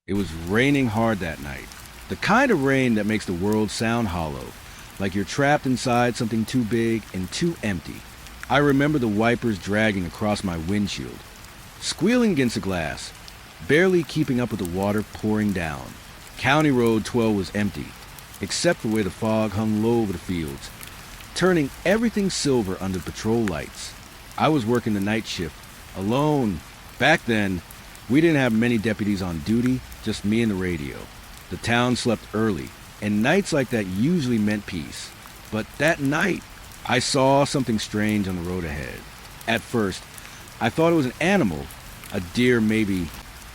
It was raining hard that night. The kind of rain that makes the world sound hollow, like you're trapped inside something too big and too empty. I remember the wipers dragging across my windshield, squealing against the glass, barely keeping up with the water pouring down. County Road 12 was empty, except for where the fog hung low over the fields, turning everything silver under patrol lights. I was working the night shift, alone. Back then, we didn't have many deputies on duty, just me and the radio. The town slept early, and nights like that usually meant peace. But that night, I saw something strange on the road ahead. At first, I thought it was an animal, a deer maybe,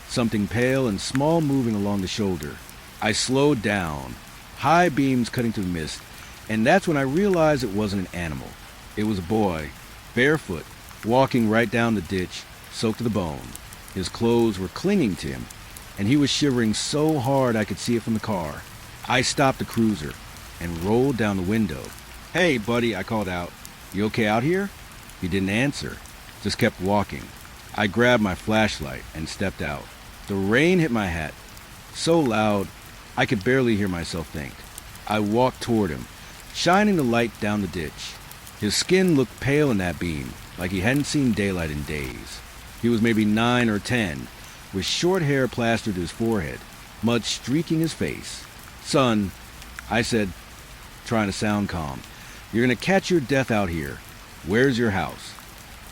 something pale and small moving along the shoulder. I slowed down, high beams cutting through the mist, and that's when I realized it wasn't an animal. It was a boy, barefoot, walking right down the ditch, soaked to the bone. His clothes were clinging to him, and he was shivering so hard I could see it from the car. I stopped the cruiser and rolled down the window. "Hey, buddy," I called out. "You okay out here?" He didn't answer, just kept walking. I grabbed my flashlight and stepped out. The rain hit my hat, so loud I could barely hear myself think. I walked toward him, shining the light down the ditch. His skin looked pale in that beam, like he hadn't seen daylight in days. He was maybe 9 or 10, with short hair plastered to his forehead, mud streaking his face. "Son," I said, trying to sound calm, "you're gonna catch your death out here. Where's your house?"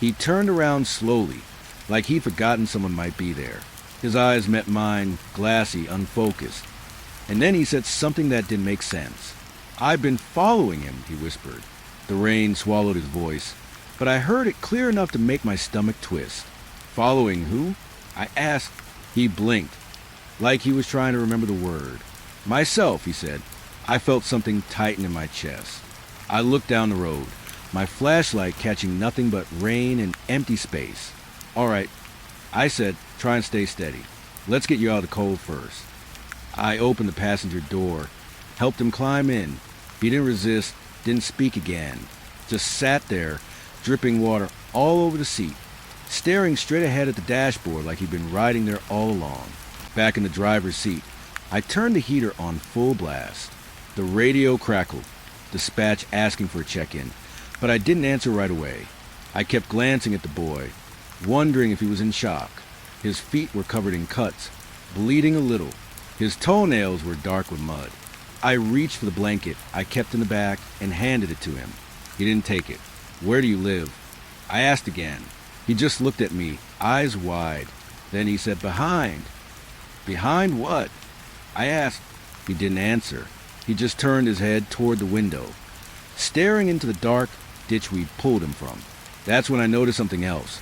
He turned around slowly, like he'd forgotten someone might be there. His eyes met mine, glassy, unfocused. And then he said something that didn't make sense. "I've been following him," he whispered. The rain swallowed his voice, but I heard it clear enough to make my stomach twist. "Following who?" I asked. He blinked, like he was trying to remember the word. "Myself," he said. I felt something tighten in my chest. I looked down the road, my flashlight catching nothing but rain and empty space. "All right," I said, trying to stay steady. "Let's get you out of the cold first." I opened the passenger door, helped him climb in. He didn't resist, didn't speak again, just sat there, dripping water all over the seat, staring straight ahead at the dashboard like he'd been riding there all along. Back in the driver's seat, I turned the heater on full blast. The radio crackled, dispatch asking for a check-in, but I didn't answer right away. I kept glancing at the boy, wondering if he was in shock. His feet were covered in cuts, bleeding a little. His toenails were dark with mud. I reached for the blanket I kept in the back and handed it to him. He didn't take it. "Where do you live?" I asked again. He just looked at me, eyes wide. Then he said, "Behind." "Behind what?" I asked. He didn't answer. He just turned his head toward the window, staring into the dark ditch we'd pulled him from. That's when I noticed something else.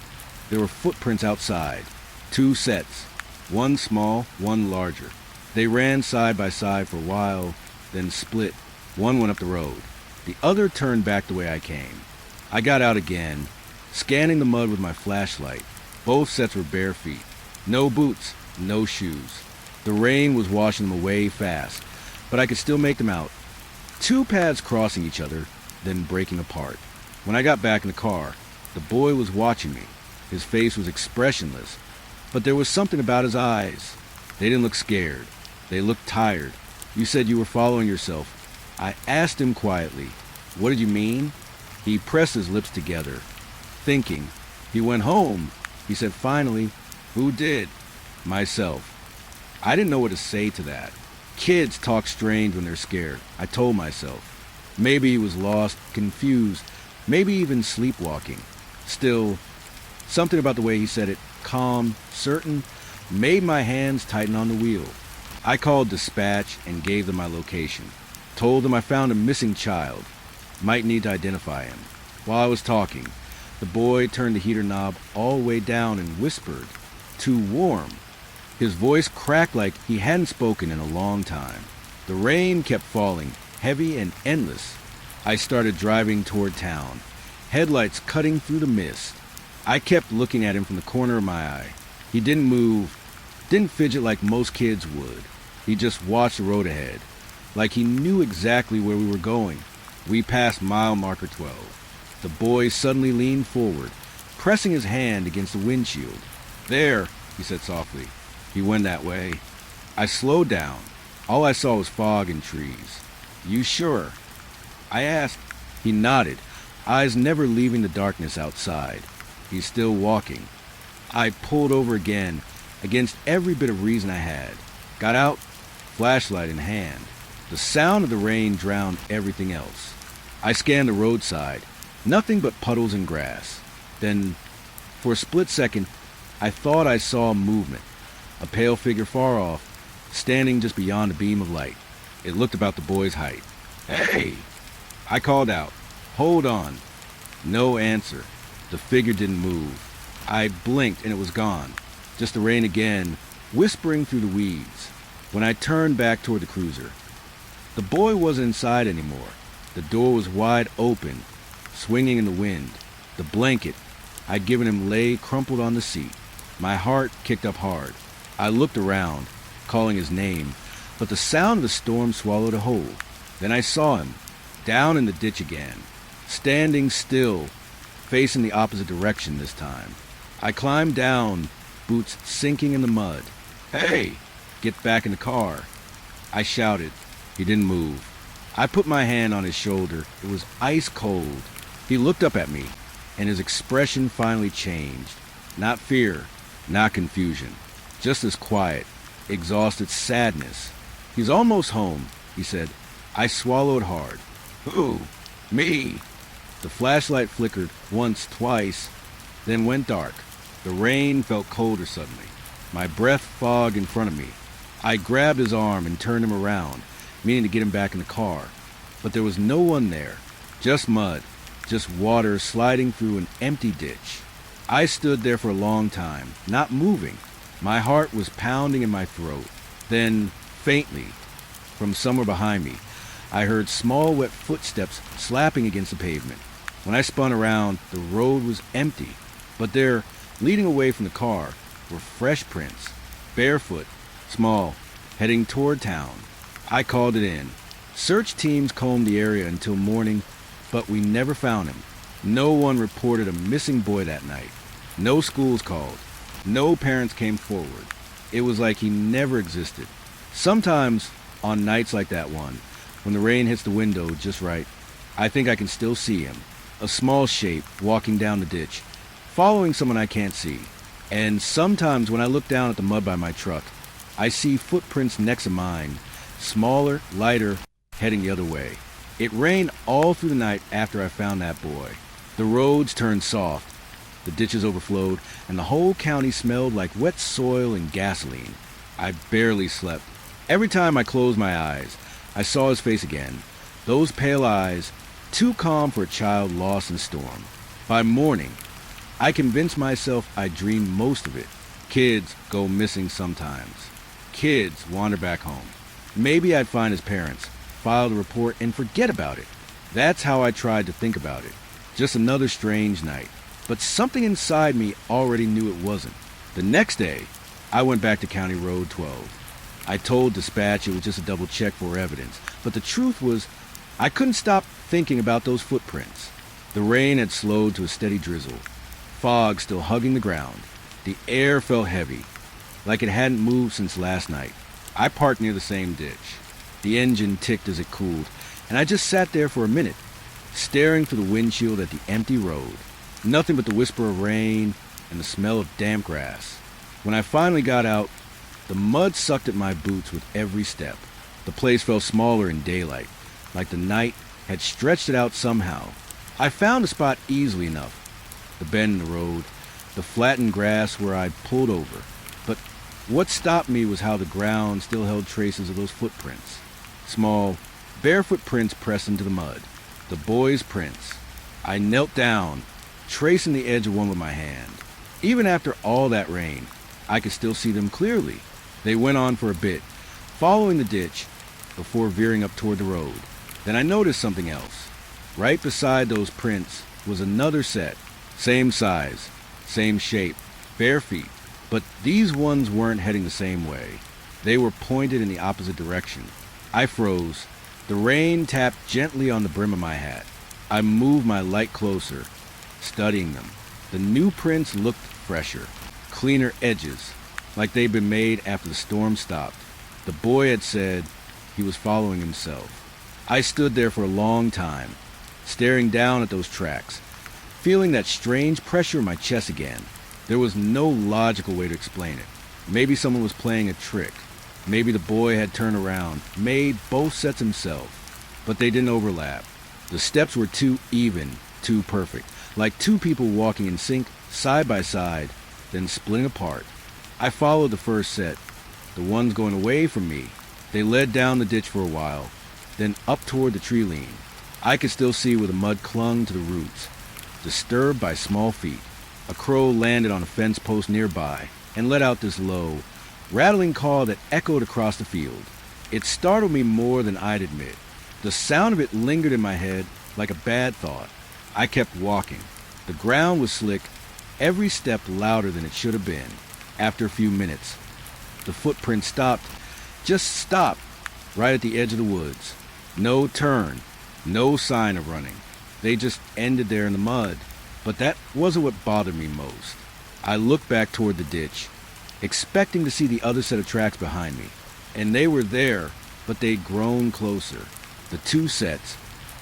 There were footprints outside. 2 sets. One small, one larger. They ran side by side for a while, then split. One went up the road. The other turned back the way I came. I got out again, scanning the mud with my flashlight. Both sets were bare feet. No boots, no shoes. The rain was washing them away fast, but I could still make them out. 2 paths crossing each other, then breaking apart. When I got back in the car, the boy was watching me. His face was expressionless, but there was something about his eyes. They didn't look scared. They looked tired. "You said you were following yourself." I asked him quietly, "What did you mean?" He pressed his lips together, thinking. "He went home," he said finally. "Who did?" "Myself." I didn't know what to say to that. Kids talk strange when they're scared, I told myself. Maybe he was lost, confused, maybe even sleepwalking. Still, something about the way he said it, calm, certain, made my hands tighten on the wheel. I called dispatch and gave them my location. Told them I found a missing child. Might need to identify him. While I was talking, the boy turned the heater knob all the way down and whispered, "Too warm." His voice cracked like he hadn't spoken in a long time. The rain kept falling, heavy and endless. I started driving toward town, headlights cutting through the mist. I kept looking at him from the corner of my eye. He didn't move, didn't fidget like most kids would. He just watched the road ahead, like he knew exactly where we were going. We passed mile marker 12. The boy suddenly leaned forward, pressing his hand against the windshield. "There," he said softly. He went that way. I slowed down. All I saw was fog and trees. You sure? I asked. He nodded, eyes never leaving the darkness outside. He's still walking. I pulled over again, against every bit of reason I had. Got out, flashlight in hand. The sound of the rain drowned everything else. I scanned the roadside. Nothing but puddles and grass. Then, for a split second, I thought I saw movement. A pale figure far off, standing just beyond a beam of light. It looked about the boy's height. "Hey!" I called out. "Hold on." No answer. The figure didn't move. I blinked and it was gone. Just the rain again, whispering through the weeds. When I turned back toward the cruiser, the boy wasn't inside anymore. The door was wide open, swinging in the wind. The blanket I'd given him lay crumpled on the seat. My heart kicked up hard. I looked around, calling his name, but the sound of the storm swallowed a whole. Then I saw him, down in the ditch again, standing still, facing the opposite direction this time. I climbed down, boots sinking in the mud. "Hey, get back in the car." I shouted. He didn't move. I put my hand on his shoulder. It was ice cold. He looked up at me, and his expression finally changed. Not fear, not confusion, just this quiet, exhausted sadness. "He's almost home," he said. I swallowed hard. "Who? Me?" The flashlight flickered once, twice, then went dark. The rain felt colder suddenly. My breath fogged in front of me. I grabbed his arm and turned him around, meaning to get him back in the car. But there was no one there. Just mud. Just water sliding through an empty ditch. I stood there for a long time, not moving. My heart was pounding in my throat. Then, faintly, from somewhere behind me, I heard small wet footsteps slapping against the pavement. When I spun around, the road was empty. But there, leading away from the car, were fresh prints, barefoot, small, heading toward town. I called it in. Search teams combed the area until morning, but we never found him. No one reported a missing boy that night. No schools called. No parents came forward. It was like he never existed. Sometimes, on nights like that one, when the rain hits the window just right, I think I can still see him. A small shape walking down the ditch, following someone I can't see. And sometimes when I look down at the mud by my truck, I see footprints next to mine, smaller, lighter, heading the other way. It rained all through the night after I found that boy. The roads turned soft, the ditches overflowed, and the whole county smelled like wet soil and gasoline. I barely slept. Every time I closed my eyes, I saw his face again. Those pale eyes, too calm for a child lost in a storm. By morning, I convinced myself I dreamed most of it. Kids go missing sometimes. Kids wander back home. Maybe I'd find his parents, file the report, and forget about it. That's how I tried to think about it. Just another strange night. But something inside me already knew it wasn't. The next day, I went back to County Road 12. I told dispatch it was just a double check for evidence. But the truth was, I couldn't stop thinking about those footprints. The rain had slowed to a steady drizzle. Fog still hugging the ground. The air felt heavy, like it hadn't moved since last night. I parked near the same ditch. The engine ticked as it cooled, and I just sat there for a minute, staring through the windshield at the empty road. Nothing but the whisper of rain and the smell of damp grass. When I finally got out, the mud sucked at my boots with every step. The place felt smaller in daylight, like the night had stretched it out somehow. I found the spot easily enough. The bend in the road, the flattened grass where I pulled over. But what stopped me was how the ground still held traces of those footprints. Small, barefoot prints pressed into the mud. The boy's prints. I knelt down, tracing the edge of one with my hand. Even after all that rain, I could still see them clearly. They went on for a bit, following the ditch, before veering up toward the road. Then I noticed something else. Right beside those prints was another set. Same size, same shape, bare feet. But these ones weren't heading the same way. They were pointed in the opposite direction. I froze. The rain tapped gently on the brim of my hat. I moved my light closer, studying them. The new prints looked fresher, cleaner edges, like they'd been made after the storm stopped. The boy had said he was following himself. I stood there for a long time, staring down at those tracks, feeling that strange pressure in my chest again. There was no logical way to explain it. Maybe someone was playing a trick. Maybe the boy had turned around, made both sets himself, but they didn't overlap. The steps were too even, too perfect, like two people walking in sync, side by side, then splitting apart. I followed the first set, the ones going away from me. They led down the ditch for a while, then up toward the tree lean. I could still see where the mud clung to the roots, disturbed by small feet. A crow landed on a fence post nearby and let out this low, rattling call that echoed across the field. It startled me more than I'd admit. The sound of it lingered in my head like a bad thought. I kept walking. The ground was slick, every step louder than it should have been. After a few minutes, the footprint stopped, just stopped, right at the edge of the woods. No turn, no sign of running. They just ended there in the mud. But that wasn't what bothered me most. I looked back toward the ditch, expecting to see the other set of tracks behind me. And they were there, but they'd grown closer. The two sets,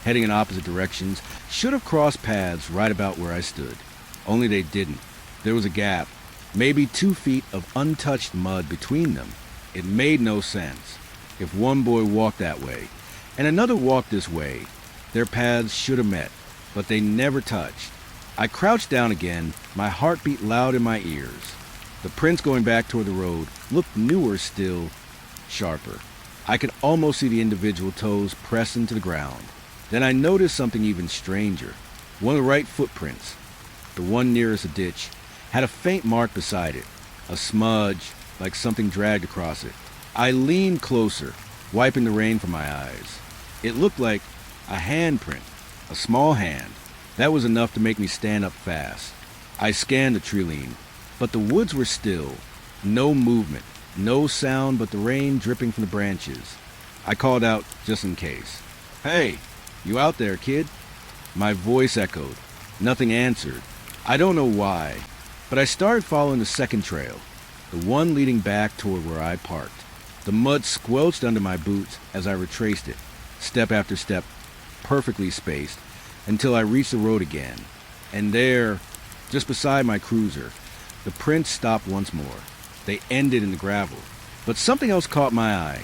heading in opposite directions, should have crossed paths right about where I stood. Only they didn't. There was a gap, maybe 2 feet of untouched mud between them. It made no sense. If one boy walked that way, and another walked this way, their paths should have met, but they never touched. I crouched down again, my heart beat loud in my ears. The prints going back toward the road looked newer still, sharper. I could almost see the individual toes press into the ground. Then I noticed something even stranger. One of the right footprints, the one nearest the ditch, had a faint mark beside it, a smudge like something dragged across it. I leaned closer, wiping the rain from my eyes. It looked like a handprint, a small hand. That was enough to make me stand up fast. I scanned the tree lean, but the woods were still. No movement, no sound but the rain dripping from the branches. I called out just in case. "Hey, you out there, kid?" My voice echoed. Nothing answered. I don't know why, but I started following the second trail, the one leading back toward where I parked. The mud squelched under my boots as I retraced it, step after step, perfectly spaced, until I reached the road again. And there, just beside my cruiser, the prints stopped once more. They ended in the gravel. But something else caught my eye.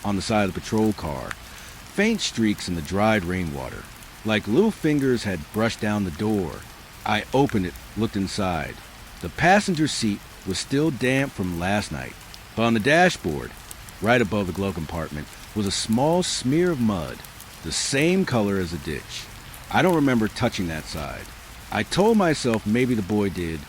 On the side of the patrol car, faint streaks in the dried rainwater, like little fingers had brushed down the door. I opened it, looked inside. The passenger seat was still damp from last night, but on the dashboard, right above the glove compartment, was a small smear of mud, the same color as the ditch. I don't remember touching that side. I told myself maybe the boy did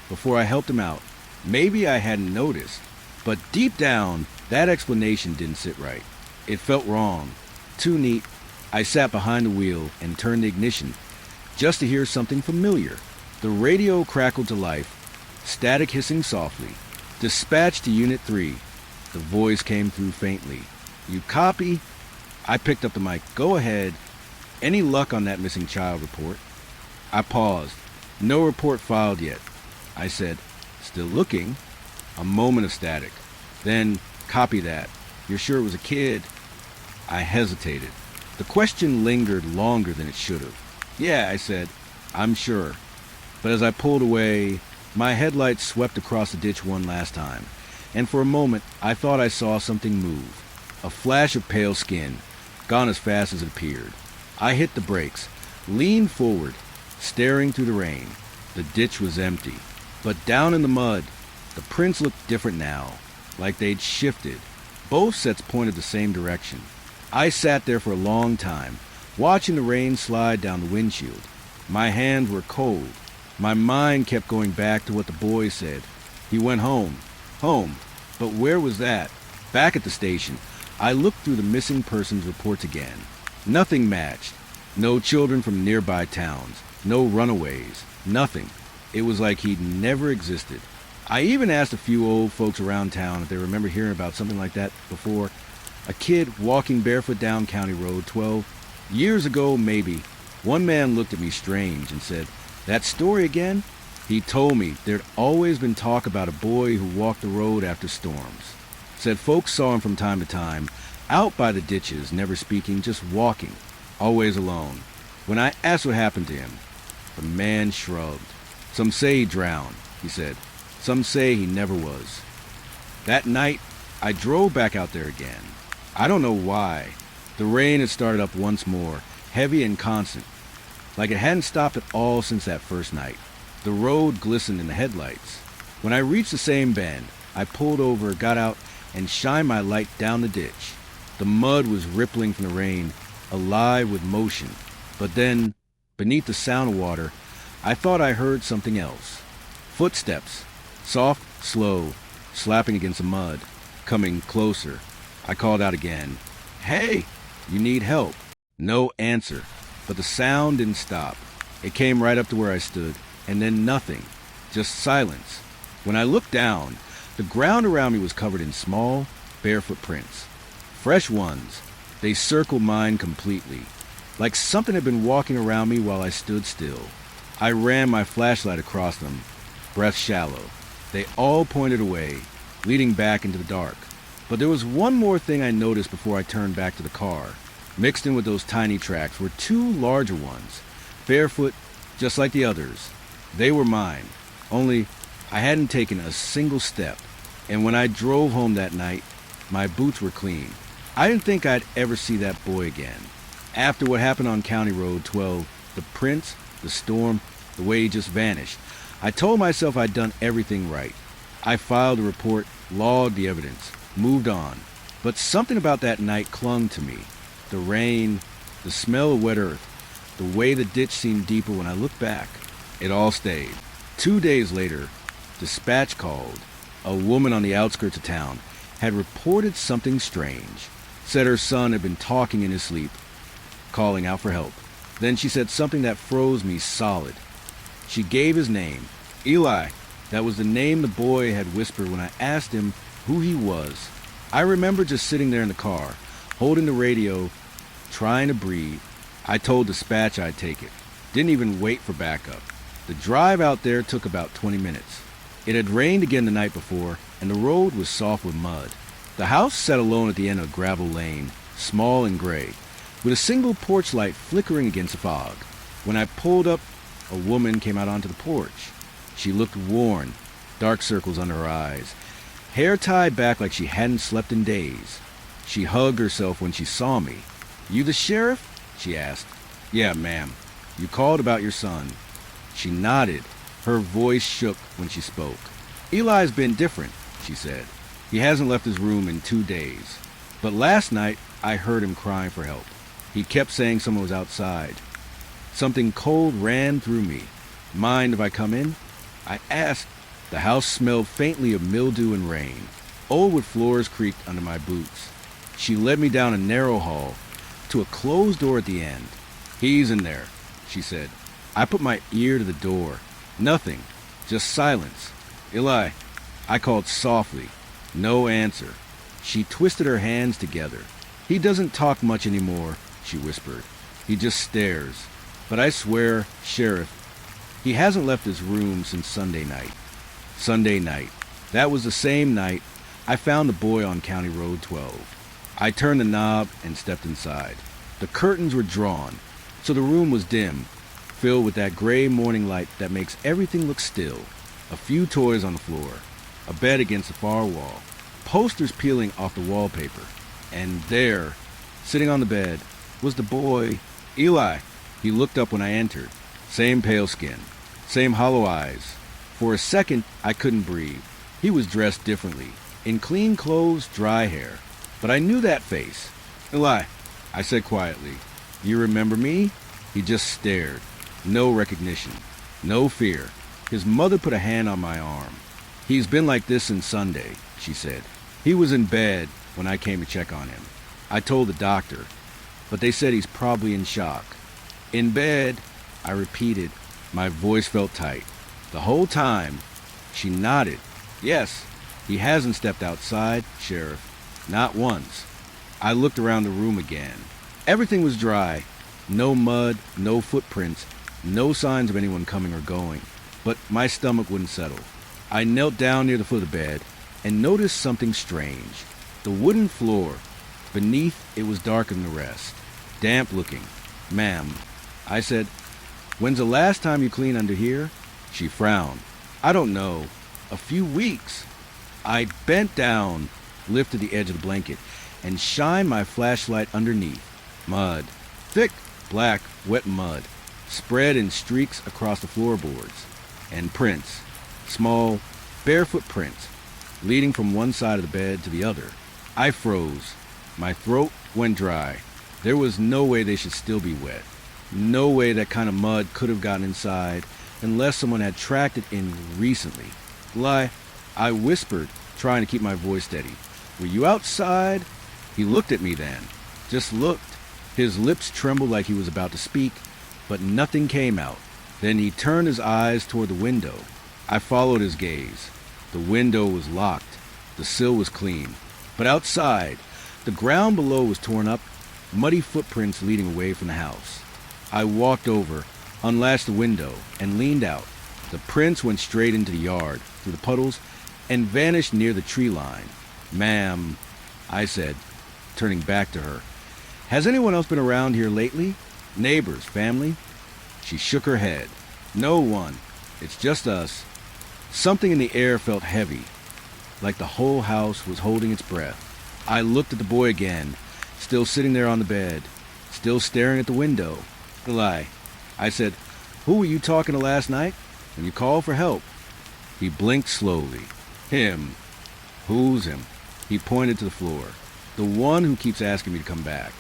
before I helped him out. Maybe I hadn't noticed. But deep down, that explanation didn't sit right. It felt wrong. Too neat. I sat behind the wheel and turned the ignition just to hear something familiar. The radio crackled to life, static hissing softly. "Dispatch to Unit 3. The voice came through faintly. "You copy?" I picked up the mic. "Go ahead. Any luck on that missing child report?" I paused. "No report filed yet." I said, "Still looking?" A moment of static. Then, "Copy that. You're sure it was a kid?" I hesitated. The question lingered longer than it should have. "Yeah," I said, "I'm sure." But as I pulled away, my headlights swept across the ditch one last time, and for a moment I thought I saw something move. A flash of pale skin, gone as fast as it appeared. I hit the brakes, leaned forward, staring through the rain. The ditch was empty, but down in the mud, the prints looked different now, like they'd shifted. Both sets pointed the same direction. I sat there for a long time, watching the rain slide down the windshield. My hands were cold. My mind kept going back to what the boy said. He went home. Home. But where was that? Back at the station, I looked through the missing persons reports again. Nothing matched. No children from nearby towns. No runaways. Nothing. It was like he'd never existed. I even asked a few old folks around town if they remember hearing about something like that before. A kid walking barefoot down County Road 12. Years ago, maybe. One man looked at me strange and said, "That story again?" He told me there'd always been talk about a boy who walked the road after storms. Said folks saw him from time to time, out by the ditches, never speaking, just walking, always alone. When I asked what happened to him, the man shrugged. Some say he drowned, he said. Some say he never was. That night, I drove back out there again. I don't know why. The rain had started up once more, heavy and constant, like it hadn't stopped at all since that first night. The road glistened in the headlights. When I reached the same bend, I pulled over, got out, and shined my light down the ditch. The mud was rippling from the rain, alive with motion. But then, beneath the sound of water, I thought I heard something else. Footsteps, soft, slow, slapping against the mud, coming closer. I called out again, "Hey, you need help?" No answer, but the sound didn't stop. It came right up to where I stood, and then nothing, just silence. When I looked down, the ground around me was covered in small, barefoot prints. Fresh ones. They circled mine completely, like something had been walking around me while I stood still. I ran my flashlight across them, breath shallow. They all pointed away, leading back into the dark. But there was one more thing I noticed before I turned back to the car. Mixed in with those tiny tracks were two larger ones, barefoot, just like the others. They were mine, only I hadn't taken a single step. And when I drove home that night, my boots were clean. I didn't think I'd ever see that boy again. After what happened on County Road 12, the prints, the storm, the way he just vanished, I told myself I'd done everything right. I filed a report, logged the evidence, moved on. But something about that night clung to me. The rain, the smell of wet earth, the way the ditch seemed deeper when I looked back. It all stayed. 2 days later, dispatch called. A woman on the outskirts of town had reported something strange. Said her son had been talking in his sleep, calling out for help. Then she said something that froze me solid. She gave his name, Eli. That was the name the boy had whispered when I asked him who he was. I remember just sitting there in the car, holding the radio, trying to breathe. I told dispatch I'd take it. Didn't even wait for backup. The drive out there took about 20 minutes. It had rained again the night before, and the road was soft with mud. The house sat alone at the end of a gravel lane, small and gray, with a single porch light flickering against the fog. When I pulled up, a woman came out onto the porch. She looked worn, dark circles under her eyes, hair tied back like she hadn't slept in days. She hugged herself when she saw me. "You the sheriff?" she asked. "Yeah, ma'am. You called about your son." She nodded. Her voice shook when she spoke. "Eli's been different," she said. "He hasn't left his room in 2 days. But last night, I heard him crying for help. He kept saying someone was outside. Something cold ran through me. Mind if I come in?" I asked. The house smelled faintly of mildew and rain. Old wood floors creaked under my boots. She led me down a narrow hall to a closed door at the end. "He's in there," she said. I put my ear to the door. Nothing. Just silence. "Eli," I called softly. No answer. She twisted her hands together. "He doesn't talk much anymore," she whispered. "He just stares. But I swear, Sheriff, he hasn't left his room since Sunday night." Sunday night. That was the same night I found the boy on County Road 12. I turned the knob and stepped inside. The curtains were drawn, so the room was dim, filled with that gray morning light that makes everything look still. A few toys on the floor, a bed against the far wall, posters peeling off the wallpaper. And there, sitting on the bed, was the boy, Eli. He looked up when I entered. Same pale skin, same hollow eyes. For a second, I couldn't breathe. He was dressed differently, in clean clothes, dry hair. But I knew that face. "Eli," I said quietly, "you remember me?" He just stared. No recognition. No fear. His mother put a hand on my arm. "He's been like this since Sunday," she said. "He was in bed when I came to check on him. I told the doctor, but they said he's probably in shock." "In bed," I repeated. My voice felt tight. "The whole time?" She nodded. "Yes, he hasn't stepped outside, Sheriff. Not once." I looked around the room again. Everything was dry. No mud, no footprints, no signs of anyone coming or going. But my stomach wouldn't settle. I knelt down near the foot of the bed and noticed something strange. The wooden floor. Beneath, it was darker than the rest. Damp looking. Ma'am, I said, when's the last time you cleaned under here? She frowned. I don't know. A few weeks. I bent down, lifted the edge of the blanket, and shined my flashlight underneath. Mud. Thick, black, wet mud. Spread in streaks across the floorboards. And prints. Small, barefoot prints, leading from one side of the bed to the other. I froze. My throat went dry. There was no way they should still be wet. No way that kind of mud could have gotten inside unless someone had tracked it in recently. I whispered, trying to keep my voice steady. Were you outside? He looked at me then. Just looked. His lips trembled like he was about to speak, but nothing came out. Then he turned his eyes toward the window. I followed his gaze. The window was locked. The sill was clean. But outside, the ground below was torn up, muddy footprints leading away from the house. I walked over, unlatched the window, and leaned out. The prints went straight into the yard, through the puddles, and vanished near the tree line. Ma'am, I said, turning back to her. Has anyone else been around here lately? Neighbors, family? She shook her head. No one. It's just us. Something in the air felt heavy, like the whole house was holding its breath. I looked at the boy again, still sitting there on the bed, still staring at the window. I said, who were you talking to last night when you called for help? He blinked slowly. Him. Who's him? He pointed to the floor. The one who keeps asking me to come back.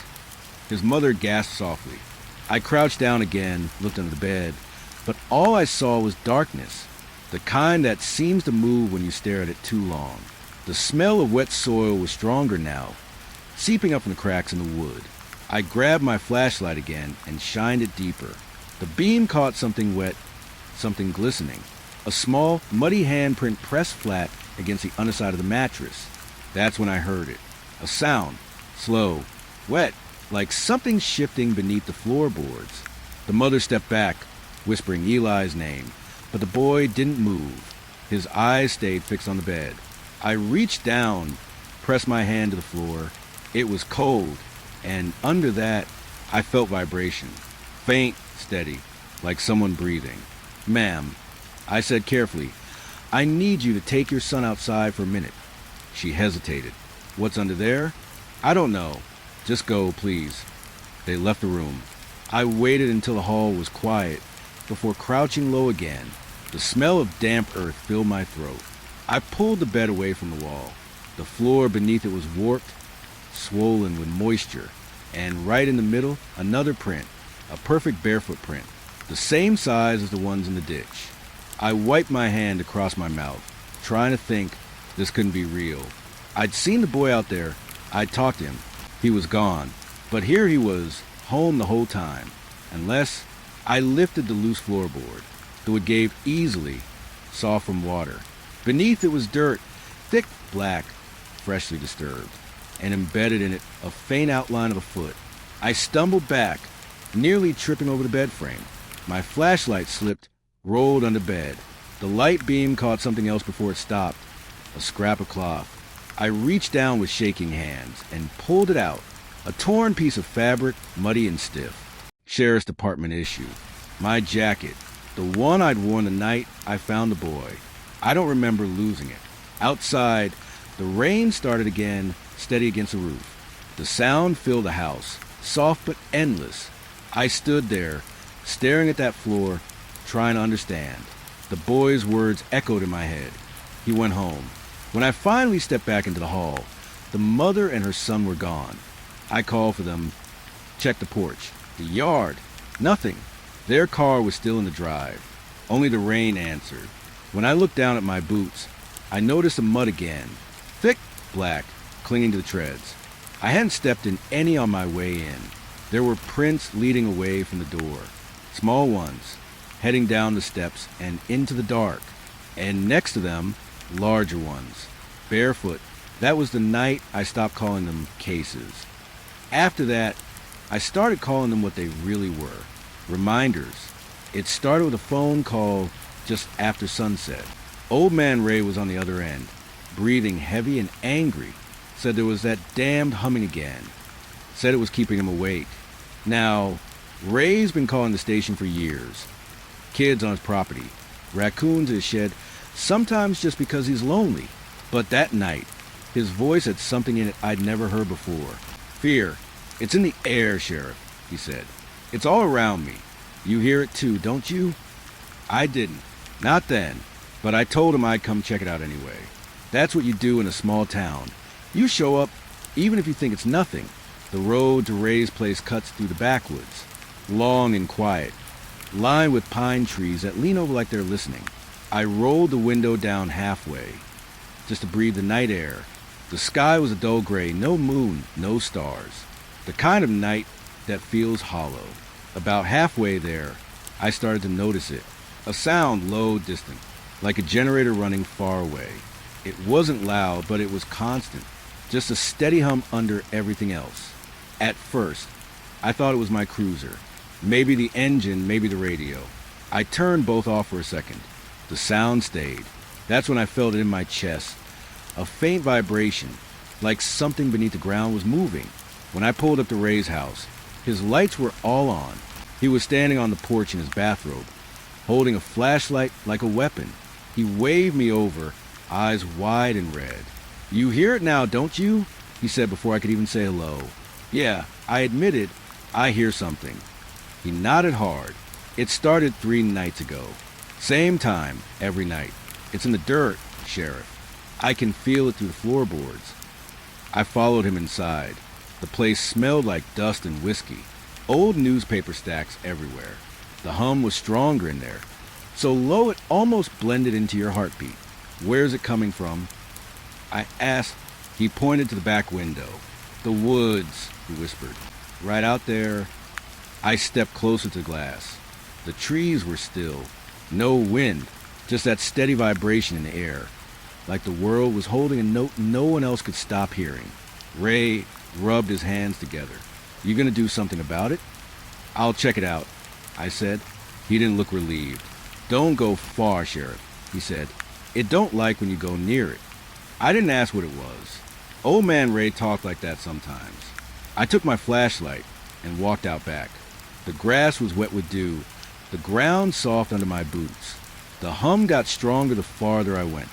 His mother gasped softly. I crouched down again, looked under the bed, but all I saw was darkness, the kind that seems to move when you stare at it too long. The smell of wet soil was stronger now, seeping up from the cracks in the wood. I grabbed my flashlight again and shined it deeper. The beam caught something wet, something glistening. A small, muddy handprint pressed flat against the underside of the mattress. That's when I heard it. A sound, slow, wet, like something shifting beneath the floorboards. The mother stepped back, whispering Eli's name, but the boy didn't move. His eyes stayed fixed on the bed. I reached down, pressed my hand to the floor. It was cold, and under that, I felt vibration. Faint, steady, like someone breathing. Ma'am, I said carefully, I need you to take your son outside for a minute. She hesitated. What's under there? I don't know. Just go, please. They left the room. I waited until the hall was quiet before crouching low again. The smell of damp earth filled my throat. I pulled the bed away from the wall. The floor beneath it was warped, swollen with moisture, and right in the middle, another print, a perfect barefoot print, the same size as the ones in the ditch. I wiped my hand across my mouth, trying to think this couldn't be real. I'd seen the boy out there. I'd talked to him. He was gone. But here he was, home the whole time. Unless I lifted the loose floorboard, though it gave easily, soft from water. Beneath it was dirt, thick black, freshly disturbed, and embedded in it a faint outline of a foot. I stumbled back, nearly tripping over the bed frame. My flashlight slipped, rolled under bed. The light beam caught something else before it stopped, a scrap of cloth. I reached down with shaking hands and pulled it out, a torn piece of fabric, muddy and stiff. Sheriff's Department issue. My jacket, the one I'd worn the night I found the boy. I don't remember losing it. Outside, the rain started again, steady against the roof. The sound filled the house, soft but endless. I stood there, staring at that floor, trying to understand. The boy's words echoed in my head. He went home. When I finally stepped back into the hall, the mother and her son were gone. I called for them, checked the porch, the yard, nothing. Their car was still in the drive. Only the rain answered. When I looked down at my boots, I noticed the mud again, thick, black, clinging to the treads. I hadn't stepped in any on my way in. There were prints leading away from the door, small ones, heading down the steps and into the dark, and next to them, larger ones, barefoot. That was the night I stopped calling them cases. After that, I started calling them what they really were, reminders. It started with a phone call just after sunset. Old Man Ray was on the other end, breathing heavy and angry, Said there was that damned humming again. Said it was keeping him awake. Now, Ray's been calling the station for years. Kids on his property, raccoons in his shed, sometimes just because he's lonely. But that night, his voice had something in it I'd never heard before. Fear. It's in the air, Sheriff, he said. It's all around me. You hear it too, don't you? I didn't. Not then. But I told him I'd come check it out anyway. That's what you do in a small town. You show up, even if you think it's nothing. The road to Ray's place cuts through the backwoods, long and quiet, lined with pine trees that lean over like they're listening. I rolled the window down halfway, just to breathe the night air. The sky was a dull gray, no moon, no stars. The kind of night that feels hollow. About halfway there, I started to notice it. A sound low, distant, like a generator running far away. It wasn't loud, but it was constant, just a steady hum under everything else. At first, I thought it was my cruiser. Maybe the engine, maybe the radio. I turned both off for a second. The sound stayed. That's when I felt it in my chest. A faint vibration, like something beneath the ground was moving. When I pulled up to Ray's house, his lights were all on. He was standing on the porch in his bathrobe, holding a flashlight like a weapon. He waved me over, eyes wide and red. You hear it now, don't you? He said before I could even say hello. Yeah, I admitted, I hear something. He nodded hard. It started 3 nights ago. Same time, every night. It's in the dirt, Sheriff. I can feel it through the floorboards. I followed him inside. The place smelled like dust and whiskey. Old newspaper stacks everywhere. The hum was stronger in there, so low it almost blended into your heartbeat. Where's it coming from? I asked. He pointed to the back window. The woods, he whispered. Right out there. I stepped closer to the glass. The trees were still. No wind, just that steady vibration in the air, like the world was holding a note no one else could stop hearing. Ray rubbed his hands together. You gonna do something about it? I'll check it out, I said. He didn't look relieved. Don't go far, Sheriff, he said. It don't like when you go near it. I didn't ask what it was. Old man Ray talked like that sometimes. I took my flashlight and walked out back. The grass was wet with dew, the ground soft under my boots. The hum got stronger the farther I went,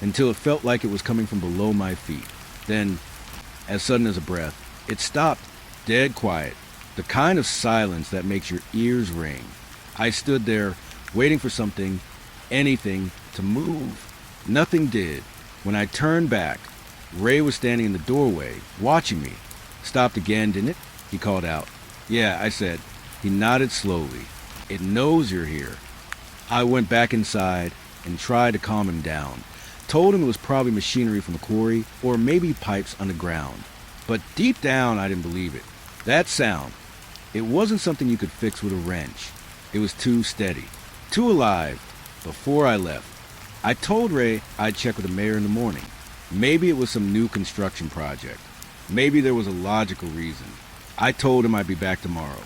until it felt like it was coming from below my feet. Then, as sudden as a breath, it stopped, dead quiet, the kind of silence that makes your ears ring. I stood there, waiting for something, anything, to move. Nothing did. When I turned back, Ray was standing in the doorway, watching me. Stopped again, didn't it? He called out. Yeah, I said. He nodded slowly. It knows you're here. I went back inside and tried to calm him down. Told him it was probably machinery from the quarry or maybe pipes underground. But deep down, I didn't believe it. That sound, it wasn't something you could fix with a wrench. It was too steady, too alive. Before I left, I told Ray I'd check with the mayor in the morning. Maybe it was some new construction project. Maybe there was a logical reason. I told him I'd be back tomorrow.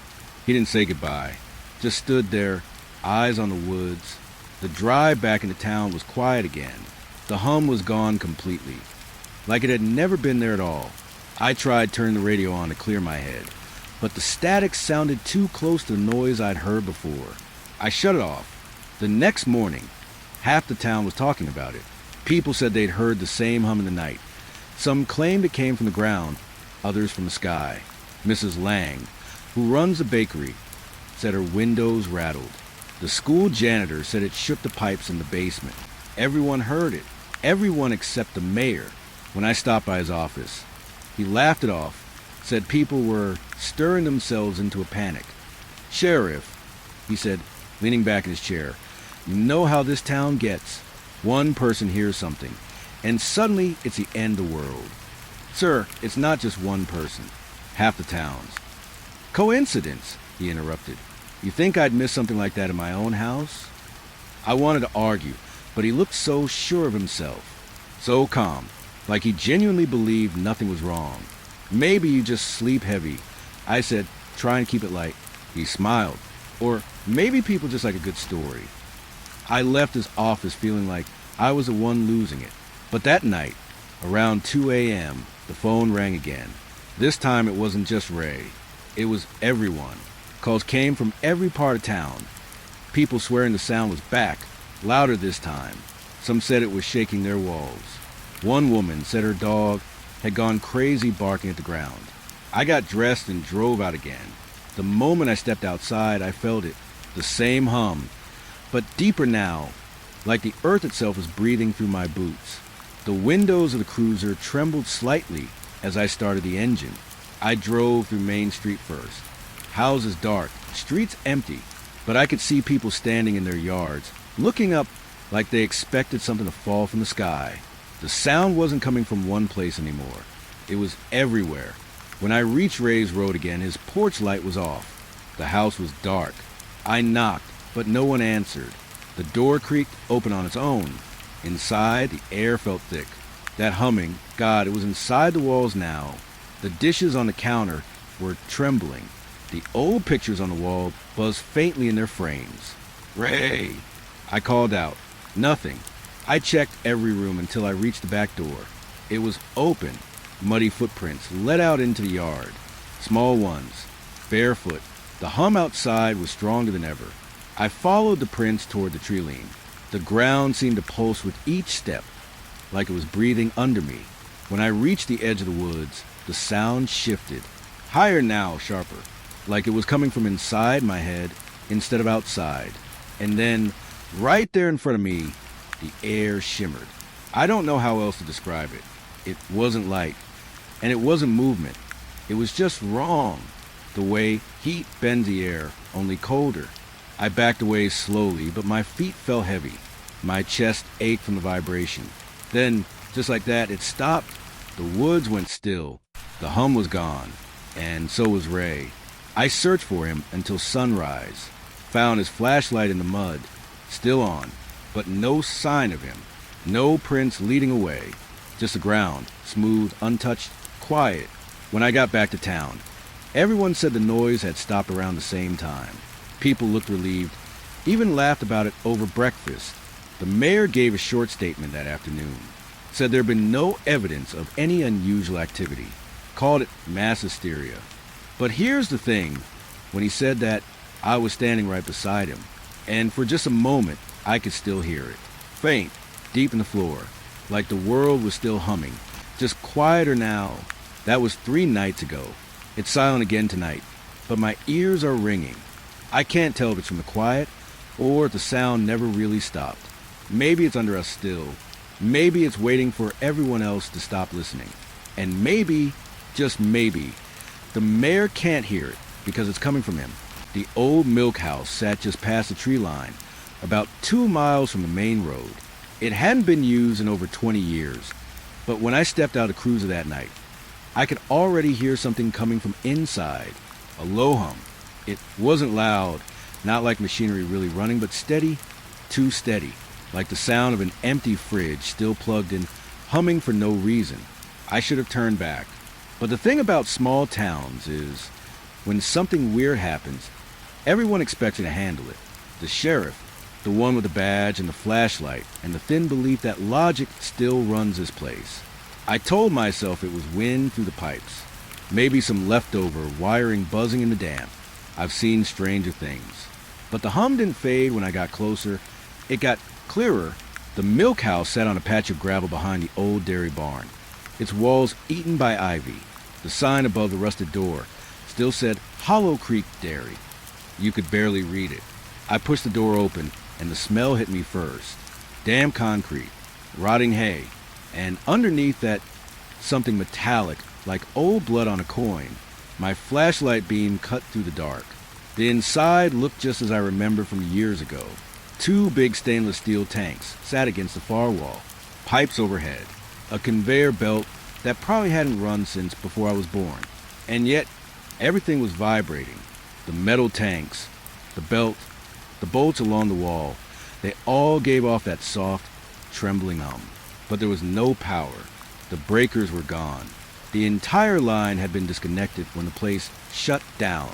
He didn't say goodbye. Just stood there, eyes on the woods. The drive back into town was quiet again. The hum was gone completely, like it had never been there at all. I tried turning the radio on to clear my head, but the static sounded too close to the noise I'd heard before. I shut it off. The next morning, half the town was talking about it. People said they'd heard the same hum in the night. Some claimed it came from the ground, others from the sky. Mrs. Lang, who runs the bakery, said her windows rattled. The school janitor said it shook the pipes in the basement. Everyone heard it. Everyone except the mayor. When I stopped by his office, he laughed it off, said people were stirring themselves into a panic. Sheriff, he said, leaning back in his chair, you know how this town gets. One person hears something, and suddenly it's the end of the world. Sir, it's not just one person. Half the towns. Coincidence, he interrupted. You think I'd miss something like that in my own house? I wanted to argue, but he looked so sure of himself, so calm, like he genuinely believed nothing was wrong. Maybe you just sleep heavy. I said, try and keep it light. He smiled. Or maybe people just like a good story. I left his office feeling like I was the one losing it. But that night, around 2 a.m., The phone rang again. This time it wasn't just Ray. It was everyone. Calls came from every part of town. People swearing the sound was back, louder this time. Some said it was shaking their walls. One woman said her dog had gone crazy barking at the ground. I got dressed and drove out again. The moment I stepped outside, I felt it. The same hum, but deeper now, like the earth itself was breathing through my boots. The windows of the cruiser trembled slightly as I started the engine. I drove through Main Street first. Houses dark, streets empty, but I could see people standing in their yards, looking up like they expected something to fall from the sky. The sound wasn't coming from one place anymore. It was everywhere. When I reached Ray's Road again, his porch light was off. The house was dark. I knocked, but no one answered. The door creaked open on its own. Inside, the air felt thick. That humming, God, it was inside the walls now. The dishes on the counter were trembling. The old pictures on the wall buzzed faintly in their frames. "Ray!" I called out. Nothing. I checked every room until I reached the back door. It was open. Muddy footprints led out into the yard. Small ones. Barefoot. The hum outside was stronger than ever. I followed the prints toward the tree-line. The ground seemed to pulse with each step, like it was breathing under me. When I reached the edge of the woods, the sound shifted. Higher now, sharper, like it was coming from inside my head instead of outside. And then, right there in front of me, the air shimmered. I don't know how else to describe it. It wasn't light, and it wasn't movement. It was just wrong. The way heat bends the air, only colder. I backed away slowly, but my feet felt heavy. My chest ached from the vibration. Then, just like that, it stopped. The woods went still. The hum was gone, and so was Ray. I searched for him until sunrise. Found his flashlight in the mud, still on, but no sign of him. No prints leading away. Just the ground, smooth, untouched, quiet. When I got back to town, everyone said the noise had stopped around the same time. People looked relieved, even laughed about it over breakfast. The mayor gave a short statement that afternoon. Said there had been no evidence of any unusual activity. Called it mass hysteria. But here's the thing. When he said that, I was standing right beside him. And for just a moment, I could still hear it. Faint, deep in the floor. Like the world was still humming. Just quieter now. That was 3 nights ago. It's silent again tonight. But my ears are ringing. I can't tell if it's from the quiet or if the sound never really stopped. Maybe it's under us still. Maybe it's waiting for everyone else to stop listening. And maybe, just maybe, the mayor can't hear it because it's coming from him. The old milk house sat just past the tree line, about 2 miles from the main road. It hadn't been used in over 20 years, but when I stepped out of the cruiser that night, I could already hear something coming from inside, a low hum. It wasn't loud, not like machinery really running, but steady, too steady, like the sound of an empty fridge still plugged in, humming for no reason. I should have turned back. But the thing about small towns is, when something weird happens, everyone expects you to handle it. The sheriff, the one with the badge and the flashlight, and the thin belief that logic still runs this place. I told myself it was wind through the pipes, maybe some leftover wiring buzzing in the damp. I've seen stranger things. But the hum didn't fade when I got closer. It got clearer. The milk house sat on a patch of gravel behind the old dairy barn, its walls eaten by ivy. The sign above the rusted door still said Hollow Creek Dairy. You could barely read it. I pushed the door open, and the smell hit me first. Damp concrete, rotting hay, and underneath that, something metallic, like old blood on a coin. My flashlight beam cut through the dark. The inside looked just as I remember from years ago. 2 big stainless steel tanks sat against the far wall, pipes overhead, a conveyor belt that probably hadn't run since before I was born. And yet, everything was vibrating. The metal tanks, the belt, the bolts along the wall, they all gave off that soft, trembling hum. But there was no power. The breakers were gone. The entire line had been disconnected when the place shut down.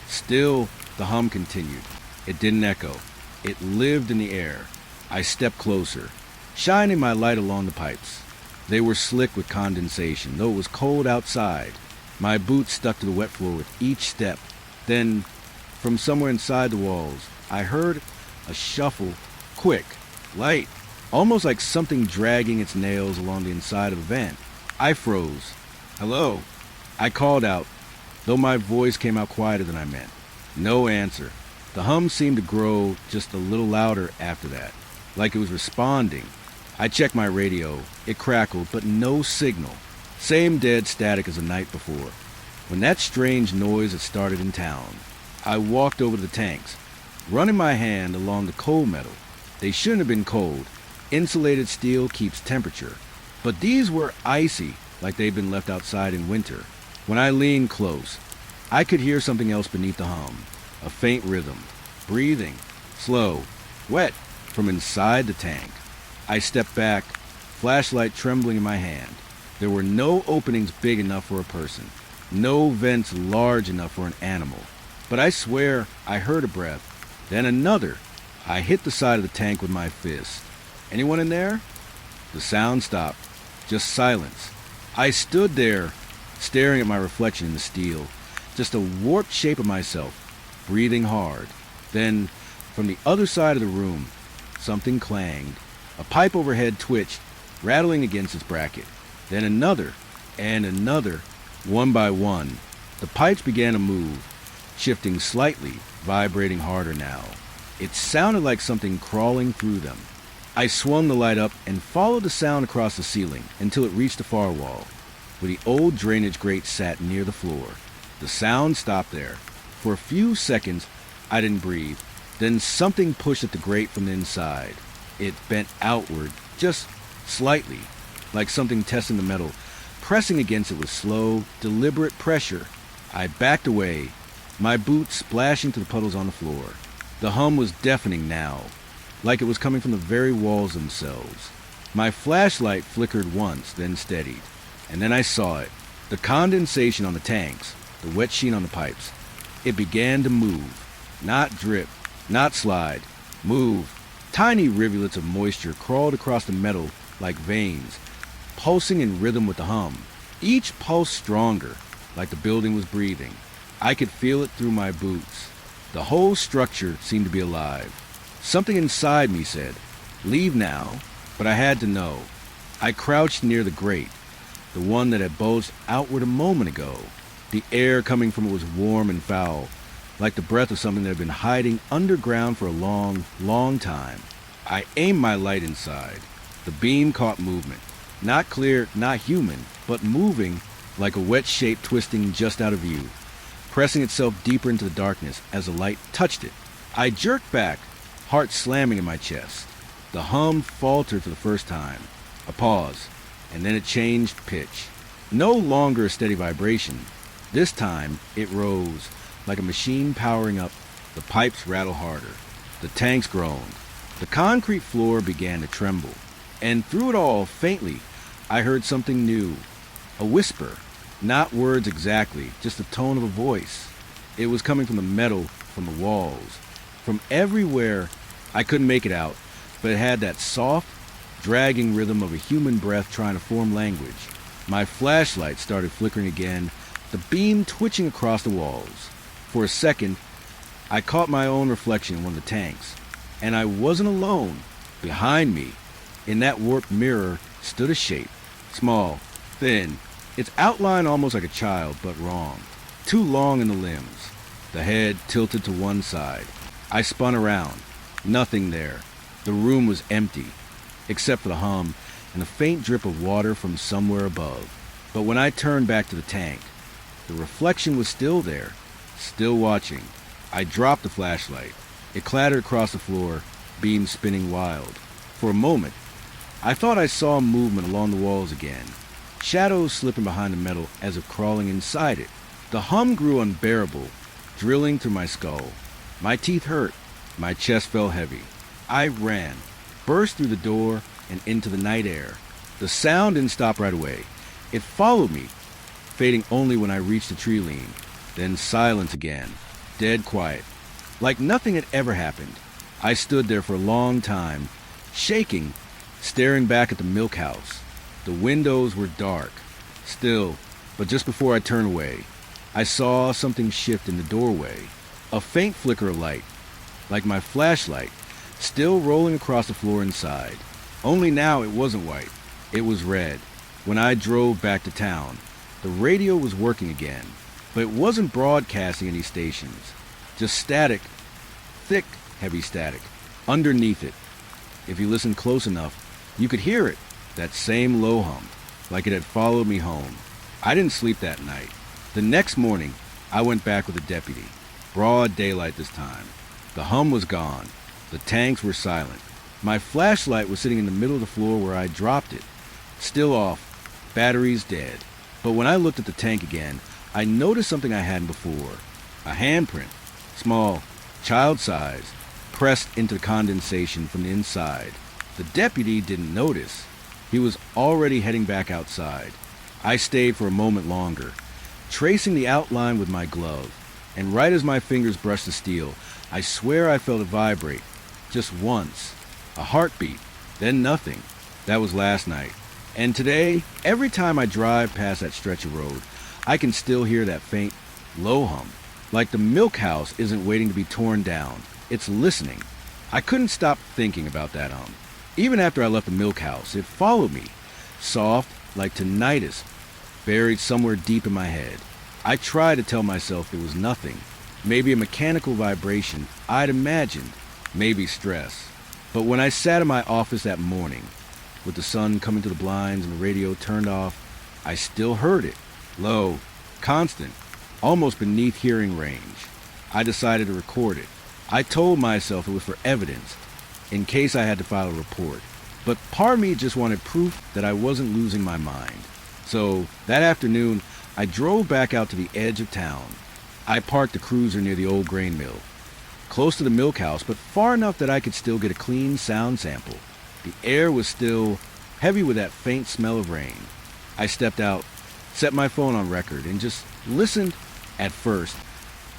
Still, the hum continued. It didn't echo. It lived in the air. I stepped closer, shining my light along the pipes. They were slick with condensation, though it was cold outside. My boots stuck to the wet floor with each step. Then, from somewhere inside the walls, I heard a shuffle, quick, light, almost like something dragging its nails along the inside of a vent. I froze. "Hello?" I called out, though my voice came out quieter than I meant. No answer. The hum seemed to grow just a little louder after that, like it was responding. I checked my radio. It crackled, but no signal. Same dead static as the night before. When that strange noise had started in town, I walked over to the tanks, running my hand along the cold metal. They shouldn't have been cold. Insulated steel keeps temperature. But these were icy, like they'd been left outside in winter. When I leaned close, I could hear something else beneath the hum. A faint rhythm. Breathing. Slow. Wet. From inside the tank. I stepped back, flashlight trembling in my hand. There were no openings big enough for a person. No vents large enough for an animal. But I swear I heard a breath. Then another. I hit the side of the tank with my fist. Anyone in there? The sound stopped. Just silence. I stood there, staring at my reflection in the steel. Just a warped shape of myself, breathing hard. Then, from the other side of the room, something clanged. A pipe overhead twitched, rattling against its bracket. Then another, and another. One by one, the pipes began to move, shifting slightly, vibrating harder now. It sounded like something crawling through them. I swung the light up and followed the sound across the ceiling until it reached the far wall, where the old drainage grate sat near the floor. The sound stopped there. For a few seconds, I didn't breathe. Then something pushed at the grate from the inside. It bent outward, just slightly, like something testing the metal, pressing against it with slow, deliberate pressure. I backed away, my boots splashing to the puddles on the floor. The hum was deafening now, like it was coming from the very walls themselves. My flashlight flickered once, then steadied, and then I saw it. The condensation on the tanks, the wet sheen on the pipes. It began to move. Not drip, not slide. Move. Tiny rivulets of moisture crawled across the metal like veins, pulsing in rhythm with the hum. Each pulse stronger, like the building was breathing. I could feel it through my boots. The whole structure seemed to be alive. Something inside me said, "Leave now," but I had to know. I crouched near the grate, the one that had bulged outward a moment ago. The air coming from it was warm and foul, like the breath of something that had been hiding underground for a long, long time. I aimed my light inside. The beam caught movement. Not clear, not human, but moving like a wet shape twisting just out of view, pressing itself deeper into the darkness as the light touched it. I jerked back, heart slamming in my chest. The hum faltered for the first time. A pause, and then it changed pitch. No longer a steady vibration. This time, it rose, like a machine powering up. The pipes rattled harder. The tanks groaned. The concrete floor began to tremble. And through it all, faintly, I heard something new. A whisper. Not words exactly, just the tone of a voice. It was coming from the metal, from the walls. From everywhere. I couldn't make it out, but it had that soft, dragging rhythm of a human breath trying to form language. My flashlight started flickering again, the beam twitching across the walls. For a second, I caught my own reflection in one of the tanks. And I wasn't alone. Behind me, in that warped mirror, stood a shape. Small, thin, its outline almost like a child, but wrong. Too long in the limbs. The head tilted to one side. I spun around. Nothing there. The room was empty, except for the hum and a faint drip of water from somewhere above. But when I turned back to the tank, the reflection was still there, still watching. I dropped the flashlight. It clattered across the floor, beam spinning wild. For a moment, I thought I saw movement along the walls again, shadows slipping behind the metal as if crawling inside it. The hum grew unbearable, drilling through my skull. My teeth hurt. My chest felt heavy. I ran, burst through the door and into the night air. The sound didn't stop right away. It followed me, fading only when I reached the tree lean. Then silence again, dead quiet, like nothing had ever happened. I stood there for a long time, shaking, staring back at the milk house. The windows were dark, still, but just before I turned away, I saw something shift in the doorway. A faint flicker of light, like my flashlight, still rolling across the floor inside. Only now it wasn't white, it was red. When I drove back to town, the radio was working again, but it wasn't broadcasting any stations. Just static, thick, heavy static, underneath it. If you listened close enough, you could hear it, that same low hum, like it had followed me home. I didn't sleep that night. The next morning, I went back with a deputy. Broad daylight this time. The hum was gone. The tanks were silent. My flashlight was sitting in the middle of the floor where I dropped it. Still off, batteries dead. But when I looked at the tank again, I noticed something I hadn't before. A handprint, small, child-size, pressed into the condensation from the inside. The deputy didn't notice. He was already heading back outside. I stayed for a moment longer, tracing the outline with my glove, and right as my fingers brushed the steel, I swear I felt it vibrate. Just once. A heartbeat, then nothing. That was last night. And today, every time I drive past that stretch of road, I can still hear that faint, low hum. Like the milk house isn't waiting to be torn down. It's listening. I couldn't stop thinking about that hum. Even after I left the milk house, it followed me, soft like tinnitus, buried somewhere deep in my head. I tried to tell myself it was nothing, maybe a mechanical vibration I'd imagined, maybe stress. But when I sat in my office that morning, with the sun coming to the blinds and the radio turned off, I still heard it, low, constant, almost beneath hearing range. I decided to record it. I told myself it was for evidence, in case I had to file a report. But part of me just wanted proof that I wasn't losing my mind. So that afternoon, I drove back out to the edge of town. I parked the cruiser near the old grain mill, close to the milk house, but far enough that I could still get a clean sound sample. The air was still heavy with that faint smell of rain. I stepped out, set my phone on record, and just listened. At first,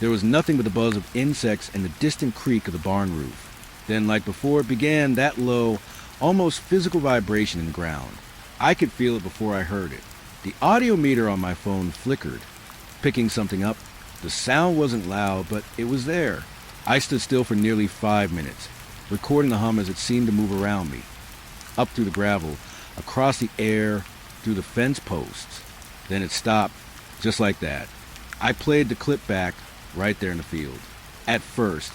there was nothing but the buzz of insects and the distant creak of the barn roof. Then, like before it began, that low, almost physical vibration in the ground. I could feel it before I heard it. The audio meter on my phone flickered, picking something up. The sound wasn't loud, but it was there. I stood still for nearly 5 minutes, recording the hum as it seemed to move around me, up through the gravel, across the air, through the fence posts. Then it stopped, just like that. I played the clip back right there in the field. At first,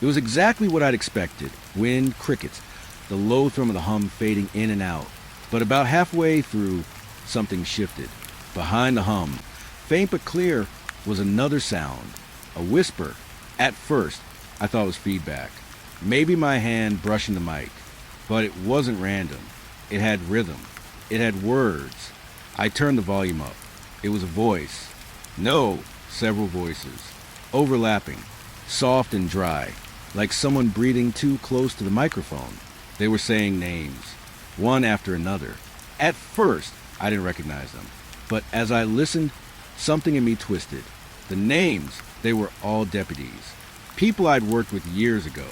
it was exactly what I'd expected. Wind, crickets, the low thrum of the hum fading in and out. But about halfway through, something shifted. Behind the hum, faint but clear, was another sound. A whisper. At first, I thought it was feedback. Maybe my hand brushing the mic. But it wasn't random. It had rhythm. It had words. I turned the volume up. It was a voice. No, several voices. Overlapping. Soft and dry. Like someone breathing too close to the microphone. They were saying names, one after another. At first, I didn't recognize them. But as I listened, something in me twisted. The names, they were all deputies. People I'd worked with years ago.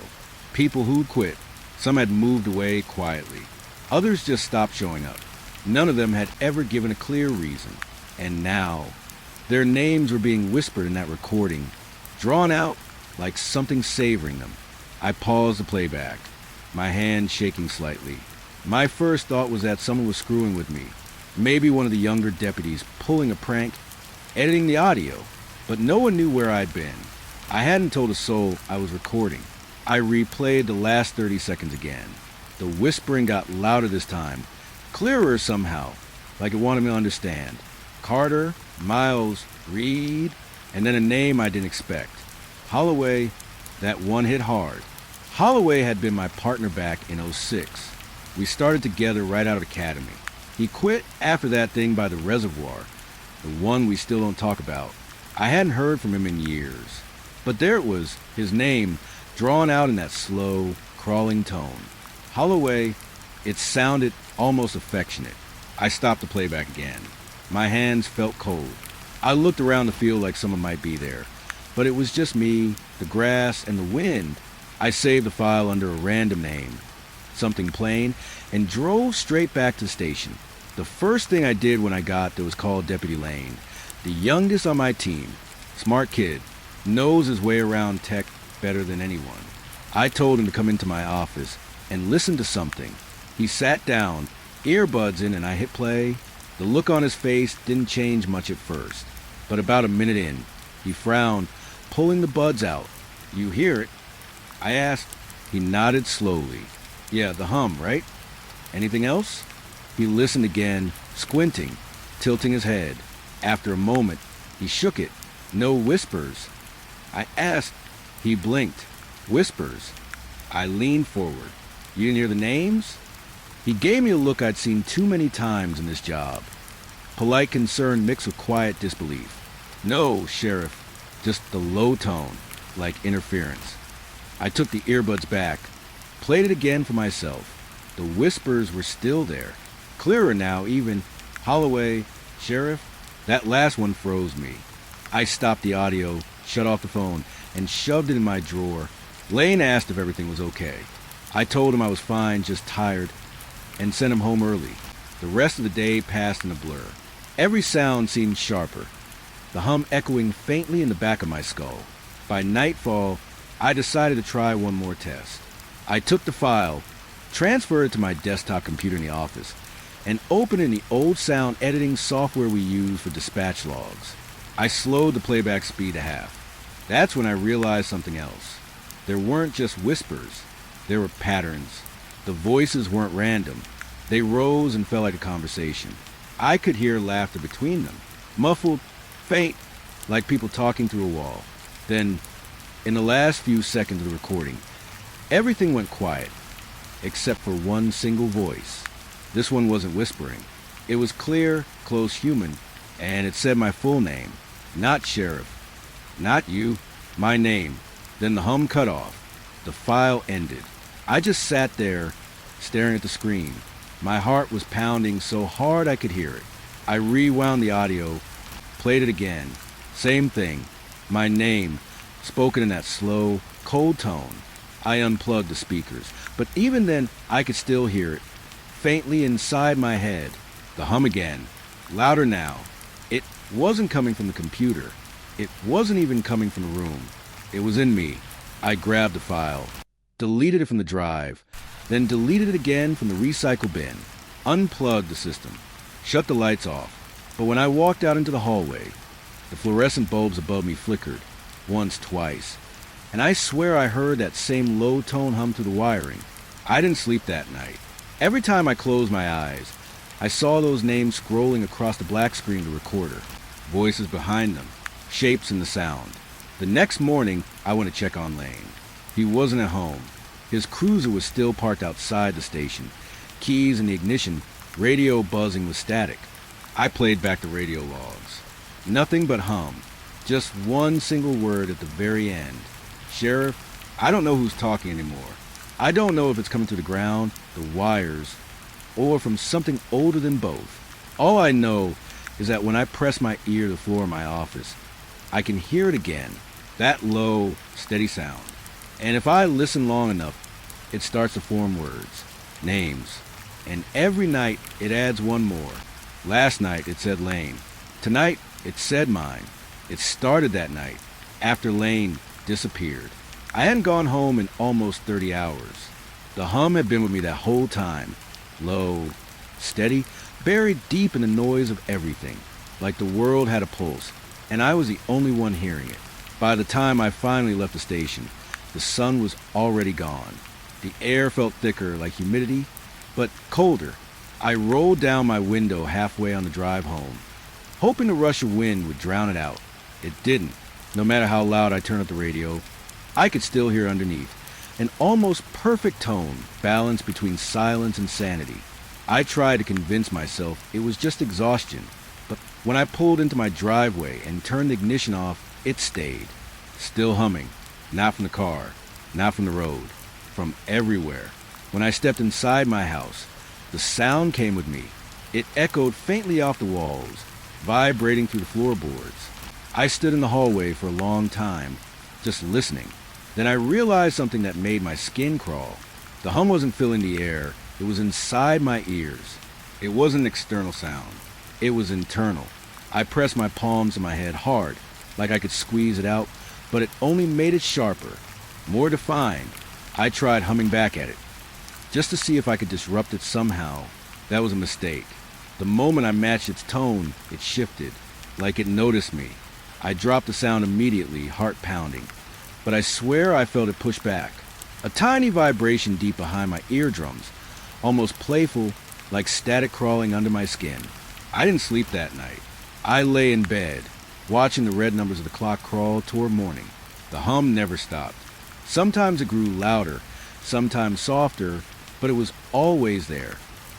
People who'd quit. Some had moved away quietly. Others just stopped showing up. None of them had ever given a clear reason. And now, their names were being whispered in that recording, drawn out like something savoring them. I paused the playback, my hand shaking slightly. My first thought was that someone was screwing with me. Maybe one of the younger deputies pulling a prank, editing the audio. But no one knew where I'd been. I hadn't told a soul I was recording. I replayed the last 30 seconds again. The whispering got louder this time, clearer somehow, like it wanted me to understand. Carter, Miles, Reed, and then a name I didn't expect. Holloway. That one hit hard. Holloway had been my partner back in '06. We started together right out of academy. He quit after that thing by the reservoir, the one we still don't talk about. I hadn't heard from him in years. But there it was, his name, drawn out in that slow, crawling tone. Holloway. It sounded almost affectionate. I stopped the playback again. My hands felt cold. I looked around the field like someone might be there. But it was just me, the grass, and the wind. I saved the file under a random name, something plain, and drove straight back to the station. The first thing I did when I got there was call Deputy Lane, the youngest on my team. Smart kid, knows his way around tech better than anyone. I told him to come into my office and listen to something. He sat down, earbuds in, and I hit play. The look on his face didn't change much at first, but about a minute in, he frowned, pulling the buds out. "You hear it?" I asked. He nodded slowly. "Yeah, the hum, right? Anything else?" He listened again, squinting, tilting his head. After a moment, he shook it. "No whispers." I asked. He blinked. "Whispers." I leaned forward. "You didn't hear the names?" He gave me a look I'd seen too many times in this job. Polite concern mixed with quiet disbelief. "No, Sheriff." Just the low tone, like interference. I took the earbuds back, played it again for myself. The whispers were still there. Clearer now, even. "Holloway, Sheriff." That last one froze me. I stopped the audio, shut off the phone, and shoved it in my drawer. Lane asked if everything was okay. I told him I was fine, just tired, and sent him home early. The rest of the day passed in a blur. Every sound seemed sharper, the hum echoing faintly in the back of my skull. By nightfall, I decided to try one more test. I took the file, transferred it to my desktop computer in the office, and opened in the old sound editing software we use for dispatch logs. I slowed the playback speed to half. That's when I realized something else. There weren't just whispers. There were patterns. The voices weren't random. They rose and fell like a conversation. I could hear laughter between them, muffled, faint, like people talking through a wall. Then, in the last few seconds of the recording, everything went quiet, except for one single voice. This one wasn't whispering. It was clear, close human, and it said my full name. Not Sheriff. Not you. My name. Then the hum cut off. The file ended. I just sat there, staring at the screen. My heart was pounding so hard I could hear it. I rewound the audio, played it again. Same thing. My name, spoken in that slow, cold tone. I unplugged the speakers, but even then I could still hear it, faintly inside my head. The hum again, louder now. It wasn't coming from the computer. It wasn't even coming from the room. It was in me. I grabbed the file, deleted it from the drive, then deleted it again from the recycle bin, unplugged the system, shut the lights off. But when I walked out into the hallway, the fluorescent bulbs above me flickered, once, twice, and I swear I heard that same low-tone hum through the wiring. I didn't sleep that night. Every time I closed my eyes, I saw those names scrolling across the black screen of the recorder, voices behind them, shapes in the sound. The next morning, I went to check on Lane. He wasn't at home. His cruiser was still parked outside the station, keys in the ignition, radio buzzing with static. I played back the radio logs. Nothing but hum. Just one single word at the very end. Sheriff, I don't know who's talking anymore. I don't know if it's coming through the ground, the wires, or from something older than both. All I know is that when I press my ear to the floor of my office, I can hear it again, that low, steady sound. And if I listen long enough, it starts to form words, names. And every night it adds one more. Last night it said Lane. Tonight it said mine. It started that night, after Lane disappeared. I hadn't gone home in almost 30 hours. The hum had been with me that whole time. Low, steady, buried deep in the noise of everything, like the world had a pulse, and I was the only one hearing it. By the time I finally left the station, the sun was already gone. The air felt thicker, like humidity, but colder. I rolled down my window halfway on the drive home, hoping the rush of wind would drown it out. It didn't. No matter how loud I turned up the radio, I could still hear underneath an almost perfect tone, balanced between silence and sanity. I tried to convince myself it was just exhaustion, but when I pulled into my driveway and turned the ignition off, it stayed. Still humming. Not from the car, not from the road, from everywhere. When I stepped inside my house, the sound came with me. It echoed faintly off the walls, vibrating through the floorboards. I stood in the hallway for a long time, just listening. Then I realized something that made my skin crawl. The hum wasn't filling the air, it was inside my ears. It wasn't an external sound. It was internal. I pressed my palms to my head hard, like I could squeeze it out, but it only made it sharper, more defined. I tried humming back at it, just to see if I could disrupt it somehow. That was a mistake. The moment I matched its tone, it shifted, like it noticed me. I dropped the sound immediately, heart pounding. But I swear I felt it push back. A tiny vibration deep behind my eardrums, almost playful, like static crawling under my skin. I didn't sleep that night. I lay in bed, watching the red numbers of the clock crawl toward morning. The hum never stopped. Sometimes it grew louder, sometimes softer, but it was always there.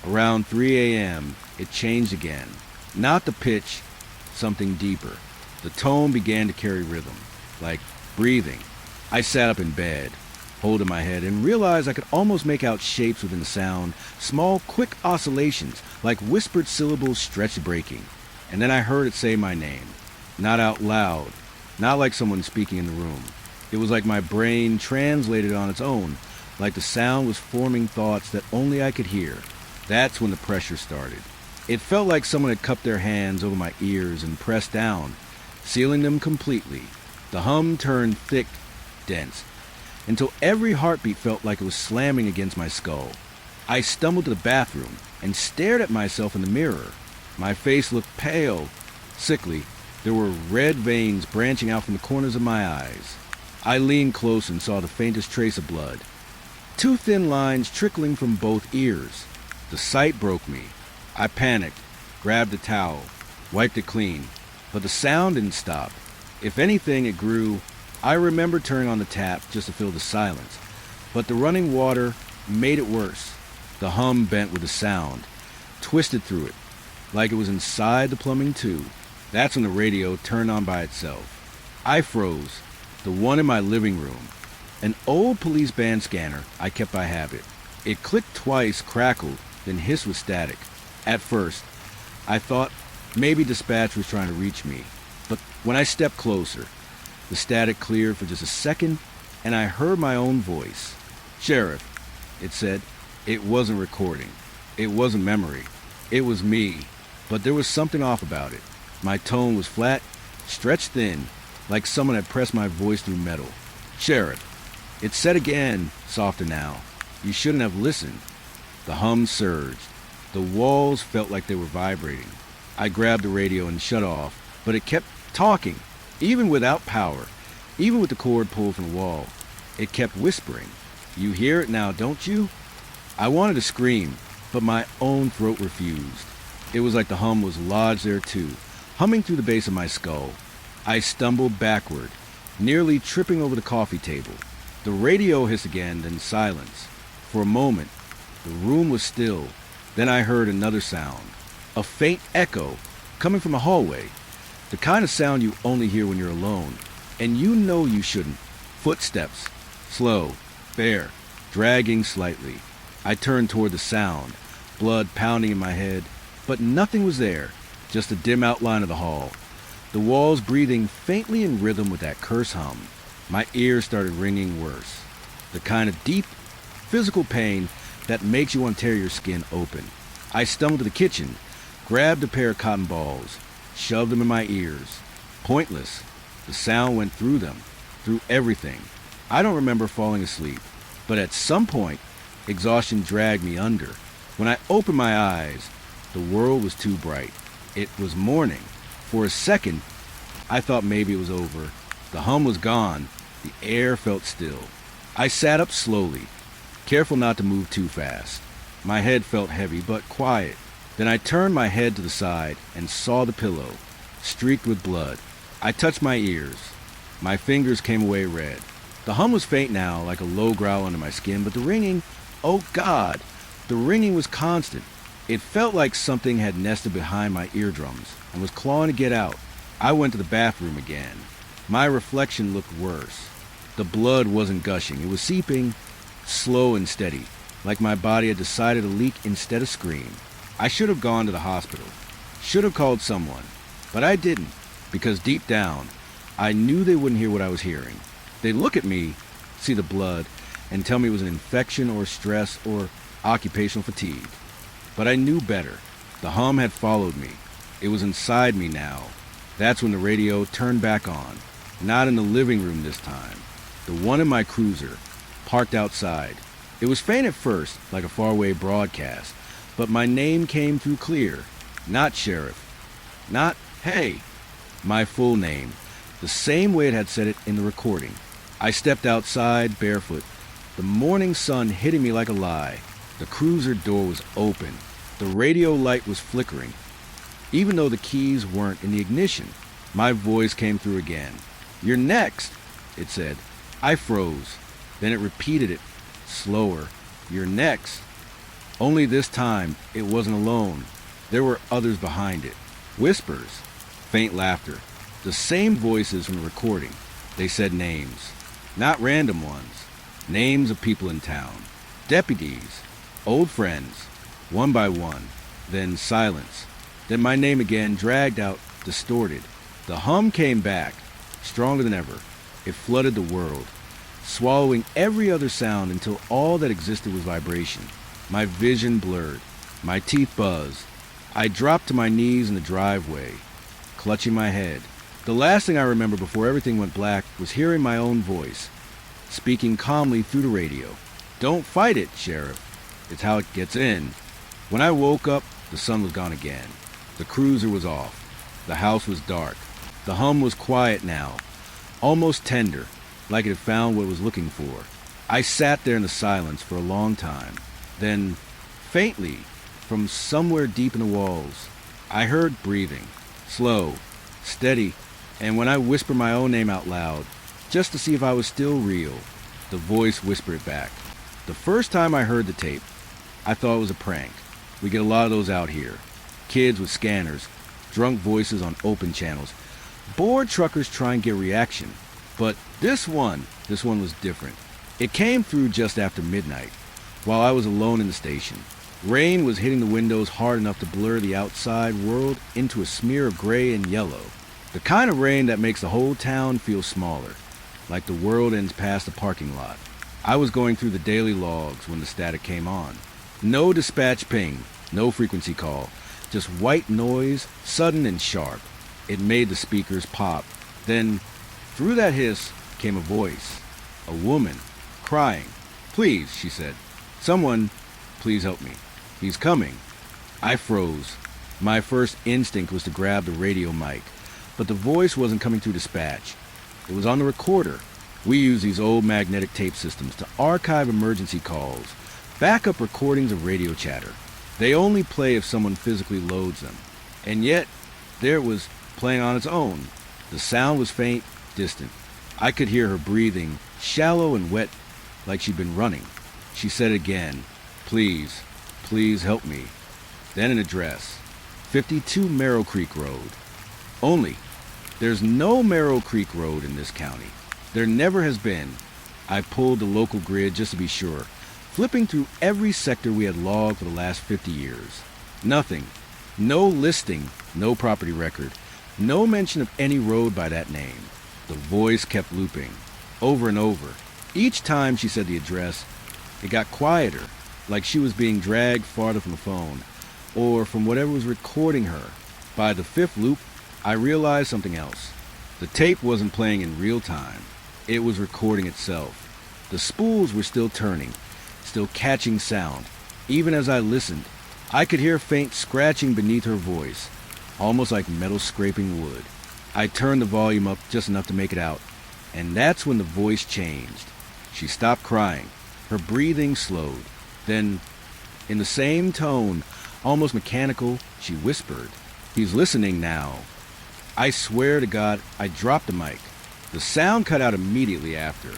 Around 3 a.m., it changed again. Not the pitch, something deeper. The tone began to carry rhythm, like breathing. I sat up in bed, holding my head, and realized I could almost make out shapes within the sound, small, quick oscillations, like whispered syllables stretched breaking. And then I heard it say my name. Not out loud, not like someone speaking in the room. It was like my brain translated on its own, like the sound was forming thoughts that only I could hear. That's when the pressure started. It felt like someone had cupped their hands over my ears and pressed down, sealing them completely. The hum turned thick, dense, until every heartbeat felt like it was slamming against my skull. I stumbled to the bathroom and stared at myself in the mirror. My face looked pale, sickly. There were red veins branching out from the corners of my eyes. I leaned close and saw the faintest trace of blood. 2 thin lines trickling from both ears. The sight broke me. I panicked, grabbed a towel, wiped it clean, but the sound didn't stop. If anything, it grew. I remember turning on the tap just to fill the silence, but the running water made it worse. The hum bent with the sound, twisted through it, like it was inside the plumbing too. That's when the radio turned on by itself. I froze. The one in my living room. An old police band scanner I kept by habit. It clicked twice, crackled, then hissed with static. At first, I thought maybe dispatch was trying to reach me, but when I stepped closer, the static cleared for just a second, and I heard my own voice. "Sheriff," it said. It wasn't recording. It wasn't memory. It was me, but there was something off about it. My tone was flat, stretched thin, like someone had pressed my voice through metal. "Sheriff," it said again, softer now. "You shouldn't have listened." The hum surged. The walls felt like they were vibrating. I grabbed the radio and shut off, but it kept talking, even without power, even with the cord pulled from the wall. It kept whispering. "You hear it now, don't you?" I wanted to scream, but my own throat refused. It was like the hum was lodged there too, humming through the base of my skull. I stumbled backward, nearly tripping over the coffee table. The radio hissed again, then silence. For a moment, the room was still. Then I heard another sound, a faint echo coming from a hallway, the kind of sound you only hear when you're alone, and you know you shouldn't. Footsteps, slow, bare, dragging slightly. I turned toward the sound, blood pounding in my head, but nothing was there, just a dim outline of the hall. The walls breathing faintly in rhythm with that curse hum. My ears started ringing worse, the kind of deep, physical pain that makes you want to tear your skin open. I stumbled to the kitchen, grabbed a pair of cotton balls, shoved them in my ears. Pointless. The sound went through them, through everything. I don't remember falling asleep, but at some point, exhaustion dragged me under. When I opened my eyes, the world was too bright. It was morning. For a second, I thought maybe it was over. The hum was gone. The air felt still. I sat up slowly, careful not to move too fast. My head felt heavy but quiet. Then I turned my head to the side and saw the pillow, streaked with blood. I touched my ears. My fingers came away red. The hum was faint now, like a low growl under my skin, but the ringing, oh God, the ringing was constant. It felt like something had nested behind my eardrums and was clawing to get out. I went to the bathroom again. My reflection looked worse. The blood wasn't gushing. It was seeping, slow and steady, like my body had decided to leak instead of scream. I should have gone to the hospital, should have called someone, but I didn't, because deep down, I knew they wouldn't hear what I was hearing. They'd look at me, see the blood, and tell me it was an infection or stress or occupational fatigue. But I knew better. The hum had followed me. It was inside me now. That's when the radio turned back on. Not in the living room this time. The one in my cruiser, parked outside. It was faint at first, like a faraway broadcast, but my name came through clear. Not Sheriff. Not, hey. My full name. The same way it had said it in the recording. I stepped outside, barefoot. The morning sun hitting me like a lie. The cruiser door was open. The radio light was flickering. Even though the keys weren't in the ignition, my voice came through again. "You're next," it said. I froze. Then it repeated it, slower. "You're next." Only this time, it wasn't alone. There were others behind it. Whispers. Faint laughter. The same voices from the recording. They said names. Not random ones. Names of people in town. Deputies. Old friends. One by one. Then silence. Then my name again, dragged out, distorted. The hum came back, stronger than ever. It flooded the world, swallowing every other sound until all that existed was vibration. My vision blurred. My teeth buzzed. I dropped to my knees in the driveway, clutching my head. The last thing I remember before everything went black was hearing my own voice, speaking calmly through the radio. "Don't fight it, Sheriff. It's how it gets in." When I woke up, the sun was gone again. The cruiser was off. The house was dark. The hum was quiet now, almost tender, like it had found what it was looking for. I sat there in the silence for a long time. Then, faintly, from somewhere deep in the walls, I heard breathing, slow, steady, and when I whispered my own name out loud, just to see if I was still real, the voice whispered it back. The first time I heard the tape, I thought it was a prank. We get a lot of those out here. Kids with scanners, drunk voices on open channels. Bored truckers try and get reaction. But this one was different. It came through just after midnight, while I was alone in the station. Rain was hitting the windows hard enough to blur the outside world into a smear of gray and yellow. The kind of rain that makes the whole town feel smaller, like the world ends past the parking lot. I was going through the daily logs when the static came on. No dispatch ping, no frequency call, just white noise, sudden and sharp. It made the speakers pop. Then, through that hiss, came a voice. A woman, crying. "Please," she said. "Someone, please help me. He's coming." I froze. My first instinct was to grab the radio mic, but the voice wasn't coming through dispatch. It was on the recorder. We use these old magnetic tape systems to archive emergency calls, backup recordings of radio chatter. They only play if someone physically loads them. And yet, there it was, playing on its own. The sound was faint, distant. I could hear her breathing, shallow and wet, like she'd been running. She said again, "Please, please help me." Then an address, 52 Merrill Creek Road. Only, there's no Merrill Creek Road in this county. There never has been. I pulled the local grid just to be sure, flipping through every sector we had logged for the last 50 years. Nothing. No listing, no property record, no mention of any road by that name. The voice kept looping, over and over. Each time she said the address, it got quieter, like she was being dragged farther from the phone, or from whatever was recording her. By the fifth loop, I realized something else. The tape wasn't playing in real time. It was recording itself. The spools were still turning, still catching sound. Even as I listened, I could hear faint scratching beneath her voice, almost like metal scraping wood. I turned the volume up just enough to make it out, and that's when the voice changed. She stopped crying. Her breathing slowed. Then, in the same tone, almost mechanical, she whispered, "He's listening now." I swear to God, I dropped the mic. The sound cut out immediately after.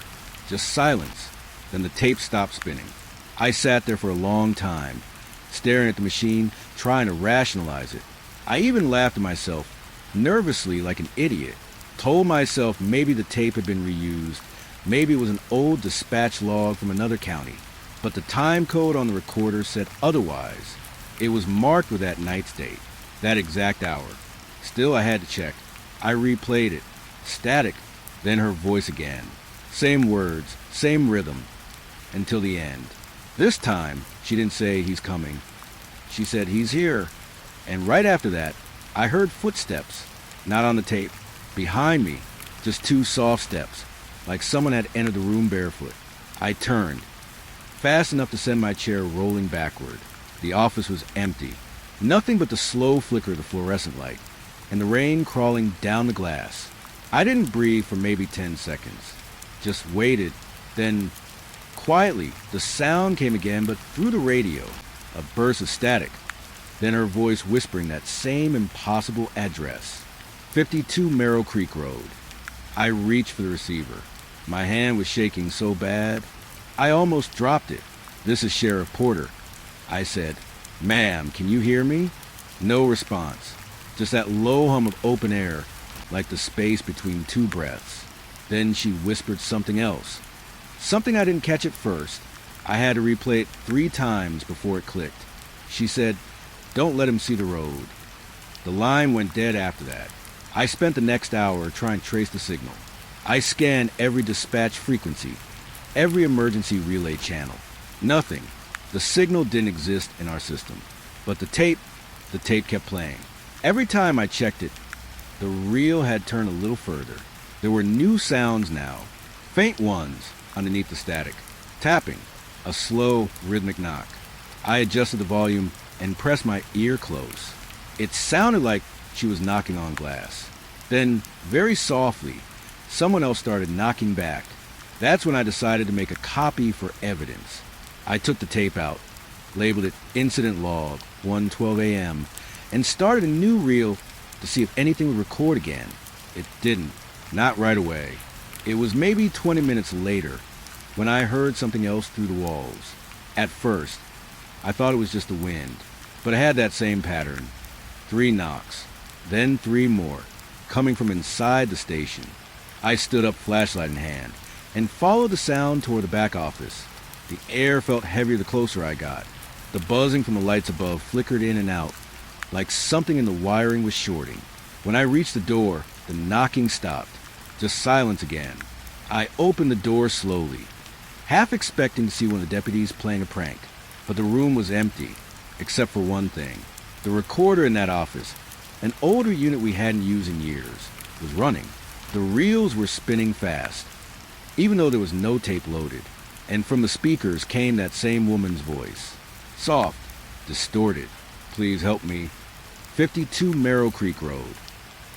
Just silence. Then the tape stopped spinning. I sat there for a long time, staring at the machine, trying to rationalize it. I even laughed at myself, nervously like an idiot. Told myself maybe the tape had been reused. Maybe it was an old dispatch log from another county. But the time code on the recorder said otherwise. It was marked with that night's date, that exact hour. Still, I had to check. I replayed it. Static. Then her voice again. Same words, same rhythm, until the end. This time, she didn't say, "He's coming." She said, "He's here." And right after that, I heard footsteps, not on the tape, behind me, just two soft steps, like someone had entered the room barefoot. I turned, fast enough to send my chair rolling backward. The office was empty. Nothing but the slow flicker of the fluorescent light, and the rain crawling down the glass. I didn't breathe for maybe 10 seconds. Just waited. Then, quietly, the sound came again, but through the radio. A burst of static. Then her voice whispering that same impossible address. 52 Merrill Creek Road. I reached for the receiver. My hand was shaking so bad, I almost dropped it. "This is Sheriff Porter," I said. "Ma'am, can you hear me?" No response. Just that low hum of open air, like the space between two breaths. Then she whispered something else. Something I didn't catch at first. I had to replay it 3 times before it clicked. She said, "Don't let him see the road." The line went dead after that. I spent the next hour trying to trace the signal. I scanned every dispatch frequency, every emergency relay channel. Nothing. The signal didn't exist in our system. But the tape kept playing. Every time I checked it, the reel had turned a little further. There were new sounds now, faint ones underneath the static. Tapping, a slow, rhythmic knock. I adjusted the volume and pressed my ear close. It sounded like she was knocking on glass. Then, very softly, someone else started knocking back. That's when I decided to make a copy for evidence. I took the tape out, labeled it Incident Log, 1:12 a.m., and started a new reel to see if anything would record again. It didn't. Not right away. It was maybe 20 minutes later when I heard something else through the walls. At first, I thought it was just the wind, but it had that same pattern. 3 knocks, then 3 more, coming from inside the station. I stood up, flashlight in hand, and followed the sound toward the back office. The air felt heavier the closer I got. The buzzing from the lights above flickered in and out, like something in the wiring was shorting. When I reached the door, the knocking stopped. Just silence again. I opened the door slowly, half expecting to see one of the deputies playing a prank. But the room was empty, except for one thing. The recorder in that office, an older unit we hadn't used in years, was running. The reels were spinning fast, even though there was no tape loaded. And from the speakers came that same woman's voice. Soft, distorted. "Please help me. 52 Merrill Creek Road."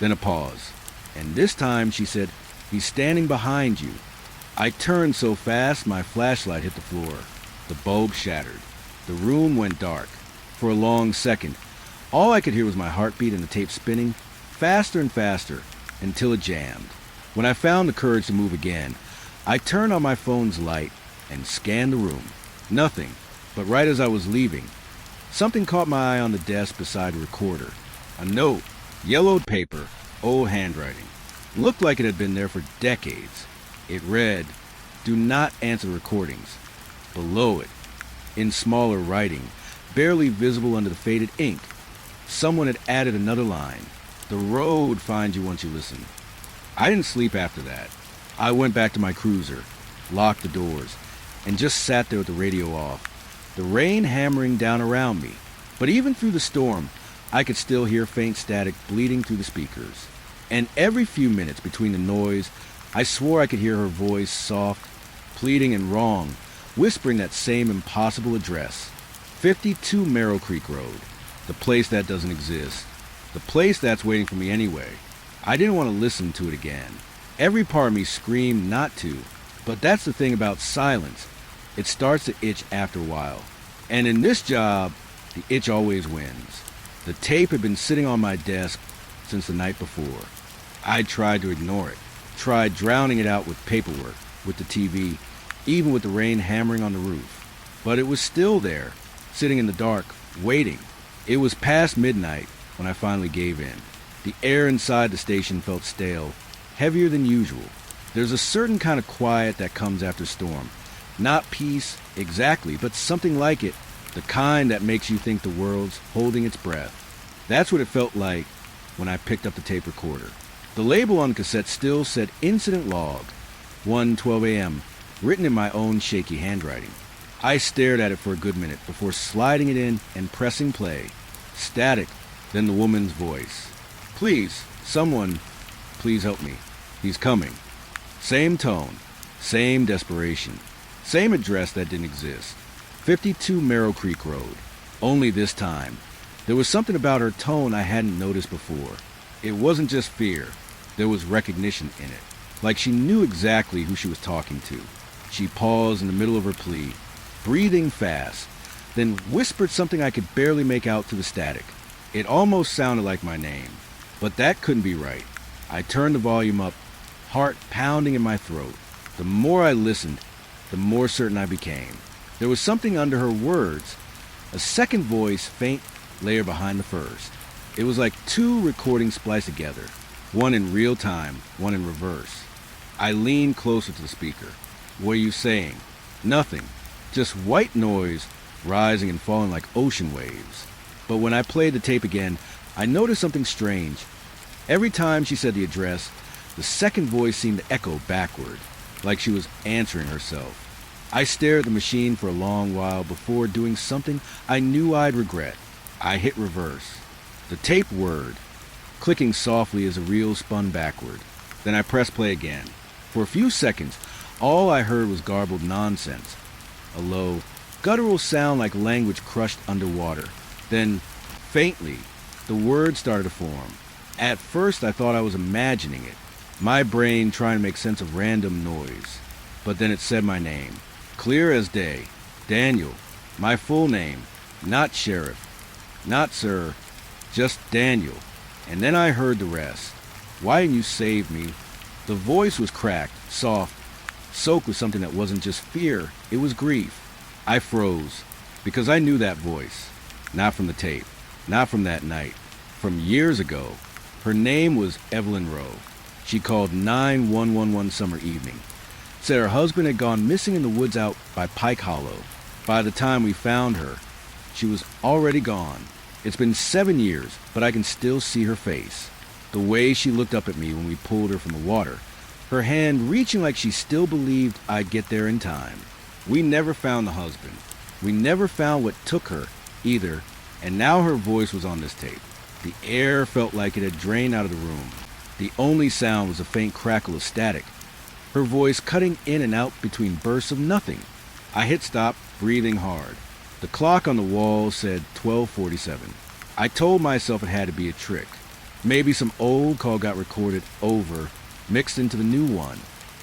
Then a pause. And this time she said, "He's standing behind you." I turned so fast my flashlight hit the floor. The bulb shattered. The room went dark. For a long second, all I could hear was my heartbeat and the tape spinning, faster and faster, until it jammed. When I found the courage to move again, I turned on my phone's light and scanned the room. Nothing. But right as I was leaving, something caught my eye on the desk beside the recorder. A note, yellowed paper, old handwriting. Looked like it had been there for decades. It read, "Do not answer recordings." Below it, in smaller writing, barely visible under the faded ink, someone had added another line. "The road finds you once you listen." I didn't sleep after that. I went back to my cruiser, locked the doors, and just sat there with the radio off, the rain hammering down around me. But even through the storm, I could still hear faint static bleeding through the speakers. And every few minutes between the noise, I swore I could hear her voice, soft, pleading and wrong, whispering that same impossible address. 52 Merrill Creek Road. The place that doesn't exist. The place that's waiting for me anyway. I didn't want to listen to it again. Every part of me screamed not to. But that's the thing about silence. It starts to itch after a while. And in this job, the itch always wins. The tape had been sitting on my desk since the night before. I tried to ignore it. Tried drowning it out with paperwork, with the TV, even with the rain hammering on the roof. But it was still there, sitting in the dark, waiting. It was past midnight when I finally gave in. The air inside the station felt stale, heavier than usual. There's a certain kind of quiet that comes after storm. Not peace, exactly, but something like it. The kind that makes you think the world's holding its breath. That's what it felt like when I picked up the tape recorder. The label on the cassette still said Incident Log, 1:12 a.m., written in my own shaky handwriting. I stared at it for a good minute before sliding it in and pressing play. Static, Then the woman's voice. Please, someone, please help me. He's coming. Same tone, same desperation, same address that didn't exist. 52 Merrill Creek Road. Only this time, there was something about her tone I hadn't noticed before. It wasn't just fear. There was recognition in it. Like she knew exactly who she was talking to. She paused in the middle of her plea, breathing fast, then whispered something I could barely make out through the static. It almost sounded like my name, but that couldn't be right. I turned the volume up, heart pounding in my throat. The more I listened, the more certain I became. There was something under her words, a second voice, faint layer behind the first. It was like two recordings spliced together, one in real time, one in reverse. I leaned closer to the speaker. What are you saying? Nothing. Just white noise rising and falling like ocean waves. But when I played the tape again, I noticed something strange. Every time she said the address, the second voice seemed to echo backward, like she was answering herself. I stared at the machine for a long while before doing something I knew I'd regret. I hit reverse. The tape whirred, clicking softly as the reel spun backward. Then I pressed play again. For a few seconds, all I heard was garbled nonsense. A low, guttural sound like language crushed underwater. Then, faintly, the words started to form. At first, I thought I was imagining it, my brain trying to make sense of random noise. But then it said my name, clear as day. Daniel. My full name. Not Sheriff. Not Sir. Just Daniel. And then I heard the rest. Why didn't you save me? The voice was cracked, soft, soaked with something that wasn't just fear, it was grief. I froze, because I knew that voice. Not from the tape, not from that night, from years ago. Her name was Evelyn Rowe. She called 9111 summer evening. Said her husband had gone missing in the woods out by Pike Hollow. By the time we found her, she was already gone. It's been 7 years, but I can still see her face. The way she looked up at me when we pulled her from the water, her hand reaching like she still believed I'd get there in time. We never found the husband. We never found what took her, either, and now her voice was on this tape. The air felt like it had drained out of the room. The only sound was a faint crackle of static, her voice cutting in and out between bursts of nothing. I hit stop, breathing hard. The clock on the wall said 12:47. I told myself it had to be a trick. Maybe some old call got recorded over, mixed into the new one.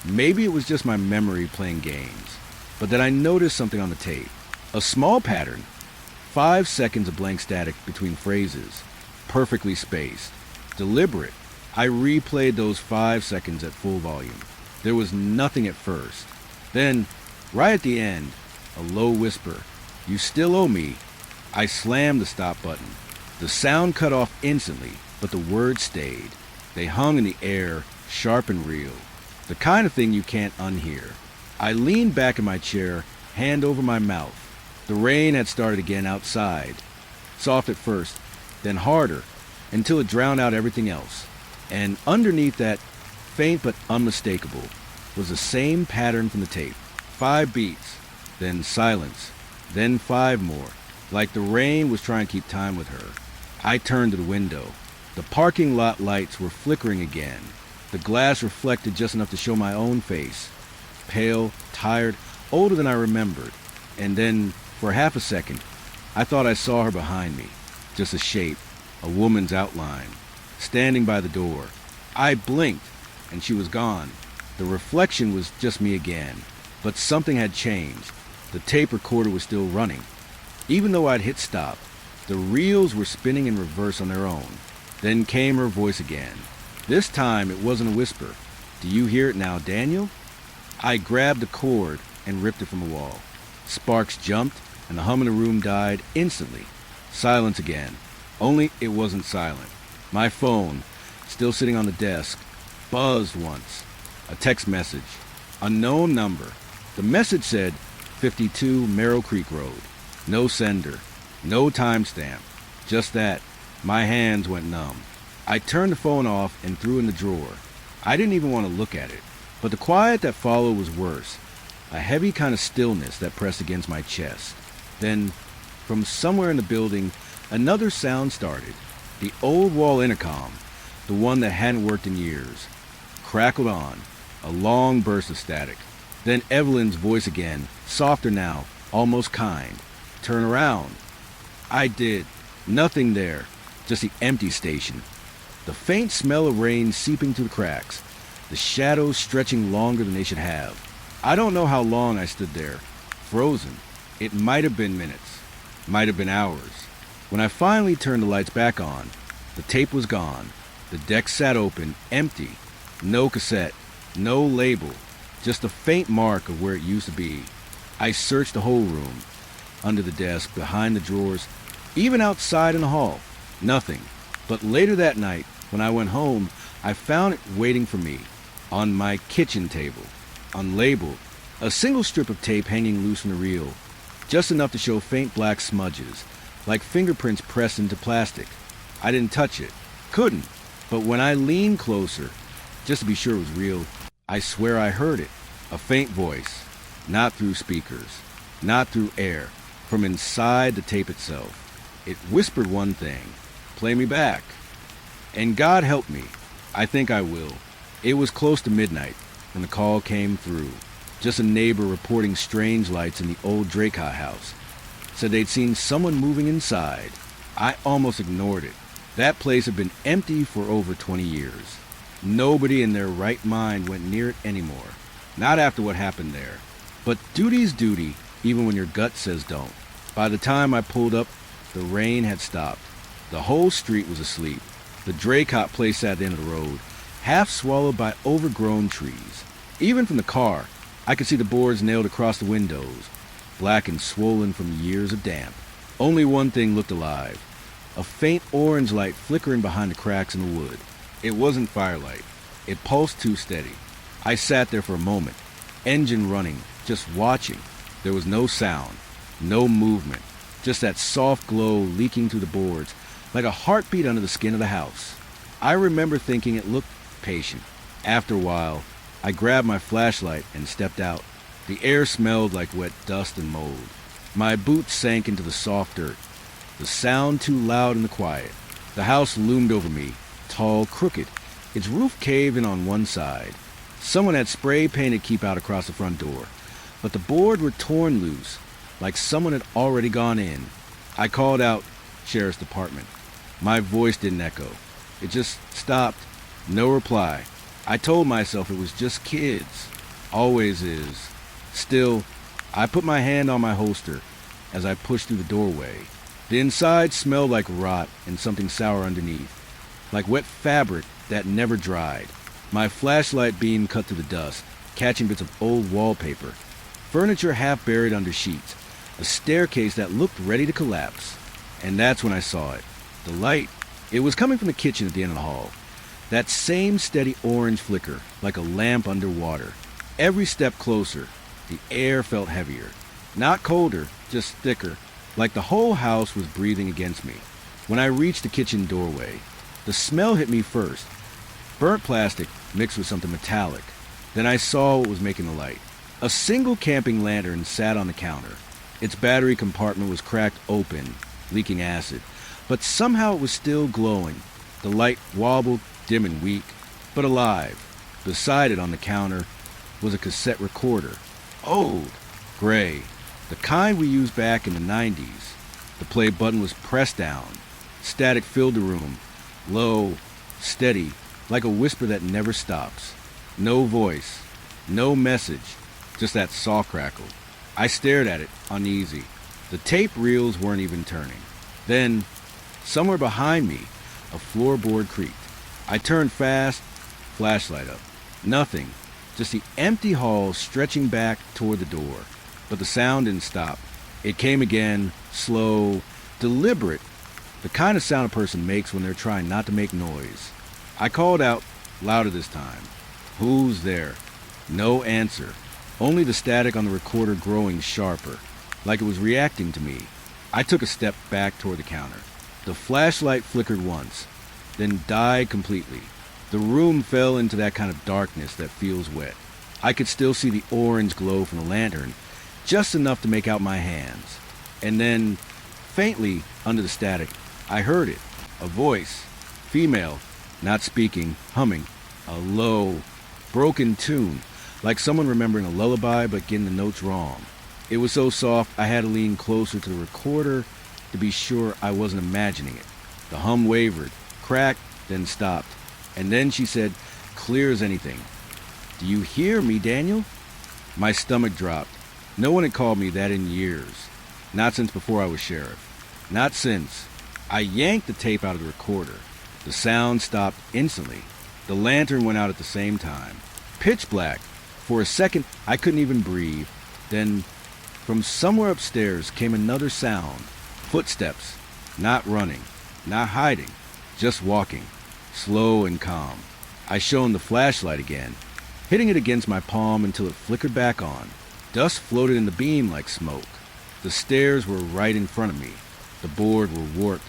Maybe it was just my memory playing games. But then I noticed something on the tape. A small pattern. 5 seconds of blank static between phrases. Perfectly spaced. Deliberate. I replayed those 5 seconds at full volume. There was nothing at first. Then, right at the end, a low whisper. You still owe me. I slammed the stop button. The sound cut off instantly, but the words stayed. They hung in the air, sharp and real. The kind of thing you can't unhear. I leaned back in my chair, hand over my mouth. The rain had started again outside. Soft at first, then harder, until it drowned out everything else. And underneath that, faint but unmistakable, was the same pattern from the tape. 5 beats, then silence, then 5 more, like the rain was trying to keep time with her. I turned to the window. The parking lot lights were flickering again. The glass reflected just enough to show my own face. Pale, tired, older than I remembered. And then, for half a second, I thought I saw her behind me. Just a shape, a woman's outline, standing by the door. I blinked, and she was gone. The reflection was just me again. But something had changed. The tape recorder was still running. Even though I'd hit stop, the reels were spinning in reverse on their own. Then came her voice again. This time it wasn't a whisper. Do you hear it now, Daniel? I grabbed the cord and ripped it from the wall. Sparks jumped, and the hum in the room died instantly. Silence again. Only it wasn't silent. My phone, still sitting on the desk, buzzed once. A text message. Unknown number. The message said, 52 Merrill Creek Road. No sender. No timestamp. Just that. My hands went numb. I turned the phone off and threw it in the drawer. I didn't even want to look at it. But the quiet that followed was worse. A heavy kind of stillness that pressed against my chest. Then, from somewhere in the building, another sound started. The old wall intercom, the one that hadn't worked in years, crackled on, a long burst of static. Then Evelyn's voice again, softer now, almost kind. Turn around. I did. Nothing there. Just the empty station. The faint smell of rain seeping through the cracks. The shadows stretching longer than they should have. I don't know how long I stood there. Frozen. It might have been minutes. Might have been hours. When I finally turned the lights back on, the tape was gone. The deck sat open, empty. No cassette. No label. Just a faint mark of where it used to be. I searched the whole room. Under the desk, behind the drawers, even outside in the hall. Nothing. But later that night, when I went home, I found it waiting for me. On my kitchen table. Unlabeled. A single strip of tape hanging loose from the reel. Just enough to show faint black smudges, like fingerprints pressed into plastic. I didn't touch it. Couldn't. But when I leaned closer, just to be sure it was real, I swear I heard it. A faint voice. Not through speakers. Not through air. From inside the tape itself. It whispered one thing. Play me back. And God help me. I think I will. It was close to midnight when the call came through. Just a neighbor reporting strange lights in the old Dracot house. Said they'd seen someone moving inside. I almost ignored it. That place had been empty for over 20 years. Nobody in their right mind went near it anymore. Not after what happened there. But duty's duty, even when your gut says don't. By the time I pulled up, the rain had stopped. The whole street was asleep. The Dracot place at the end of the road, half swallowed by overgrown trees. Even from the car, I could see the boards nailed across the windows, black and swollen from years of damp. Only one thing looked alive. A faint orange light flickering behind the cracks in the wood. It wasn't firelight. It pulsed too steady. I sat there for a moment, engine running, just watching. There was no sound, no movement, just that soft glow leaking through the boards, like a heartbeat under the skin of the house. I remember thinking it looked patient. After a while, I grabbed my flashlight and stepped out. The air smelled like wet dust and mold. My boots sank into the soft dirt. The sound too loud in the quiet. The house loomed over me, tall, crooked, its roof caved in on one side. Someone had spray painted keep out across the front door, but the boards were torn loose, like someone had already gone in. I called out, Sheriff's Department. My voice didn't echo. It just stopped. No reply. I told myself it was just kids. Always is. Still, I put my hand on my holster as I pushed through the doorway. The inside smelled like rot and something sour underneath, like wet fabric that never dried. My flashlight beam cut through the dust, catching bits of old wallpaper, furniture half buried under sheets, a staircase that looked ready to collapse. And that's when I saw it. The light. It was coming from the kitchen at the end of the hall. That same steady orange flicker, like a lamp underwater. Every step closer, the air felt heavier. Not colder, just thicker, like the whole house was breathing against me. When I reached the kitchen doorway, the smell hit me first. Burnt plastic mixed with something metallic. Then I saw what was making the light. A single camping lantern sat on the counter. Its battery compartment was cracked open, leaking acid, but somehow it was still glowing. The light wobbled, dim and weak, but alive. Beside it on the counter was a cassette recorder. Old, gray, the kind we used back in the 90s. The play button was pressed down. Static filled the room, low, steady, like a whisper that never stops. No voice, no message, just that soft crackle. I stared at it, uneasy. The tape reels weren't even turning. Then, somewhere behind me, a floorboard creaked. I turned fast, flashlight up. Nothing, just the empty hall stretching back toward the door. But the sound didn't stop. It came again, slow, deliberate, the kind of sound a person makes when they're trying not to make noise. I called out, louder this time. Who's there? No answer. Only the static on the recorder growing sharper, like it was reacting to me. I took a step back toward the counter. The flashlight flickered once, then died completely. The room fell into that kind of darkness that feels wet. I could still see the orange glow from the lantern, just enough to make out my hands. And then, faintly, under the static, I heard it. A voice, female, not speaking, humming, a low, broken tune, like someone remembering a lullaby but getting the notes wrong. It was so soft I had to lean closer to the recorder to be sure I wasn't imagining it. The hum wavered, cracked, then stopped. And then she said, clear as anything, "Do you hear me, Daniel?" My stomach dropped. No one had called me that in years. Not since before I was sheriff. Not since. I yanked the tape out of the recorder. The sound stopped instantly. The lantern went out at the same time. Pitch black. For a second, I couldn't even breathe. Then, from somewhere upstairs came another sound. Footsteps. Not running. Not hiding. Just walking. Slow and calm. I shone the flashlight again, hitting it against my palm until it flickered back on. Dust floated in the beam like smoke. The stairs were right in front of me. The board were warped.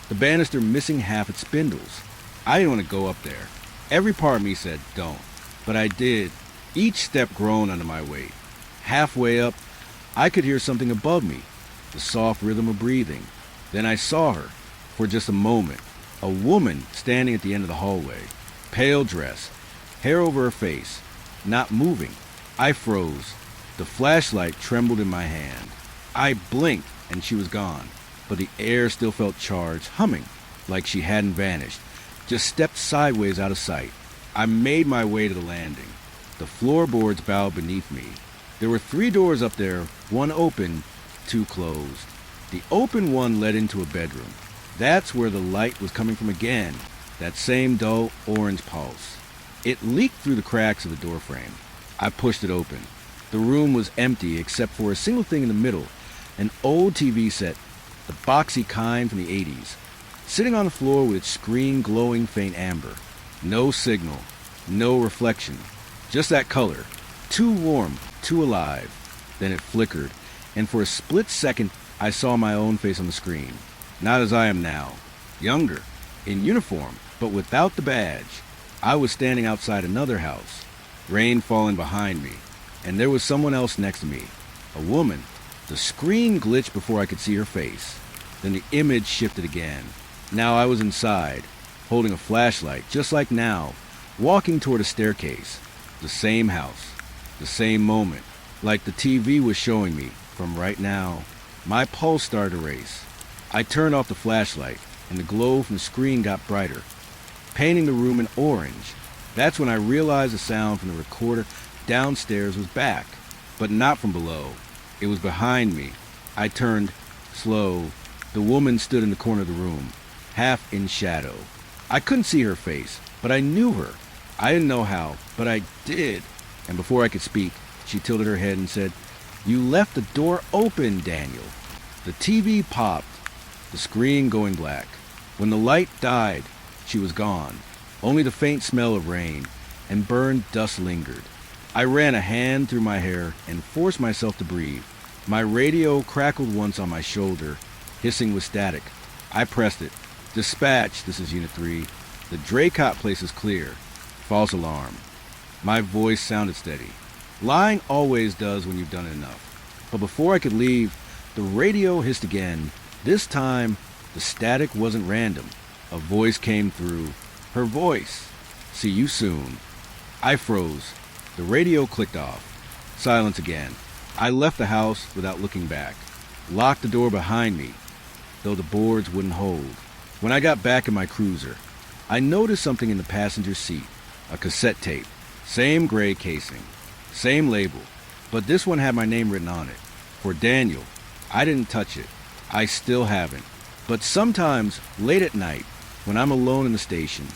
The banister missing half its spindles. I didn't want to go up there. Every part of me said, don't. But I did. Each step groaned under my weight. Halfway up, I could hear something above me, the soft rhythm of breathing. Then I saw her, for just a moment, a woman standing at the end of the hallway, pale dress, hair over her face, not moving. I froze. The flashlight trembled in my hand. I blinked, and she was gone, but the air still felt charged, humming, like she hadn't vanished, just stepped sideways out of sight. I made my way to the landing. The floorboards bowed beneath me. There were 3 doors up there, one open, 2 closed. The open one led into a bedroom. That's where the light was coming from again, that same dull orange pulse. It leaked through the cracks of the doorframe. I pushed it open. The room was empty except for a single thing in the middle, an old TV set, the boxy kind from the 80s, sitting on the floor with its screen glowing faint amber. No signal, no reflection, just that color, too warm, too alive. Then it flickered, and for a split second I saw my own face on the screen. Not as I am now, younger, in uniform, but without the badge. I was standing outside another house, rain falling behind me, and there was someone else next to me, a woman. The screen glitched before I could see her face. Then the image shifted again. Now I was inside, holding a flashlight, just like now, walking toward a staircase. The same house, the same moment, like the TV was showing me from right now. My pulse started to race. I turned off the flashlight, and the glow from the screen got brighter, painting the room in orange. That's when I realized the sound from the recorder downstairs was back, but not from below. It was behind me. I turned, slow. The woman stood in the corner of the room, half in shadow. I couldn't see her face, but I knew her. I didn't know how, but I did. And before I could speak, she tilted her head and said, "You left the door open, Daniel." The TV popped, the screen going black. When the light died, she was gone. Only the faint smell of rain and burned dust lingered. I ran a hand through my hair and forced myself to breathe. My radio crackled once on my shoulder, hissing with static. I pressed it. "Dispatch, this is Unit 3. The Draycott place is clear. False alarm." My voice sounded steady. Lying always does when you've done it enough. But before I could leave, the radio hissed again. This time, the static wasn't random. A voice came through. Her voice. "See you soon." I froze. The radio clicked off. Silence again. I left the house without looking back. Locked the door behind me, though the boards wouldn't hold. When I got back in my cruiser, I noticed something in the passenger seat. A cassette tape. Same gray casing. Same label. But this one had my name written on it. For Daniel. I didn't touch it. I still haven't. But sometimes, late at night, when I'm alone in the station,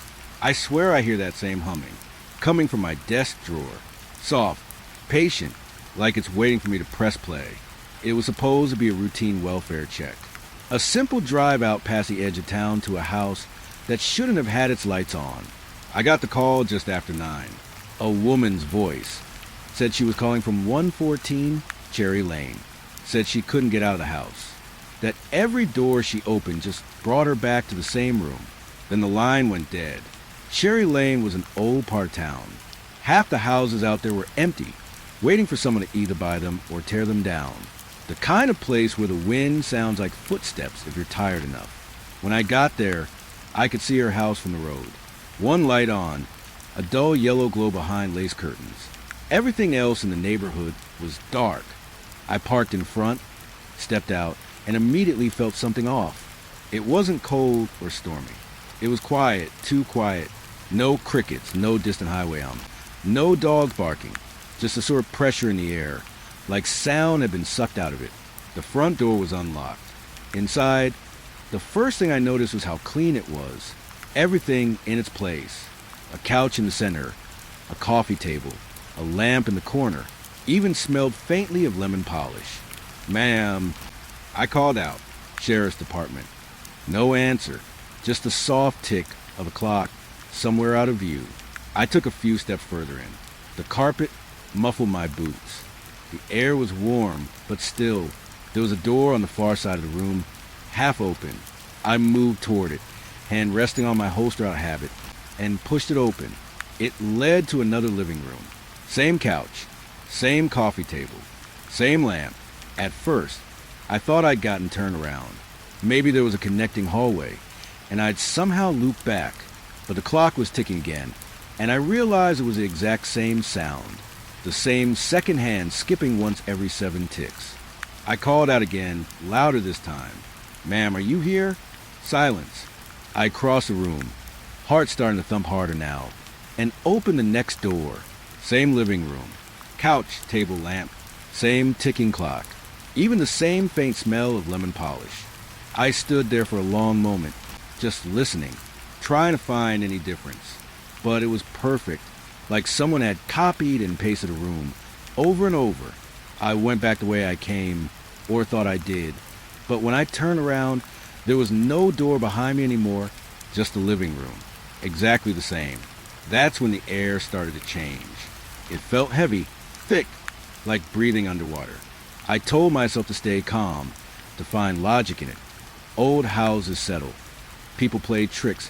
I swear I hear that same humming, coming from my desk drawer. Soft, patient, like it's waiting for me to press play. It was supposed to be a routine welfare check. A simple drive out past the edge of town to a house that shouldn't have had its lights on. I got the call just after 9. A woman's voice. Said she was calling from 114 Cherry Lane. Said she couldn't get out of the house. That every door she opened just brought her back to the same room. Then the line went dead. Cherry Lane was an old part of town. Half the houses out there were empty, waiting for someone to either buy them or tear them down. The kind of place where the wind sounds like footsteps if you're tired enough. When I got there, I could see her house from the road. One light on, a dull yellow glow behind lace curtains. Everything else in the neighborhood was dark. I parked in front, stepped out, and immediately felt something off. It wasn't cold or stormy. It was quiet, too quiet. No crickets, no distant highway hum, no dogs barking, just a sort of pressure in the air, like sound had been sucked out of it. The front door was unlocked. Inside, the first thing I noticed was how clean it was. Everything in its place. A couch in the center, a coffee table, a lamp in the corner, even smelled faintly of lemon polish. "Ma'am," I called out. "Sheriff's Department." No answer, just the soft tick of a clock somewhere out of view. I took a few steps further in. The carpet muffled my boots. The air was warm, but still. There was a door on the far side of the room, half open. I moved toward it, hand resting on my holster-out habit, and pushed it open. It led to another living room. Same couch, same coffee table, same lamp. At first, I thought I'd gotten turned around. Maybe there was a connecting hallway, and I'd somehow looped back. But the clock was ticking again, and I realized it was the exact same sound. The same second hand skipping once every 7 ticks. I called out again, louder this time. "Ma'am, are you here?" Silence. I crossed the room, heart starting to thump harder now, and opened the next door. Same living room. Couch, table, lamp. Same ticking clock. Even the same faint smell of lemon polish. I stood there for a long moment, just listening, trying to find any difference. But it was perfect, like someone had copied and pasted a room, over and over. I went back the way I came, or thought I did. But when I turned around, there was no door behind me anymore, just the living room. Exactly the same. That's when the air started to change. It felt heavy, thick, like breathing underwater. I told myself to stay calm, to find logic in it. Old houses settle. People play tricks.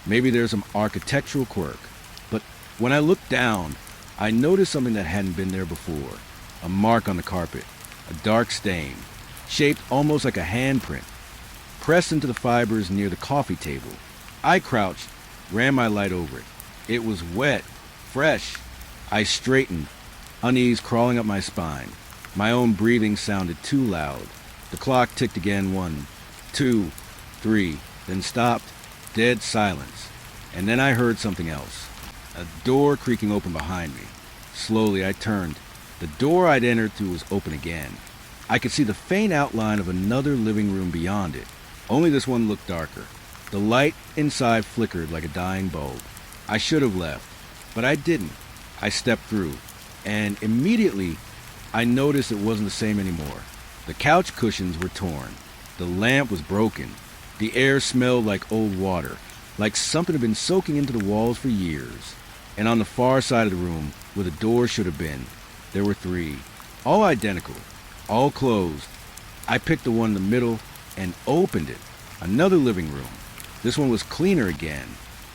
Maybe there's some architectural quirk. But when I looked down, I noticed something that hadn't been there before. A mark on the carpet. A dark stain, shaped almost like a handprint, pressed into the fibers near the coffee table. I crouched, ran my light over it. It was wet, fresh. I straightened, unease crawling up my spine. My own breathing sounded too loud. The clock ticked again, 1, 2, 3, then stopped, dead silence. And then I heard something else. A door creaking open behind me. Slowly I turned. The door I'd entered through was open again. I could see the faint outline of another living room beyond it. Only this one looked darker. The light inside flickered like a dying bulb. I should have left, but I didn't. I stepped through, and immediately I noticed it wasn't the same anymore. The couch cushions were torn. The lamp was broken. The air smelled like old water, like something had been soaking into the walls for years. And on the far side of the room, where the door should have been, there were 3, all identical, all closed. I picked the one in the middle and opened it. Another living room. This one was cleaner again,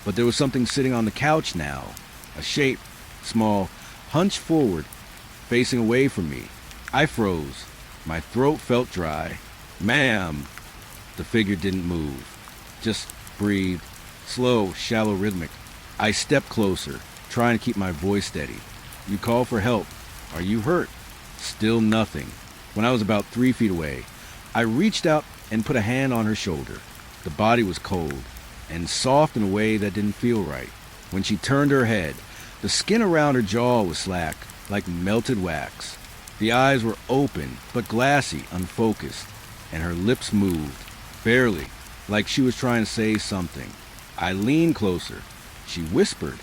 but there was something sitting on the couch now. A shape, small, hunched forward, facing away from me. I froze. My throat felt dry. "Ma'am!" The figure didn't move, just breathed, slow, shallow, rhythmic. I stepped closer, trying to keep my voice steady. "You call for help. Are you hurt?" Still nothing. When I was about 3 feet away, I reached out and put a hand on her shoulder. The body was cold and soft in a way that didn't feel right. When she turned her head, the skin around her jaw was slack, like melted wax. The eyes were open, but glassy, unfocused, and her lips moved, barely, like she was trying to say something. I leaned closer. She whispered,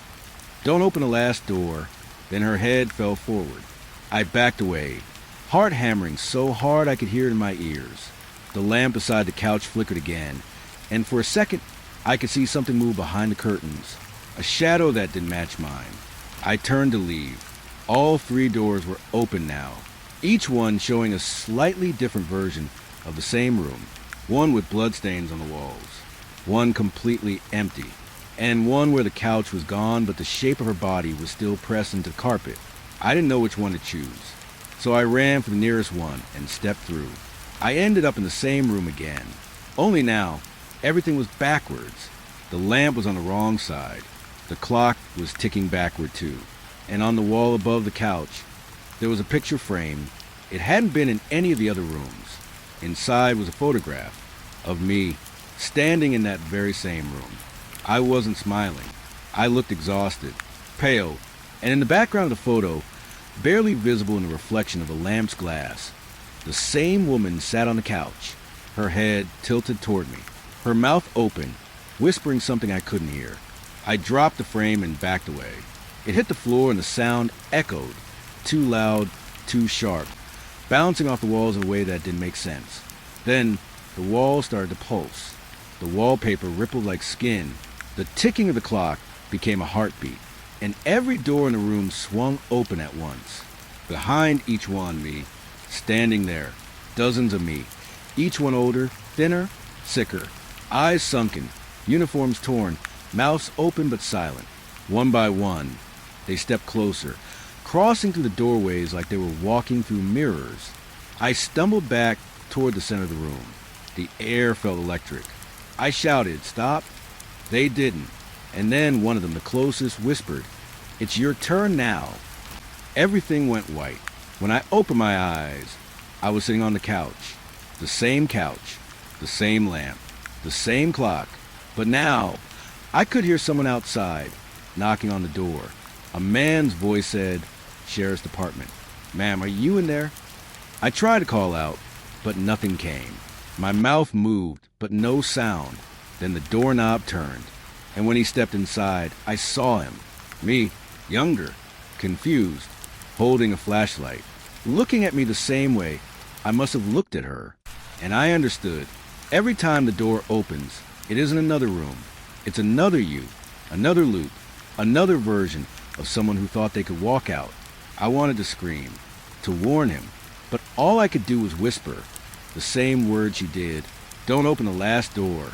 "Don't open the last door." Then her head fell forward. I backed away, heart hammering so hard I could hear it in my ears. The lamp beside the couch flickered again, and for a second I could see something move behind the curtains, a shadow that didn't match mine. I turned to leave. All 3 doors were open now, each one showing a slightly different version of the same room, one with bloodstains on the walls, one completely empty, and one where the couch was gone but the shape of her body was still pressed into the carpet. I didn't know which one to choose, so I ran for the nearest one and stepped through. I ended up in the same room again, only now everything was backwards. The lamp was on the wrong side. The clock was ticking backward too. And on the wall above the couch, there was a picture frame. It hadn't been in any of the other rooms. Inside was a photograph of me standing in that very same room. I wasn't smiling. I looked exhausted, pale, and in the background of the photo, barely visible in the reflection of the lamp's glass, the same woman sat on the couch, her head tilted toward me, her mouth open, whispering something I couldn't hear. I dropped the frame and backed away. It hit the floor and the sound echoed, too loud, too sharp, bouncing off the walls in a way that didn't make sense. Then the walls started to pulse. The wallpaper rippled like skin. The ticking of the clock became a heartbeat, and every door in the room swung open at once. Behind each one, me, standing there, dozens of me, each one older, thinner, sicker, eyes sunken, uniforms torn, mouths open but silent. One by one, they stepped closer, crossing through the doorways like they were walking through mirrors. I stumbled back toward the center of the room. The air felt electric. I shouted, "Stop!" They didn't. And then one of them, the closest, whispered, "It's your turn now." Everything went white. When I opened my eyes, I was sitting on the couch. The same couch, the same lamp, the same clock. But now, I could hear someone outside, knocking on the door. A man's voice said, "Sheriff's Department. Ma'am, are you in there?" I tried to call out, but nothing came. My mouth moved, but no sound. Then the doorknob turned, and when he stepped inside, I saw him. Me, younger, confused, holding a flashlight, looking at me the same way I must have looked at her. And I understood. Every time the door opens, it isn't another room. It's another you, another loop, another version of someone who thought they could walk out. I wanted to scream, to warn him, but all I could do was whisper, the same words she did, "Don't open the last door."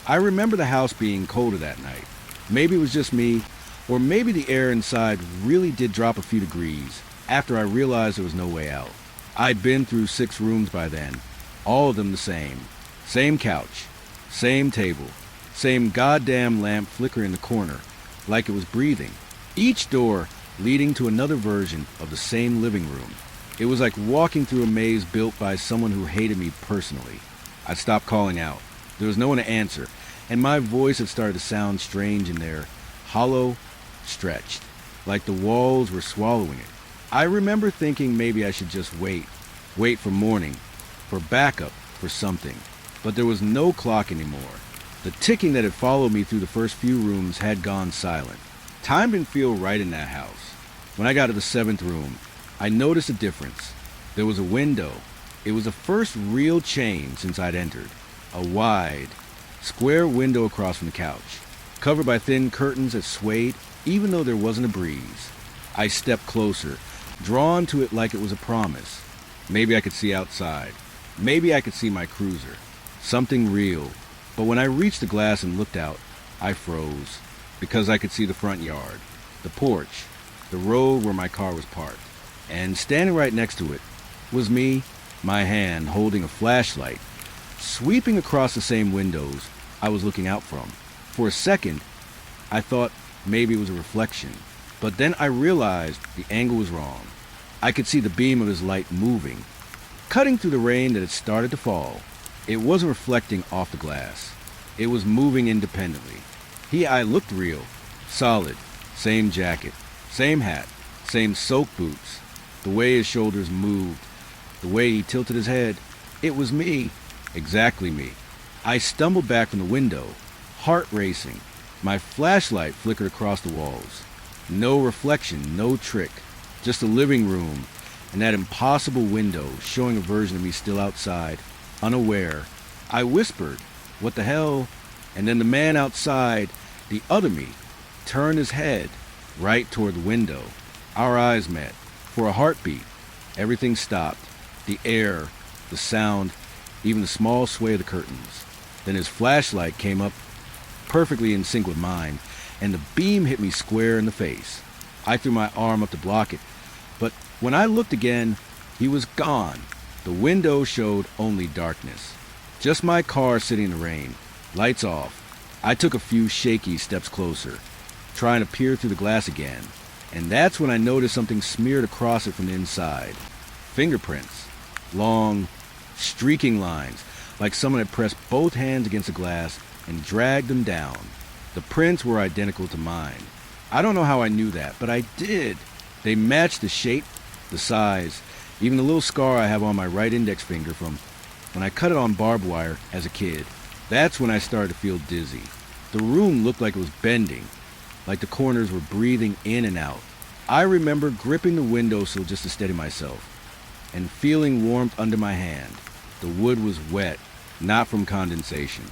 I remember the house being colder that night. Maybe it was just me, or maybe the air inside really did drop a few degrees after I realized there was no way out. I'd been through 6 rooms by then, all of them the same. Same couch, same table, same goddamn lamp flickering in the corner, like it was breathing. Each door leading to another version of the same living room. It was like walking through a maze built by someone who hated me personally. I stopped calling out. There was no one to answer, and my voice had started to sound strange in there, hollow, stretched, like the walls were swallowing it. I remember thinking maybe I should just wait for morning, for backup, for something. But there was no clock anymore. The ticking that had followed me through the first few rooms had gone silent. Time didn't feel right in that house. When I got to the 7th room, I noticed a difference. There was a window. It was the first real change since I'd entered. A wide, square window across from the couch, covered by thin curtains that swayed even though there wasn't a breeze. I stepped closer, drawn to it like it was a promise. Maybe I could see outside. Maybe I could see my cruiser. Something real. But when I reached the glass and looked out, I froze, because I could see the front yard, the porch, the road where my car was parked. And standing right next to it was me, my hand holding a flashlight, sweeping across the same windows I was looking out from. For a second, I thought maybe it was a reflection, but then I realized the angle was wrong. I could see the beam of his light moving, cutting through the rain that had started to fall. It wasn't reflecting off the glass. It was moving independently. I looked real, solid, same jacket, same hat, same soaked boots. The way his shoulders moved, the way he tilted his head, it was me. Exactly me. I stumbled back from the window, heart racing. My flashlight flickered across the walls. No reflection, no trick. Just a living room and that impossible window showing a version of me still outside, unaware. I whispered, "What the hell?" And then the man outside, the other me, turned his head right toward the window. Our eyes met. For a heartbeat, everything stopped. The air, the sound, even the small sway of the curtains. Then his flashlight came up perfectly in sync with mine, and the beam hit me square in the face. I threw my arm up to block it, but when I looked again, he was gone. The window showed only darkness. Just my car sitting in the rain, lights off, I took a few shaky steps closer, trying to peer through the glass again, and that's when I noticed something smeared across it from the inside. Fingerprints. Long, streaking lines, like someone had pressed both hands against the glass and dragged them down. The prints were identical to mine. I don't know how I knew that, but I did. They matched the shape, the size, even the little scar I have on my right index finger from when I cut it on barbed wire as a kid. That's when I started to feel dizzy. The room looked like it was bending, like the corners were breathing in and out. I remember gripping the windowsill just to steady myself, and feeling warmth under my hand. The wood was wet, not from condensation,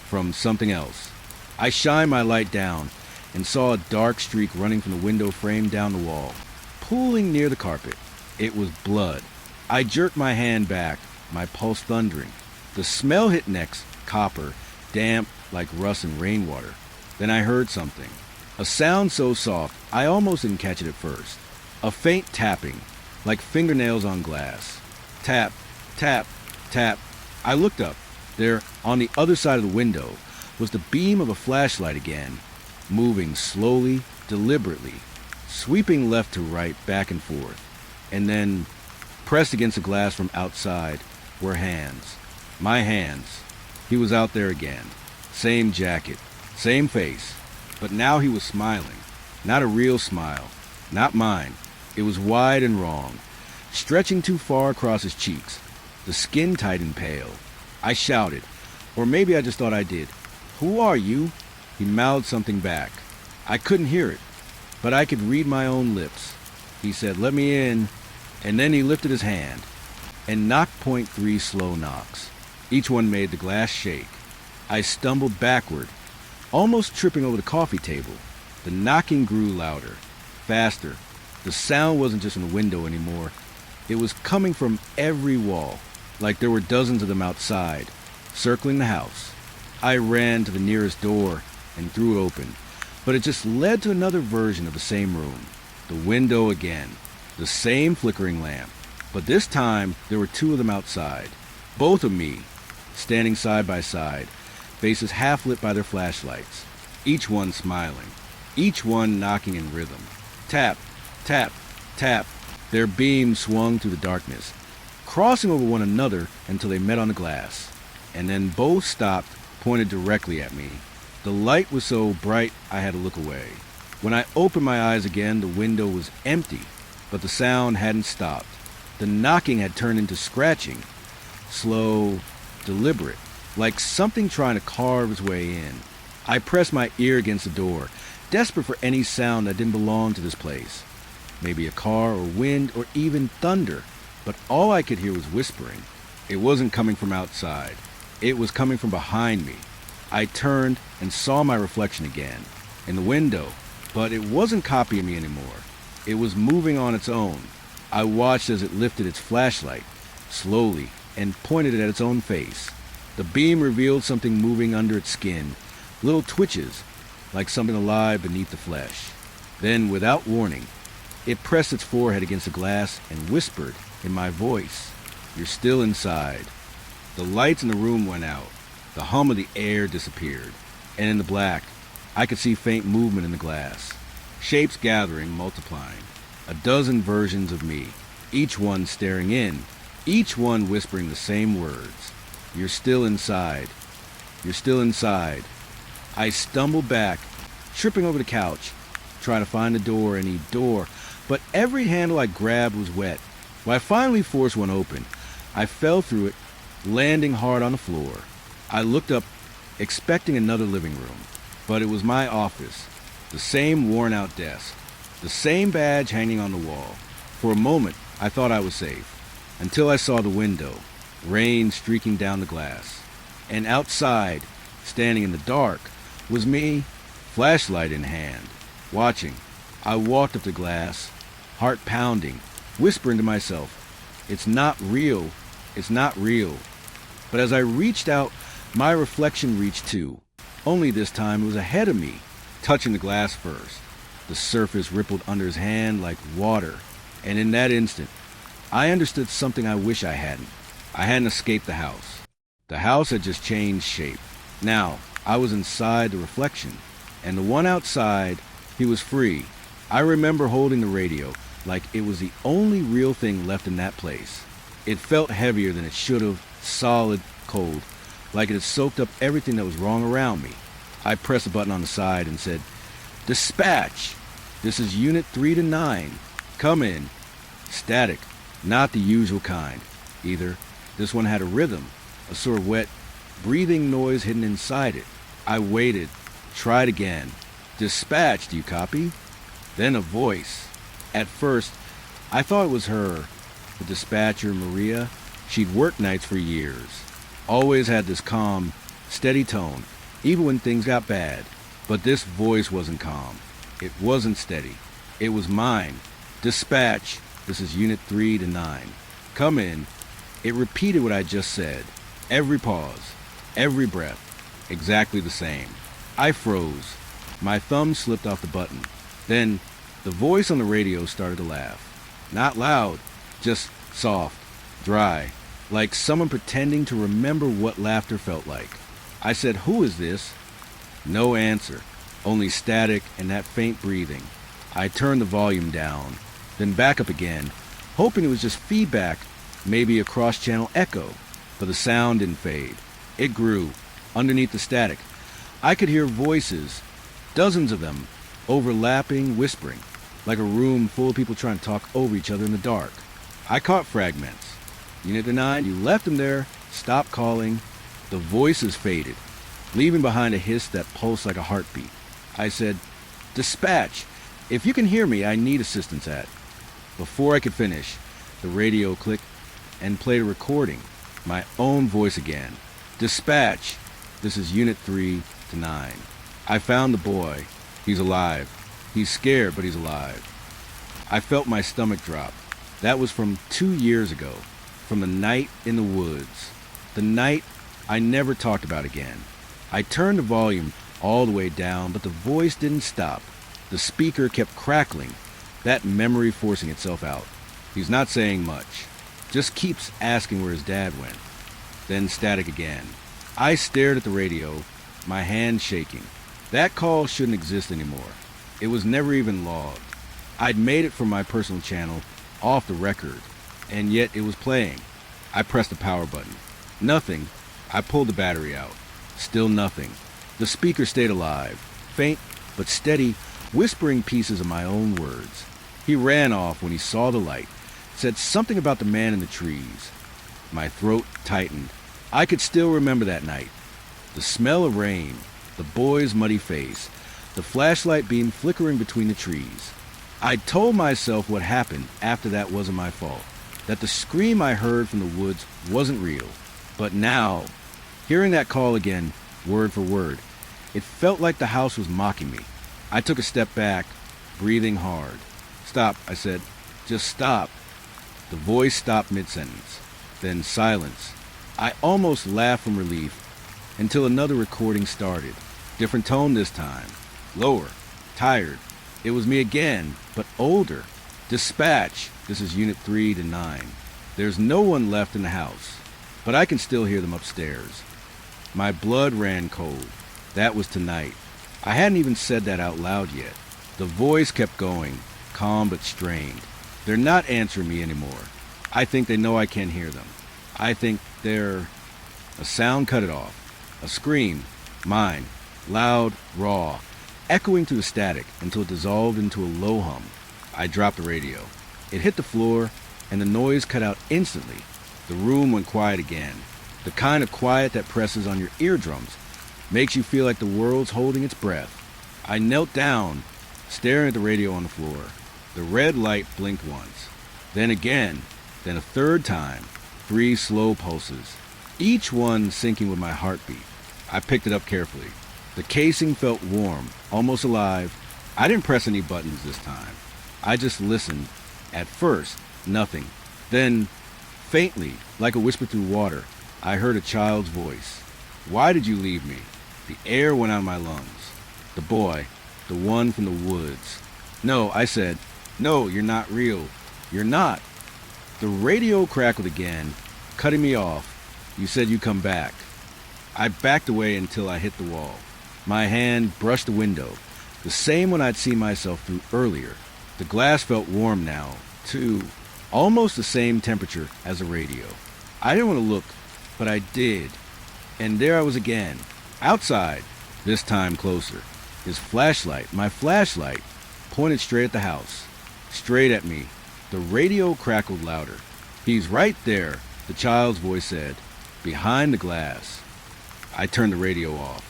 from something else. I shined my light down and saw a dark streak running from the window frame down the wall, pooling near the carpet. It was blood. I jerked my hand back, my pulse thundering. The smell hit next, copper, damp like rust and rainwater. Then I heard something. A sound so soft, I almost didn't catch it at first. A faint tapping, like fingernails on glass. Tap, tap, tap. I looked up. There, on the other side of the window, was the beam of a flashlight again, moving slowly, deliberately, sweeping left to right, back and forth. And then, pressed against the glass from outside, were hands. My hands. He was out there again. Same jacket, same face. But now he was smiling. Not a real smile. Not mine. It was wide and wrong, stretching too far across his cheeks. The skin tight and pale. I shouted, or maybe I just thought I did. "Who are you?" He mouthed something back. I couldn't hear it, but I could read my own lips. He said, "Let me in," and then he lifted his hand and knocked .3 slow knocks. Each one made the glass shake. I stumbled backward, almost tripping over the coffee table. The knocking grew louder, faster. The sound wasn't just from the window anymore. It was coming from every wall, like there were dozens of them outside, circling the house. I ran to the nearest door and threw it open, but it just led to another version of the same room. The window again, the same flickering lamp, but this time there were two of them outside, both of me, standing side by side, faces half lit by their flashlights, each one smiling, each one knocking in rhythm. Tap, tap, tap. Their beams swung through the darkness, crossing over one another until they met on the glass, and then both stopped, pointed directly at me. The light was so bright I had to look away. When I opened my eyes again, the window was empty, but the sound hadn't stopped. The knocking had turned into scratching, slow, deliberate, like something trying to carve its way in. I pressed my ear against the door, desperate for any sound that didn't belong to this place. Maybe a car or wind or even thunder, but all I could hear was whispering. It wasn't coming from outside. It was coming from behind me. I turned and saw my reflection again, in the window, but it wasn't copying me anymore. It was moving on its own. I watched as it lifted its flashlight, slowly, and pointed it at its own face. The beam revealed something moving under its skin, little twitches, like something alive beneath the flesh. Then, without warning, it pressed its forehead against the glass and whispered in my voice, "You're still inside." The lights in the room went out. The hum of the air disappeared. And in the black, I could see faint movement in the glass. Shapes gathering, multiplying. A dozen versions of me, each one staring in, each one whispering the same words. "You're still inside. You're still inside." I stumbled back, tripping over the couch, trying to find the door, any door, but every handle I grabbed was wet. When I finally forced one open, I fell through it, landing hard on the floor. I looked up, expecting another living room, but it was my office, the same worn-out desk, the same badge hanging on the wall. For a moment, I thought I was safe, until I saw the window, rain streaking down the glass. And outside, standing in the dark, was me, flashlight in hand, watching. I walked up to glass, heart pounding, whispering to myself, "It's not real, it's not real." But as I reached out, my reflection reached too. Only this time it was ahead of me, touching the glass first. The surface rippled under his hand like water, and in that instant, I understood something I wish I hadn't. I hadn't escaped the house. The house had just changed shape. Now, I was inside the reflection, and the one outside, he was free. I remember holding the radio like it was the only real thing left in that place. It felt heavier than it should have, solid, cold, like it had soaked up everything that was wrong around me. I pressed a button on the side and said, "Dispatch! This is Unit 3 to 9. Come in." Static, not the usual kind, either. This one had a rhythm, a sort of wet, breathing noise hidden inside it. I waited, tried again. "Dispatch, do you copy?" Then a voice. At first, I thought it was her, the dispatcher, Maria. She'd worked nights for years. Always had this calm, steady tone, even when things got bad. But this voice wasn't calm. It wasn't steady. It was mine. "Dispatch, this is Unit 3 to 9. Come in." It repeated what I just said. Every pause, every breath, exactly the same. I froze. My thumb slipped off the button. Then, the voice on the radio started to laugh. Not loud, just soft, dry, like someone pretending to remember what laughter felt like. I said, "Who is this?" No answer, only static and that faint breathing. I turned the volume down, then back up again, hoping it was just feedback, maybe a cross-channel echo, but the sound didn't fade. It grew, underneath the static. I could hear voices, dozens of them, overlapping, whispering, like a room full of people trying to talk over each other in the dark. I caught fragments. "Unit 9, you left them there. Stop calling." The voices faded, leaving behind a hiss that pulsed like a heartbeat. I said, "Dispatch, if you can hear me, I need assistance at." Before I could finish, the radio clicked and played a recording, my own voice again. "Dispatch, this is Unit 3 to 9. I found the boy. He's alive. He's scared, but he's alive." I felt my stomach drop. That was from 2 years ago, from the night in the woods, the night I never talked about again. I turned the volume all the way down, but the voice didn't stop. The speaker kept crackling, that memory forcing itself out. He's not saying much, just keeps asking where his dad went. Then static again. I stared at the radio, my hand shaking. That call shouldn't exist anymore. It was never even logged. I'd made it from my personal channel, off the record, and yet it was playing. I pressed the power button. Nothing. I pulled the battery out. Still nothing. The speaker stayed alive, faint but steady, whispering pieces of my own words. He ran off when he saw the light, said something about the man in the trees. My throat tightened. I could still remember that night. The smell of rain, the boy's muddy face, the flashlight beam flickering between the trees. I'd told myself what happened after that wasn't my fault, that the scream I heard from the woods wasn't real. But now, hearing that call again, word for word, it felt like the house was mocking me. I took a step back, breathing hard. "Stop," I said. "Just stop." The voice stopped mid-sentence. Then silence. I almost laughed from relief until another recording started. Different tone this time. Lower. Tired. It was me again, but older. "Dispatch, this is Unit 3 to 9. There's no one left in the house, but I can still hear them upstairs." My blood ran cold. That was tonight. I hadn't even said that out loud yet. The voice kept going, calm but strained. "They're not answering me anymore. I think they know I can't hear them. I think they're..." A sound cut it off. A scream. Mine. Loud, raw, echoing through the static until it dissolved into a low hum. I dropped the radio. It hit the floor, and the noise cut out instantly. The room went quiet again. The kind of quiet that presses on your eardrums, makes you feel like the world's holding its breath. I knelt down, staring at the radio on the floor. The red light blinked once, then again, then a third time. 3 slow pulses, each one syncing with my heartbeat. I picked it up carefully. The casing felt warm, almost alive. I didn't press any buttons this time. I just listened. At first, nothing. Then, faintly, like a whisper through water, I heard a child's voice. "Why did you leave me?" The air went out of my lungs. The boy, the one from the woods. "No," I said. "No, you're not real. You're not." The radio crackled again, cutting me off. "You said you'd come back." I backed away until I hit the wall. My hand brushed the window, the same one I'd seen myself through earlier. The glass felt warm now, too, almost the same temperature as the radio. I didn't want to look, but I did. And there I was again, outside, this time closer. His flashlight, my flashlight, pointed straight at the house, straight at me. The radio crackled louder. "He's right there," the child's voice said, behind the glass. I turned the radio off,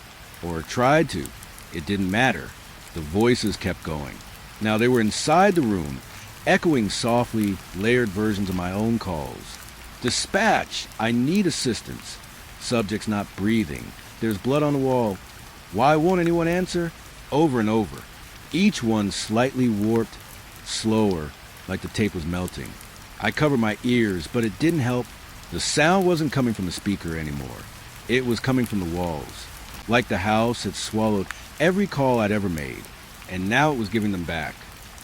or tried to. It didn't matter. The voices kept going. Now they were inside the room, echoing softly, layered versions of my own calls. "Dispatch! I need assistance." Subjects not breathing. "There's blood on the wall." "Why won't anyone answer?" Over and over. Each one slightly warped, slower, like the tape was melting. I covered my ears, but it didn't help. The sound wasn't coming from the speaker anymore. It was coming from the walls. Like the house had swallowed every call I'd ever made, and now it was giving them back.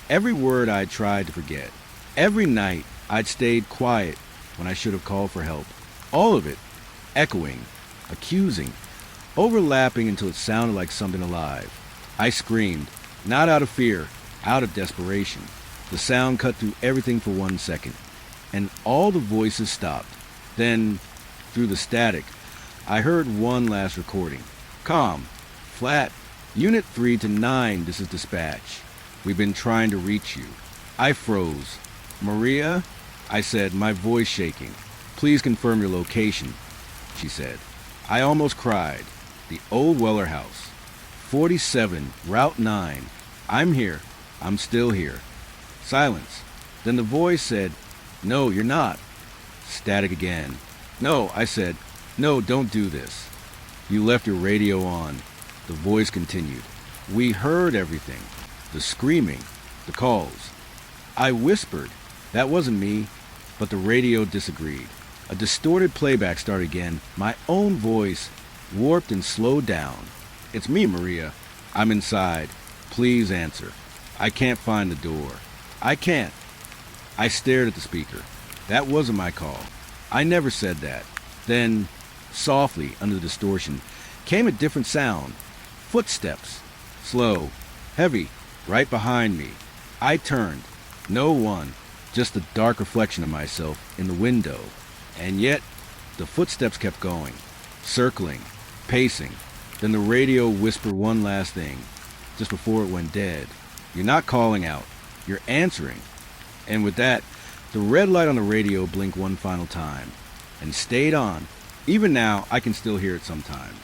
Every word I'd tried to forget. Every night I'd stayed quiet when I should have called for help. All of it, echoing, accusing, overlapping until it sounded like something alive. I screamed, not out of fear, out of desperation. The sound cut through everything for 1 second, and all the voices stopped. Then, through the static, I heard one last recording. "Calm, flat, Unit 3 to 9, this is dispatch. We've been trying to reach you." I froze. "Maria?" I said, my voice shaking. "Please confirm your location," she said. I almost cried. The old Weller house. 47, Route 9. "I'm here. I'm still here." Silence. Then the voice said, "No, you're not." Static again. "No," I said. "No, don't do this." "You left your radio on." The voice continued. "We heard everything. The screaming, the calls." I whispered. That wasn't me, but the radio disagreed. A distorted playback started again, my own voice, warped and slowed down. "It's me, Maria. I'm inside. Please answer. I can't find the door. I can't." I stared at the speaker. That wasn't my call. I never said that. Then, softly, under the distortion, came a different sound. Footsteps. Slow. Heavy. Right behind me. I turned. No one. Just the dark reflection of myself in the window. And yet, the footsteps kept going. Circling. Pacing. Then the radio whispered one last thing, just before it went dead. "You're not calling out. You're answering." And with that, the red light on the radio blinked one final time, and stayed on. Even now, I can still hear it sometimes.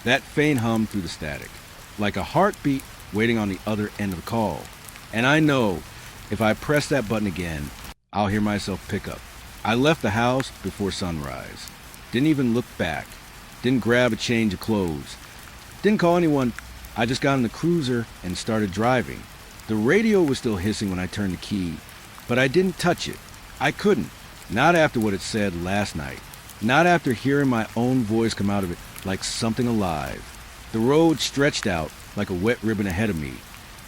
That faint hum through the static, like a heartbeat waiting on the other end of the call. And I know, if I press that button again, I'll hear myself pick up. I left the house before sunrise. Didn't even look back. Didn't grab a change of clothes. Didn't call anyone. I just got in the cruiser and started driving. The radio was still hissing when I turned the key, but I didn't touch it. I couldn't. Not after what it said last night. Not after hearing my own voice come out of it like something alive. The road stretched out like a wet ribbon ahead of me,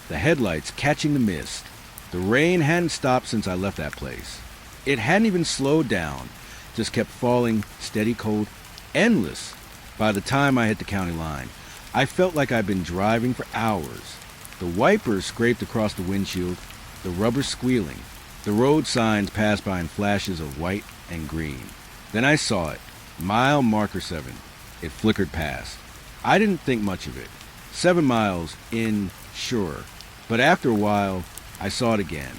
the headlights catching the mist. The rain hadn't stopped since I left that place. It hadn't even slowed down, just kept falling, steady, cold, endless. By the time I hit the county line, I felt like I'd been driving for hours. The wipers scraped across the windshield, the rubber squealing. The road signs passed by in flashes of white and green. Then I saw it, mile marker 7. It flickered past. I didn't think much of it. 7 miles in, sure. But after a while, I saw it again.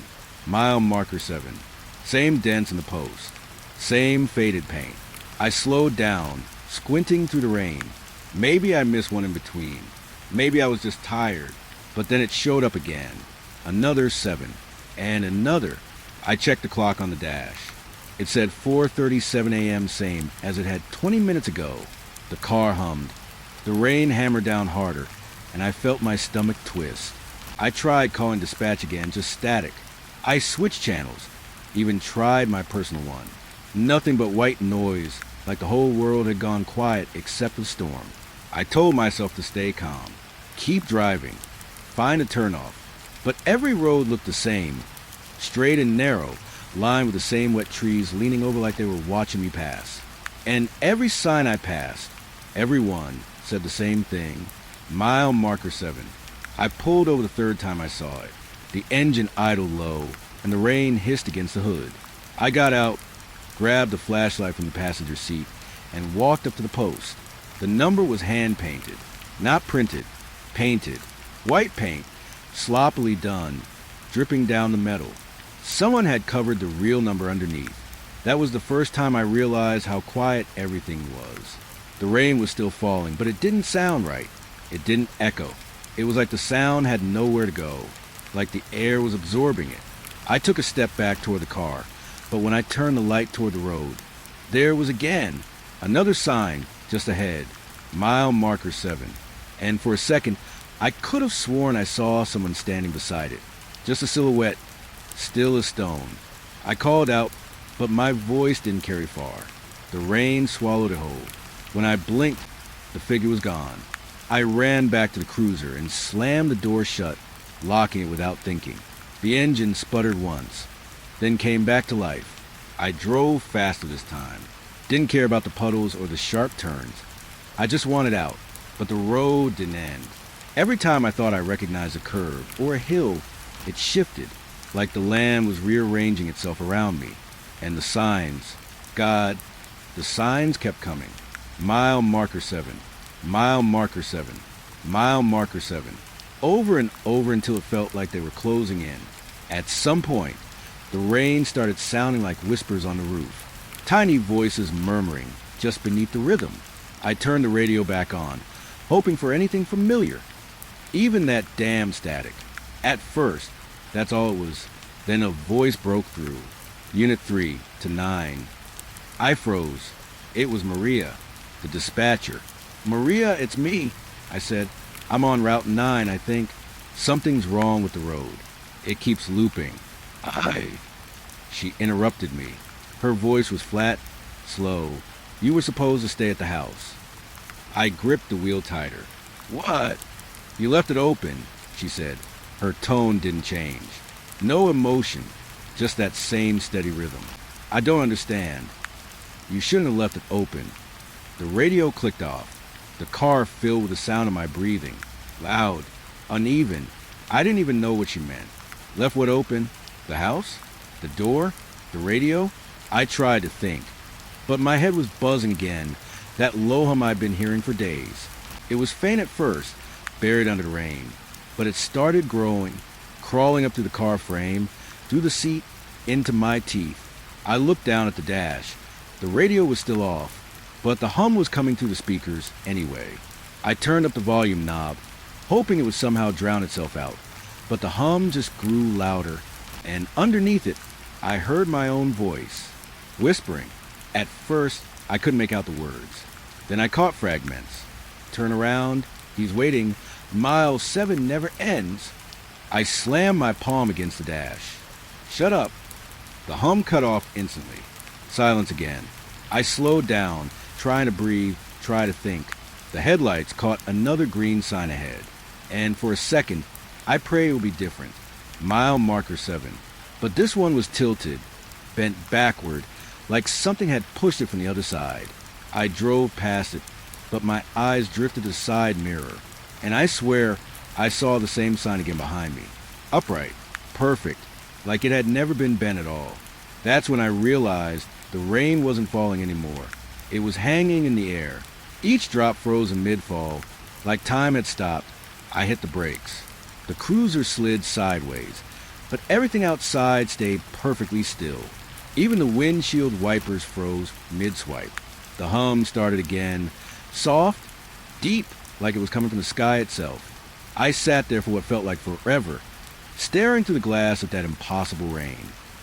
Mile marker 7. Same dents in the post. Same faded paint. I slowed down, squinting through the rain. Maybe I missed one in between. Maybe I was just tired. But then it showed up again. Another 7. And another. I checked the clock on the dash. It said 4:37 a.m. same as it had 20 minutes ago. The car hummed. The rain hammered down harder, and I felt my stomach twist. I tried calling dispatch again, just static. I switched channels, even tried my personal one. Nothing but white noise, like the whole world had gone quiet except the storm. I told myself to stay calm, keep driving, find a turnoff. But every road looked the same, straight and narrow, lined with the same wet trees leaning over like they were watching me pass. And every sign I passed, Everyone said the same thing. Mile marker 7. I pulled over the third time I saw it. The engine idled low, and the rain hissed against the hood. I got out, grabbed a flashlight from the passenger seat, and walked up to the post. The number was hand-painted, not printed, painted. White paint, sloppily done, dripping down the metal. Someone had covered the real number underneath. That was the first time I realized how quiet everything was. The rain was still falling, but it didn't sound right. It didn't echo. It was like the sound had nowhere to go, like the air was absorbing it. I took a step back toward the car, but when I turned the light toward the road, there was again another sign just ahead, mile marker 7. And for a second, I could have sworn I saw someone standing beside it. Just a silhouette, still as stone. I called out, but my voice didn't carry far. The rain swallowed it whole. When I blinked, the figure was gone. I ran back to the cruiser and slammed the door shut, locking it without thinking. The engine sputtered once, then came back to life. I drove faster this time. Didn't care about the puddles or the sharp turns. I just wanted out, but the road didn't end. Every time I thought I recognized a curve or a hill, it shifted, like the land was rearranging itself around me. And the signs, God, the signs kept coming. Mile marker 7, mile marker 7, mile marker 7, over and over until it felt like they were closing in. At some point, the rain started sounding like whispers on the roof, tiny voices murmuring just beneath the rhythm. I turned the radio back on, hoping for anything familiar. Even that damn static. At first, that's all it was. Then a voice broke through. Unit 3 to 9. I froze. It was Maria, the dispatcher. Maria, it's me, I said. I'm on Route 9, I think. Something's wrong with the road. It keeps looping. She interrupted me. Her voice was flat, slow. You were supposed to stay at the house. I gripped the wheel tighter. What? You left it open, she said. Her tone didn't change. No emotion, just that same steady rhythm. I don't understand. You shouldn't have left it open. The radio clicked off. The car filled with the sound of my breathing. Loud, uneven. I didn't even know what she meant. Left what open? The house? The door? The radio? I tried to think. But my head was buzzing again, that low hum I'd been hearing for days. It was faint at first, buried under the rain. But it started growing, crawling up through the car frame, through the seat, into my teeth. I looked down at the dash. The radio was still off, but the hum was coming through the speakers anyway. I turned up the volume knob, hoping it would somehow drown itself out. But the hum just grew louder, and underneath it, I heard my own voice, whispering. At first, I couldn't make out the words. Then I caught fragments. Turn around, he's waiting. Mile 7 never ends. I slammed my palm against the dash. Shut up. The hum cut off instantly. Silence again. I slowed down, trying to breathe, try to think. The headlights caught another green sign ahead. And for a second, I prayed it would be different. Mile marker 7. But this one was tilted, bent backward, like something had pushed it from the other side. I drove past it, but my eyes drifted to the side mirror. And I swear I saw the same sign again behind me. Upright, perfect, like it had never been bent at all. That's when I realized the rain wasn't falling anymore. It was hanging in the air. Each drop froze in mid-fall. Like time had stopped, I hit the brakes. The cruiser slid sideways, but everything outside stayed perfectly still. Even the windshield wipers froze mid-swipe. The hum started again, soft, deep, like it was coming from the sky itself. I sat there for what felt like forever, staring through the glass at that impossible rain.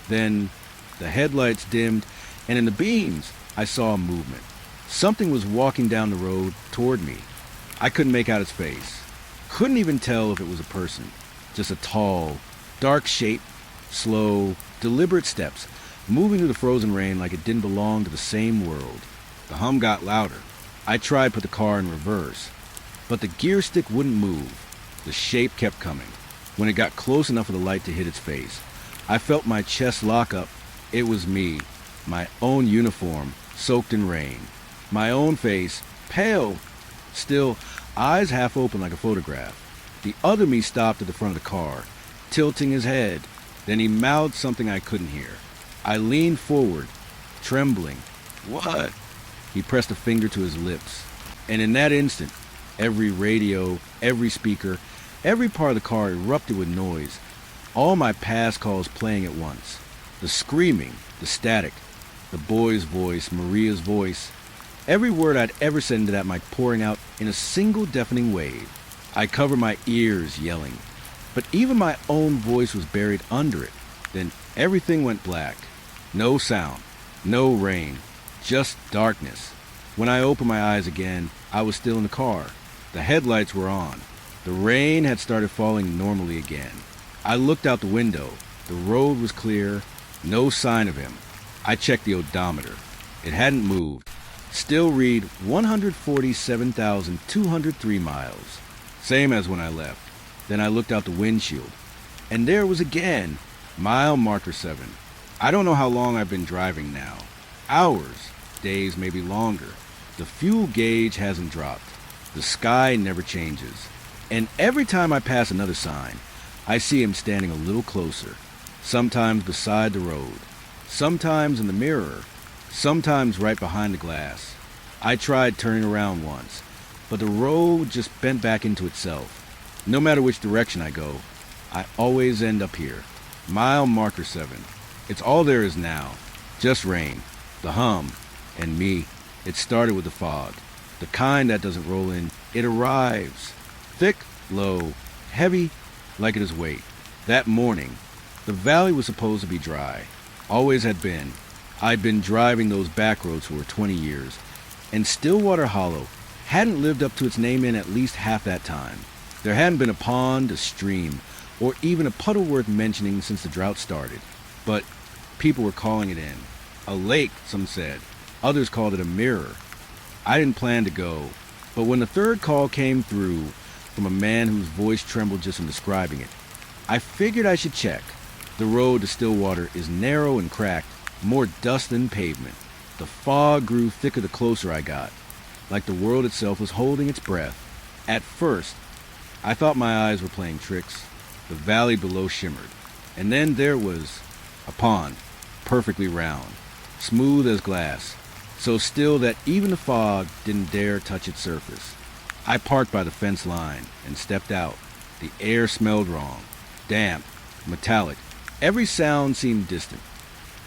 Then the headlights dimmed, and in the beams, I saw a movement. Something was walking down the road toward me. I couldn't make out its face. Couldn't even tell if it was a person. Just a tall, dark shape, slow, deliberate steps, moving through the frozen rain like it didn't belong to the same world. The hum got louder. I tried to put the car in reverse, but the gear stick wouldn't move. The shape kept coming. When it got close enough for the light to hit its face, I felt my chest lock up. It was me, my own uniform, soaked in rain. My own face, pale, still, eyes half open like a photograph. The other me stopped at the front of the car, tilting his head. Then he mouthed something I couldn't hear. I leaned forward, trembling. What? He pressed a finger to his lips. And in that instant, every radio, every speaker, every part of the car erupted with noise. All my past calls playing at once. The screaming, the static, the boy's voice, Maria's voice. Every word I'd ever said into that mic pouring out in a single deafening wave. I covered my ears, yelling. But even my own voice was buried under it. Then everything went black. No sound, no rain, just darkness. When I opened my eyes again, I was still in the car. The headlights were on. The rain had started falling normally again. I looked out the window. The road was clear. No sign of him. I checked the odometer. It hadn't moved. Still read 147,203 miles. Same as when I left. Then I looked out the windshield. And there it was again. Mile marker 7. I don't know how long I've been driving now. Hours. Days, maybe longer. The fuel gauge hasn't dropped. The sky never changes. And every time I pass another sign, I see him standing a little closer. Sometimes beside the road. Sometimes in the mirror. Sometimes right behind the glass. I tried turning around once, but the road just bent back into itself. No matter which direction I go, I always end up here. Mile marker 7. It's all there is now. Just rain, the hum, and me. It started with the fog. The kind that doesn't roll in. It arrives. Thick, low, heavy, like it is weight. That morning, the valley was supposed to be dry. Always had been. I'd been driving those back roads for 20 years, and Stillwater Hollow hadn't lived up to its name in at least half that time. There hadn't been a pond, a stream, or even a puddle worth mentioning since the drought started. But people were calling it in. A lake, some said. Others called it a mirror. I didn't plan to go, but when the third call came through from a man whose voice trembled just in describing it, I figured I should check. The road to Stillwater is narrow and cracked, more dust than pavement. The fog grew thicker the closer I got, like the world itself was holding its breath. At first, I thought my eyes were playing tricks. The valley below shimmered, and then there was a pond, perfectly round, smooth as glass, so still that even the fog didn't dare touch its surface. I parked by the fence line and stepped out. The air smelled wrong, damp, metallic. Every sound seemed distant,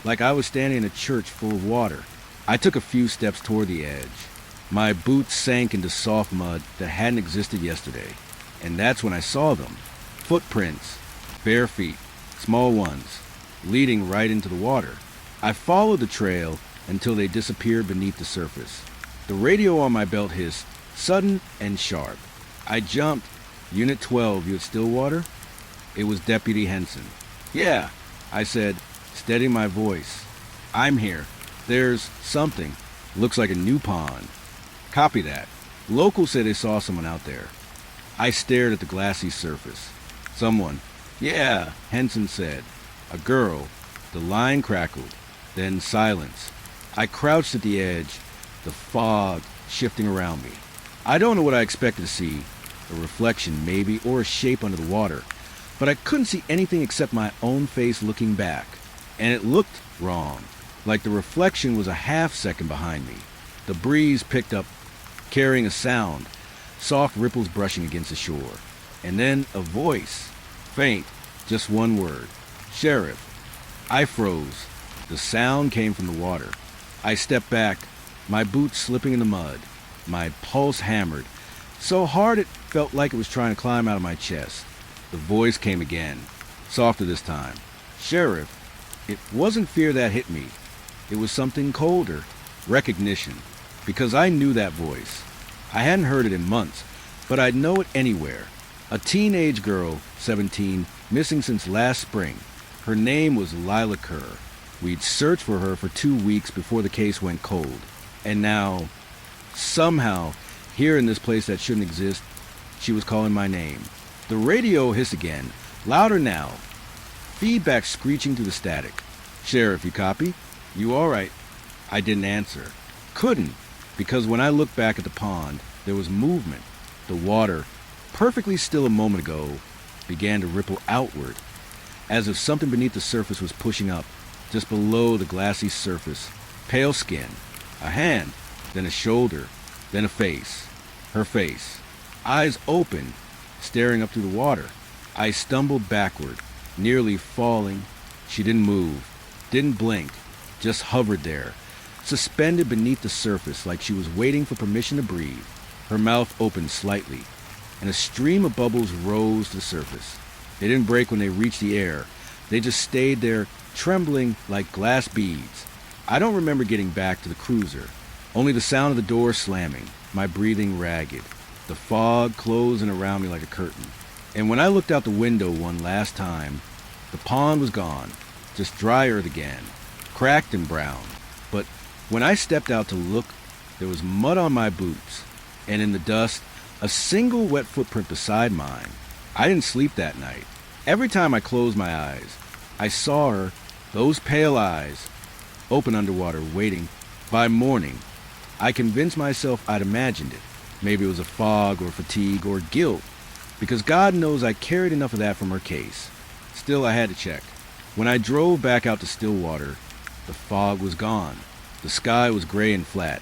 like I was standing in a church full of water. I took a few steps toward the edge. My boots sank into soft mud that hadn't existed yesterday, and that's when I saw them. Footprints, bare feet, small ones, leading right into the water. I followed the trail until they disappeared beneath the surface. The radio on my belt hissed, sudden and sharp. I jumped. Unit 12, you at Stillwater? It was Deputy Henson. Yeah, I said, steadying my voice. I'm here. There's something. Looks like a new pond. Copy that. Locals say they saw someone out there. I stared at the glassy surface. Someone. Yeah, Henson said. A girl. The line crackled. Then silence. I crouched at the edge, the fog shifting around me. I don't know what I expected to see. A reflection, maybe, or a shape under the water. But I couldn't see anything except my own face looking back. And it looked wrong. Like the reflection was a half second behind me. The breeze picked up, carrying a sound. Soft ripples brushing against the shore. And then a voice. Faint. Just one word. Sheriff. I froze. The sound came from the water. I stepped back, my boots slipping in the mud. My pulse hammered, so hard it felt like it was trying to climb out of my chest. The voice came again, softer this time. Sheriff. It wasn't fear that hit me. It was something colder. Recognition. Because I knew that voice. I hadn't heard it in months, but I'd know it anywhere. A teenage girl, 17, missing since last spring. Her name was Lila Kerr. We'd searched for her for 2 weeks before the case went cold. And now, somehow, here in this place that shouldn't exist, she was calling my name. The radio hissed again, louder now. Feedback screeching through the static. Sheriff, you copy? You all right? I didn't answer. Couldn't, because when I looked back at the pond, there was movement. The water, perfectly still a moment ago, began to ripple outward, as if something beneath the surface was pushing up, just below the glassy surface. Pale skin, a hand, then a shoulder, then a face. Her face, eyes open, staring up through the water. I stumbled backward, nearly falling. She didn't move, didn't blink, just hovered there, suspended beneath the surface like she was waiting for permission to breathe. Her mouth opened slightly, and a stream of bubbles rose to the surface. They didn't break when they reached the air. They just stayed there, trembling like glass beads. I don't remember getting back to the cruiser, only the sound of the door slamming, my breathing ragged, the fog closing around me like a curtain. And when I looked out the window one last time, the pond was gone, just dry earth again, cracked and brown. But when I stepped out to look, there was mud on my boots, and in the dust, a single wet footprint beside mine. I didn't sleep that night. Every time I closed my eyes, I saw her, those pale eyes, open underwater, waiting. By morning, I convinced myself I'd imagined it. Maybe it was a fog or fatigue or guilt, because God knows I carried enough of that from her case. Still, I had to check. When I drove back out to Stillwater, the fog was gone. The sky was gray and flat.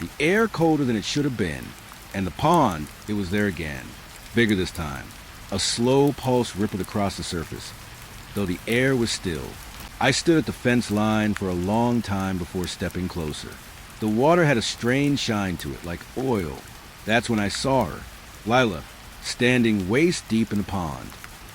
The air colder than it should have been. And the pond, it was there again. Bigger this time. A slow pulse rippled across the surface, though the air was still. I stood at the fence line for a long time before stepping closer. The water had a strange shine to it, like oil. That's when I saw her, Lila, standing waist deep in the pond.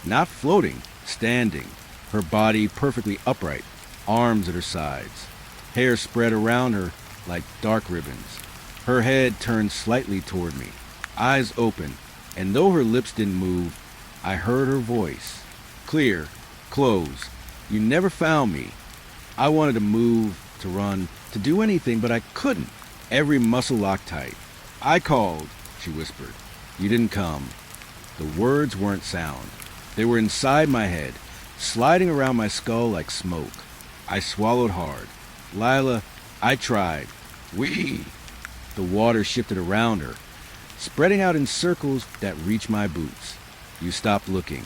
Not floating, standing, her body perfectly upright, arms at her sides, hair spread around her like dark ribbons. Her head turned slightly toward me, eyes open, and though her lips didn't move, I heard her voice. Clear, close. You never found me. I wanted to move, to run, to do anything, but I couldn't. Every muscle locked tight. I called, she whispered. You didn't come. The words weren't sound. They were inside my head, sliding around my skull like smoke. I swallowed hard. Lila, I tried. We. The water shifted around her, spreading out in circles that reached my boots. You stopped looking.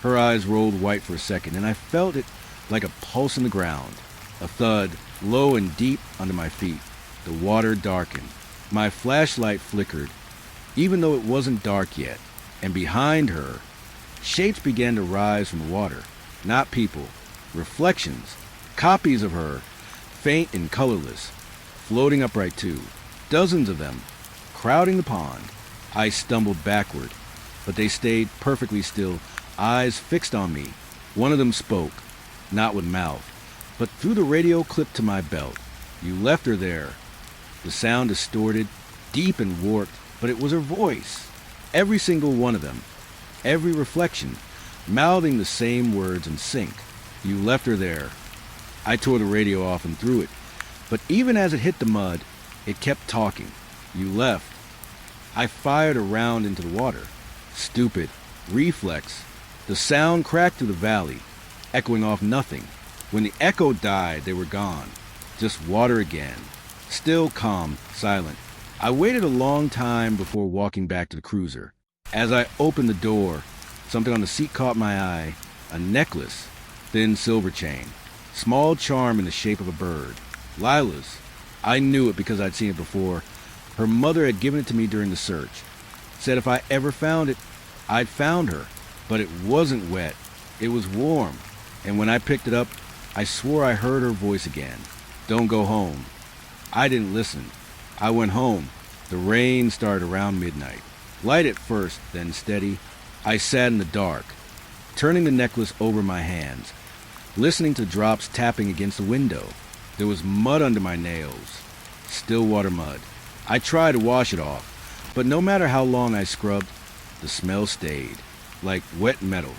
Her eyes rolled white for a second, and I felt it like a pulse in the ground. A thud, low and deep under my feet. The water darkened. My flashlight flickered, even though it wasn't dark yet. And behind her, shapes began to rise from the water. Not people. Reflections. Copies of her, faint and colorless, floating upright too. Dozens of them, crowding the pond. I stumbled backward, but they stayed perfectly still, eyes fixed on me. One of them spoke, not with mouth, but through the radio clipped to my belt. You left her there. The sound distorted, deep and warped, but it was her voice. Every single one of them, every reflection, mouthing the same words in sync. You left her there. I tore the radio off and threw it, but even as it hit the mud, it kept talking. You left. I fired a round into the water. Stupid. Reflex. The sound cracked through the valley, echoing off nothing. When the echo died, they were gone. Just water again. Still calm, silent. I waited a long time before walking back to the cruiser. As I opened the door, something on the seat caught my eye. A necklace. Thin silver chain. Small charm in the shape of a bird. Lila's. I knew it because I'd seen it before. Her mother had given it to me during the search. Said if I ever found it, I'd found her. But it wasn't wet. It was warm. And when I picked it up, I swore I heard her voice again. Don't go home. I didn't listen. I went home. The rain started around midnight. Light at first, then steady. I sat in the dark, turning the necklace over my hands, listening to drops tapping against the window. There was mud under my nails. Still water mud. I tried to wash it off, but no matter how long I scrubbed, the smell stayed, like wet metal.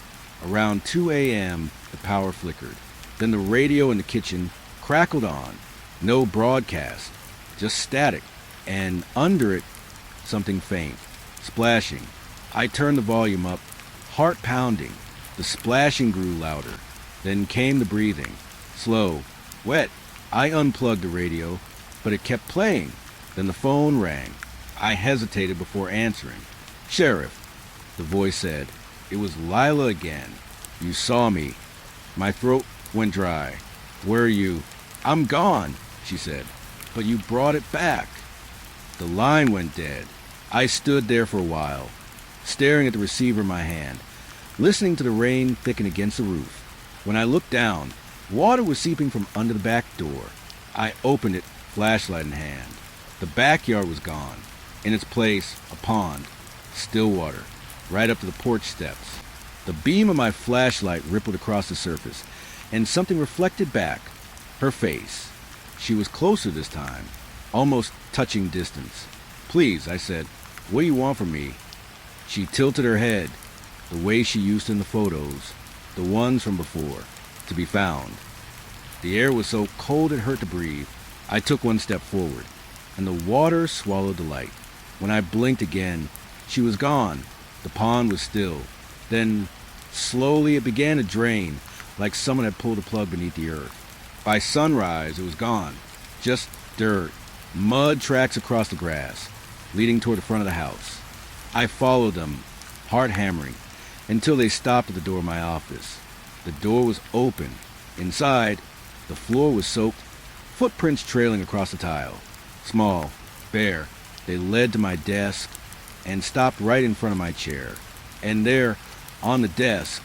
Around 2 a.m., the power flickered. Then the radio in the kitchen crackled on. No broadcast, just static, and under it, something faint, splashing. I turned the volume up, heart pounding. The splashing grew louder. Then came the breathing, slow, wet. I unplugged the radio, but it kept playing. Then the phone rang. I hesitated before answering. "Sheriff," the voice said. It was Lila again. "You saw me." My throat went dry. "Where are you?" "I'm gone," she said. "But you brought it back." The line went dead. I stood there for a while, staring at the receiver in my hand, listening to the rain thicken against the roof. When I looked down, water was seeping from under the back door. I opened it, flashlight in hand. The backyard was gone. In its place, a pond, still water, right up to the porch steps. The beam of my flashlight rippled across the surface, and something reflected back. Her face. She was closer this time, almost touching distance. "Please," I said, "what do you want from me?" She tilted her head, the way she used in the photos, the ones from before, to be found. The air was so cold it hurt to breathe. I took one step forward, and the water swallowed the light. When I blinked again, she was gone. The pond was still. Then, slowly, it began to drain, like someone had pulled a plug beneath the earth. By sunrise, it was gone. Just dirt, mud tracks across the grass, leading toward the front of the house. I followed them, heart hammering, until they stopped at the door of my office. The door was open. Inside, the floor was soaked, footprints trailing across the tile. Small, bare, they led to my desk and stopped right in front of my chair. And there, on the desk,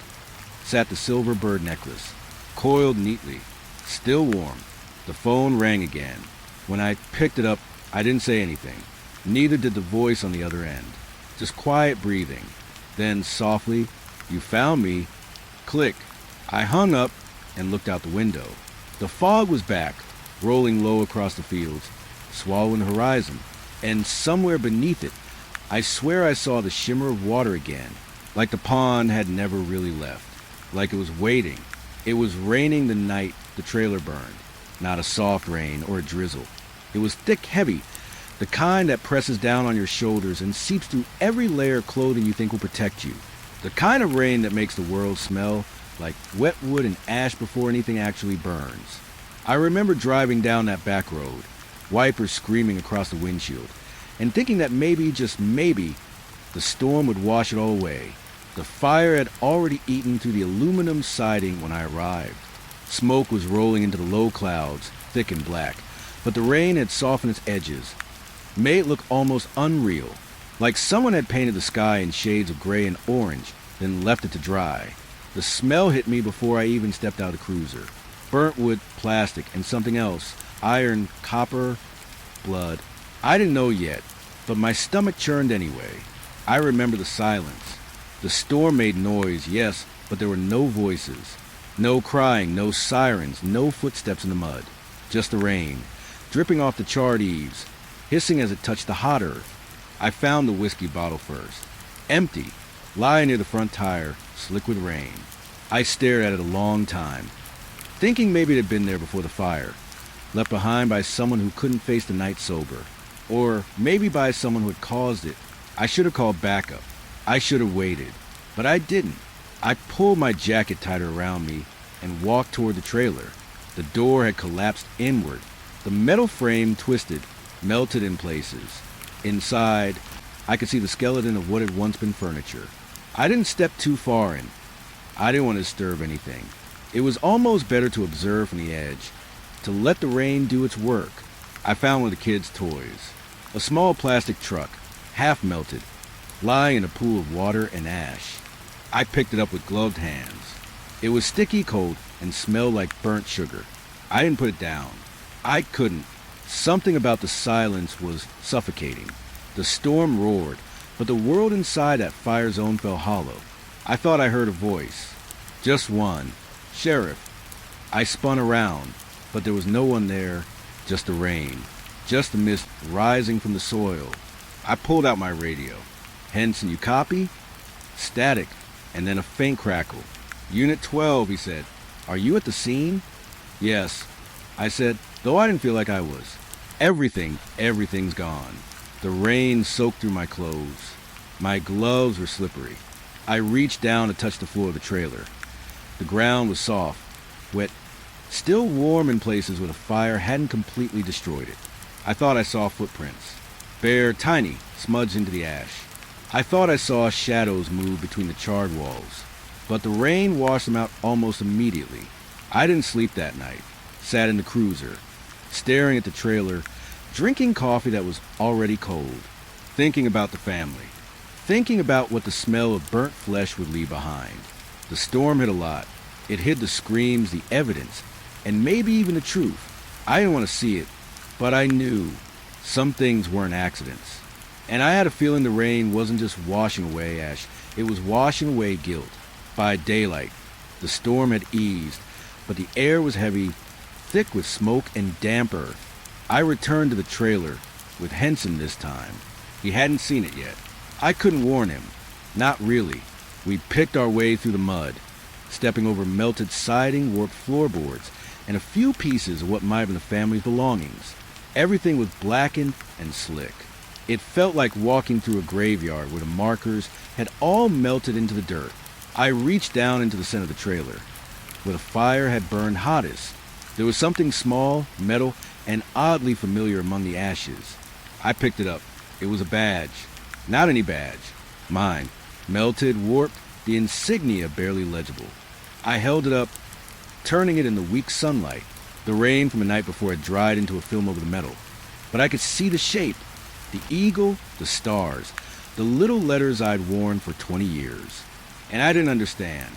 sat the silver bird necklace, coiled neatly, still warm. The phone rang again. When I picked it up, I didn't say anything. Neither did the voice on the other end. Just quiet breathing. Then, softly, "You found me." Click. I hung up and looked out the window. The fog was back, rolling low across the fields, swallowing the horizon. And somewhere beneath it, I swear I saw the shimmer of water again, like the pond had never really left, like it was waiting. It was raining the night the trailer burned, not a soft rain or a drizzle. It was thick, heavy, the kind that presses down on your shoulders and seeps through every layer of clothing you think will protect you. The kind of rain that makes the world smell like wet wood and ash before anything actually burns. I remember driving down that back road, wipers screaming across the windshield, and thinking that maybe, just maybe, the storm would wash it all away. The fire had already eaten through the aluminum siding when I arrived. Smoke was rolling into the low clouds, thick and black, but the rain had softened its edges, made it look almost unreal, like someone had painted the sky in shades of gray and orange, then left it to dry. The smell hit me before I even stepped out of the cruiser. Burnt wood, plastic, and something else. Iron, copper, blood. I didn't know yet, but my stomach churned anyway. I remember the silence. The storm made noise, yes, but there were no voices. No crying, no sirens, no footsteps in the mud. Just the rain, dripping off the charred eaves, hissing as it touched the hot earth. I found the whiskey bottle first. Empty, lying near the front tire, slick with rain. I stared at it a long time, thinking maybe it had been there before the fire, left behind by someone who couldn't face the night sober. Or maybe by someone who had caused it. I should have called backup. I should have waited. But I didn't. I pulled my jacket tighter around me and walked toward the trailer. The door had collapsed inward. The metal frame twisted, melted in places. Inside, I could see the skeleton of what had once been furniture. I didn't step too far in. I didn't want to disturb anything. It was almost better to observe from the edge, to let the rain do its work. I found one of the kids' toys. A small plastic truck, half melted, lying in a pool of water and ash. I picked it up with gloved hands. It was sticky cold and smelled like burnt sugar. I didn't put it down. I couldn't. Something about the silence was suffocating. The storm roared, but the world inside that fire zone fell hollow. I thought I heard a voice. Just one. "Sheriff." I spun around, but there was no one there, just the rain, just the mist rising from the soil. I pulled out my radio. "Henson, you copy?" Static, and then a faint crackle. "Unit 12, he said. "Are you at the scene?" "Yes," I said, though I didn't feel like I was. Everything's gone. The rain soaked through my clothes. My gloves were slippery. I reached down to touch the floor of the trailer. The ground was soft, wet, still warm in places where the fire hadn't completely destroyed it. I thought I saw footprints. Bare, tiny, smudged into the ash. I thought I saw shadows move between the charred walls. But the rain washed them out almost immediately. I didn't sleep that night. Sat in the cruiser, staring at the trailer, drinking coffee that was already cold, thinking about the family, thinking about what the smell of burnt flesh would leave behind. The storm hit a lot. It hid the screams, the evidence, and maybe even the truth. I didn't want to see it, but I knew some things weren't accidents. And I had a feeling the rain wasn't just washing away ash, it was washing away guilt. By daylight, the storm had eased, but the air was heavy, thick with smoke and damp earth. I returned to the trailer, with Henson this time. He hadn't seen it yet. I couldn't warn him. Not really. We picked our way through the mud, stepping over melted siding, warped floorboards, and a few pieces of what might have been the family's belongings. Everything was blackened and slick. It felt like walking through a graveyard where the markers had all melted into the dirt. I reached down into the center of the trailer, where the fire had burned hottest. There was something small, metal, and oddly familiar among the ashes. I picked it up. It was a badge. Not any badge. Mine. Melted, warped, the insignia barely legible. I held it up, turning it in the weak sunlight. The rain from the night before had dried into a film over the metal. But I could see the shape. The eagle, the stars, the little letters I'd worn for 20 years. And I didn't understand.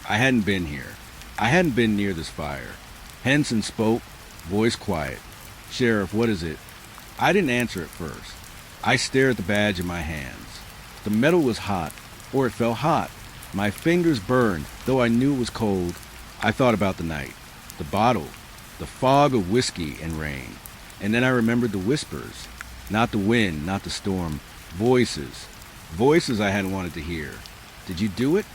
I hadn't been here. I hadn't been near this fire. Henson spoke, voice quiet. "Sheriff, what is it?" I didn't answer at first. I stared at the badge in my hands. The metal was hot, or it felt hot. My fingers burned, though I knew it was cold. I thought about the night, the bottle, the fog of whiskey and rain. And then I remembered the whispers. Not the wind, not the storm. Voices. Voices I hadn't wanted to hear. "Did you do it?"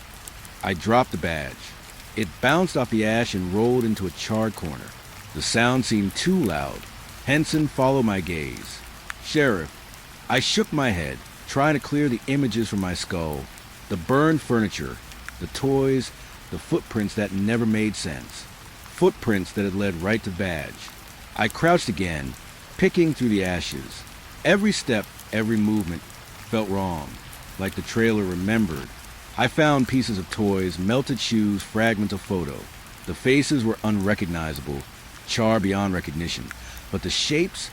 I dropped the badge. It bounced off the ash and rolled into a charred corner. The sound seemed too loud. Henson followed my gaze. "Sheriff." I shook my head, trying to clear the images from my skull. The burned furniture, the toys, the footprints that never made sense. Footprints that had led right to the badge. I crouched again, picking through the ashes. Every step, every movement felt wrong, like the trailer remembered. I found pieces of toys, melted shoes, fragments of photo. The faces were unrecognizable, char beyond recognition. But the shapes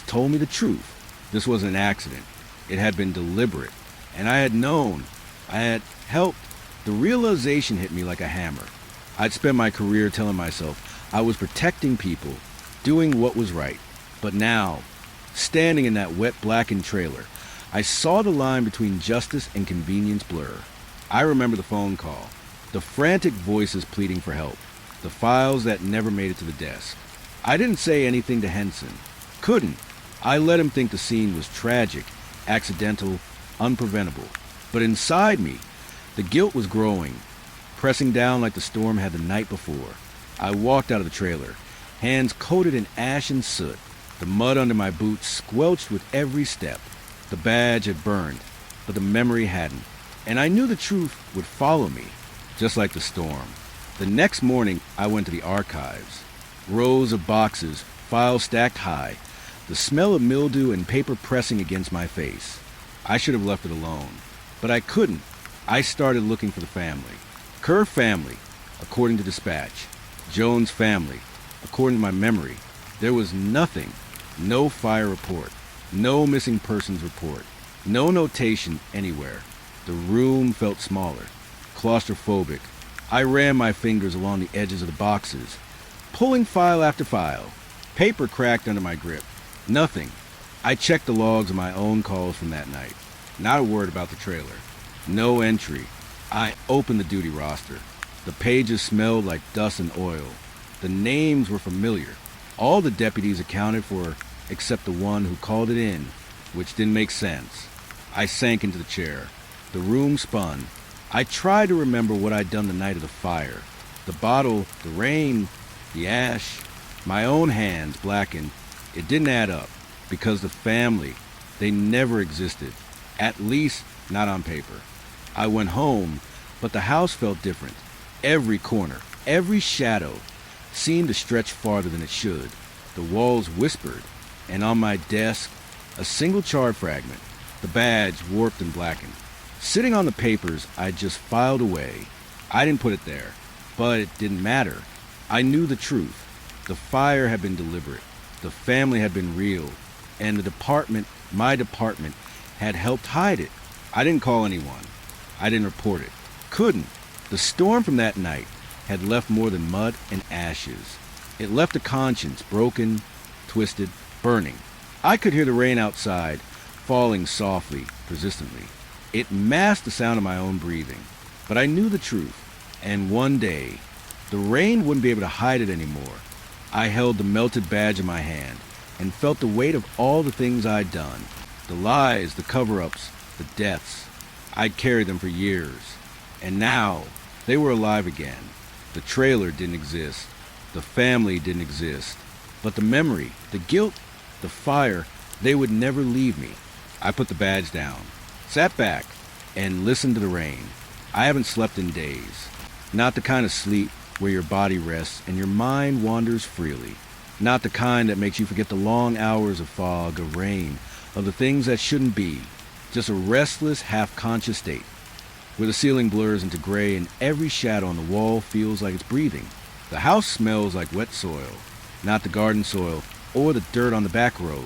told me the truth. This wasn't an accident. It had been deliberate. And I had known. I had helped. The realization hit me like a hammer. I'd spent my career telling myself I was protecting people, doing what was right. But now, standing in that wet, blackened trailer, I saw the line between justice and convenience blur. I remember the phone call, the frantic voices pleading for help, the files that never made it to the desk. I didn't say anything to Henson. Couldn't. I let him think the scene was tragic, accidental, unpreventable. But inside me, the guilt was growing, pressing down like the storm had the night before. I walked out of the trailer, hands coated in ash and soot. The mud under my boots squelched with every step. The badge had burned, but the memory hadn't. And I knew the truth would follow me, just like the storm. The next morning, I went to the archives. Rows of boxes, files stacked high, the smell of mildew and paper pressing against my face. I should have left it alone, but I couldn't. I started looking for the family. Kerr family, according to dispatch. Jones family, according to my memory. There was nothing. No fire report. No missing persons report. No notation anywhere. The room felt smaller, claustrophobic. I ran my fingers along the edges of the boxes, pulling file after file. Paper cracked under my grip. Nothing. I checked the logs of my own calls from that night. Not a word about the trailer. No entry. I opened the duty roster. The pages smelled like dust and oil. The names were familiar. All the deputies accounted for except the one who called it in, which didn't make sense. I sank into the chair. The room spun. I tried to remember what I'd done the night of the fire. The bottle, the rain, the ash, my own hands blackened. It didn't add up, because the family, they never existed, at least not on paper. I went home, but the house felt different. Every corner, every shadow seemed to stretch farther than it should. The walls whispered. and on my desk, a single charred fragment, the badge warped and blackened. Sitting on the papers I'd just filed away. I didn't put it there, but it didn't matter. I knew the truth. The fire had been deliberate. The family had been real. And the department, my department, had helped hide it. I didn't call anyone. I didn't report it. Couldn't. The storm from that night had left more than mud and ashes. It left a conscience broken, twisted, burning. I could hear the rain outside, falling softly, persistently. It masked the sound of my own breathing. But I knew the truth. And one day, the rain wouldn't be able to hide it anymore. I held the melted badge in my hand and felt the weight of all the things I'd done. The lies, the cover-ups, the deaths. I'd carried them for years. And now, they were alive again. The trailer didn't exist. The family didn't exist. But the memory, the guilt, the fire, they would never leave me. I put the badge down, sat back, and listened to the rain. I haven't slept in days. Not the kind of sleep where your body rests and your mind wanders freely. Not the kind that makes you forget the long hours of fog, of rain, of the things that shouldn't be. Just a restless, half-conscious state, where the ceiling blurs into gray and every shadow on the wall feels like it's breathing. The house smells like wet soil, not the garden soil or the dirt on the back road.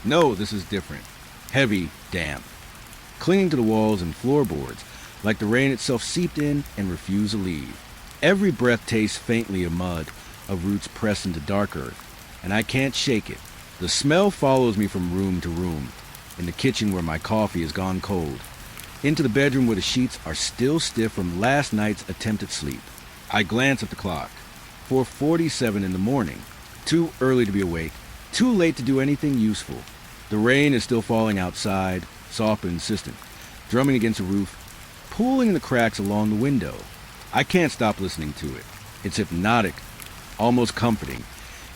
No, this is different. Heavy, damp, clinging to the walls and floorboards, like the rain itself seeped in and refused to leave. Every breath tastes faintly of mud, of roots pressed into dark earth, and I can't shake it. The smell follows me from room to room, in the kitchen where my coffee has gone cold, into the bedroom where the sheets are still stiff from last night's attempt at sleep. I glance at the clock. 4:47 in the morning. Too early to be awake, too late to do anything useful. The rain is still falling outside, soft but insistent, drumming against the roof, pulling the cracks along the window. I can't stop listening to it. It's hypnotic, almost comforting,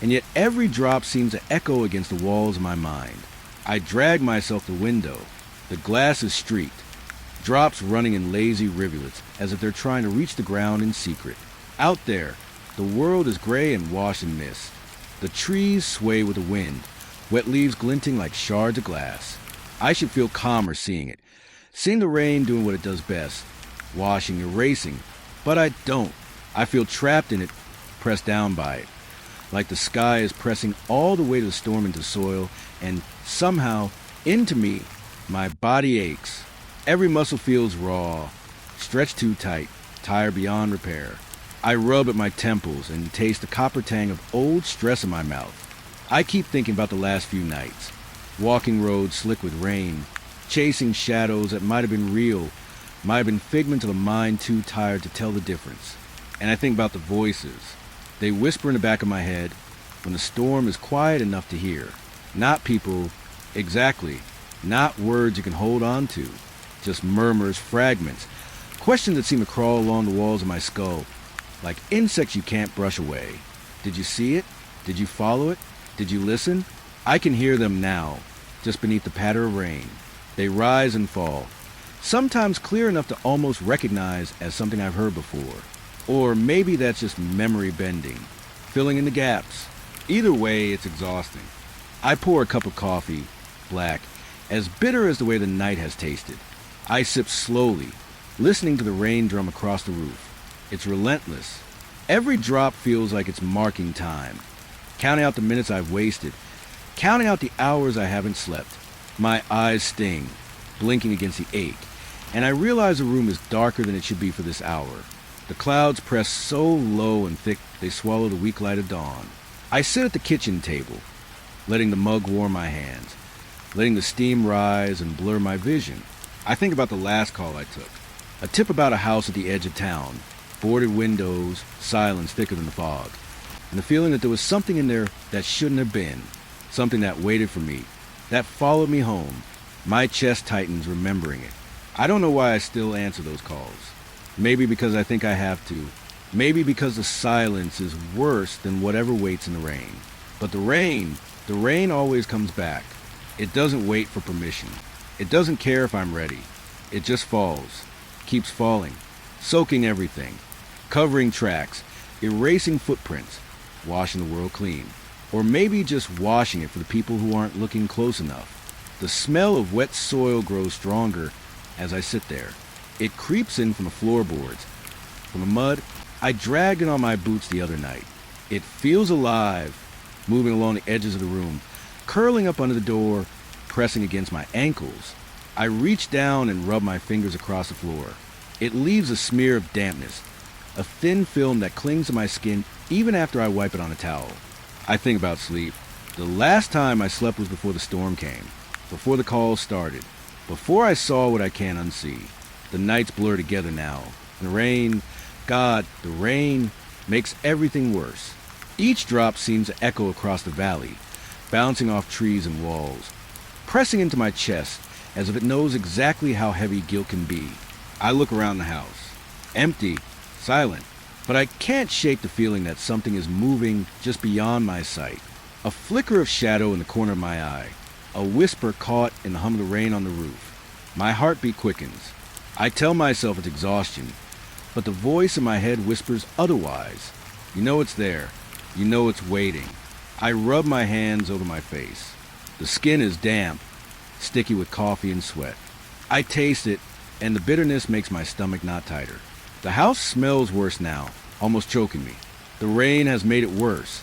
and yet every drop seems to echo against the walls of my mind. I drag myself to the window. The glass is streaked, drops running in lazy rivulets as if they're trying to reach the ground in secret. Out there, the world is gray and washed in mist. The trees sway with the wind, wet leaves glinting like shards of glass. I should feel calmer seeing it, seeing the rain doing what it does best, washing, erasing, but I don't. I feel trapped in it, pressed down by it, like the sky is pressing all the weight of the storm into soil, and somehow, into me, my body aches. Every muscle feels raw, stretched too tight, tired beyond repair. I rub at my temples and taste the copper tang of old stress in my mouth. I keep thinking about the last few nights, walking roads slick with rain, chasing shadows that might have been real, might have been figments of a mind too tired to tell the difference. And I think about the voices. They whisper in the back of my head when the storm is quiet enough to hear. Not people, exactly, not words you can hold on to, just murmurs, fragments, questions that seem to crawl along the walls of my skull, like insects you can't brush away. Did you see it? Did you follow it? Did you listen? I can hear them now, just beneath the patter of rain. They rise and fall, sometimes clear enough to almost recognize as something I've heard before. Or maybe that's just memory bending, filling in the gaps. Either way, it's exhausting. I pour a cup of coffee, black, as bitter as the way the night has tasted. I sip slowly, listening to the rain drum across the roof. It's relentless. Every drop feels like it's marking time, counting out the minutes I've wasted, counting out the hours I haven't slept. My eyes sting, blinking against the ache, and I realize the room is darker than it should be for this hour. The clouds press so low and thick they swallow the weak light of dawn. I sit at the kitchen table, letting the mug warm my hands, letting the steam rise and blur my vision. I think about the last call I took, a tip about a house at the edge of town, boarded windows, silence thicker than the fog, and the feeling that there was something in there that shouldn't have been, something that waited for me, that followed me home. My chest tightens remembering it. I don't know why I still answer those calls. Maybe because I think I have to. Maybe because the silence is worse than whatever waits in the rain. But the rain always comes back. It doesn't wait for permission. It doesn't care if I'm ready. It just falls, keeps falling, soaking everything, covering tracks, erasing footprints, washing the world clean. Or maybe just washing it for the people who aren't looking close enough. The smell of wet soil grows stronger as I sit there. It creeps in from the floorboards, from the mud. I dragged it on my boots the other night. It feels alive, moving along the edges of the room, curling up under the door, pressing against my ankles. I reach down and rub my fingers across the floor. It leaves a smear of dampness, a thin film that clings to my skin even after I wipe it on a towel. I think about sleep. The last time I slept was before the storm came, before the calls started, before I saw what I can't unsee. The nights blur together now. The rain, God, the rain makes everything worse. Each drop seems to echo across the valley, bouncing off trees and walls, pressing into my chest as if it knows exactly how heavy guilt can be. I look around the house. Empty, silent, but I can't shake the feeling that something is moving just beyond my sight. A flicker of shadow in the corner of my eye, a whisper caught in the hum of the rain on the roof. My heartbeat quickens. I tell myself it's exhaustion, but the voice in my head whispers otherwise. You know it's there. You know it's waiting. I rub my hands over my face. The skin is damp, sticky with coffee and sweat. I taste it, and the bitterness makes my stomach knot tighter. The house smells worse now, almost choking me. The rain has made it worse.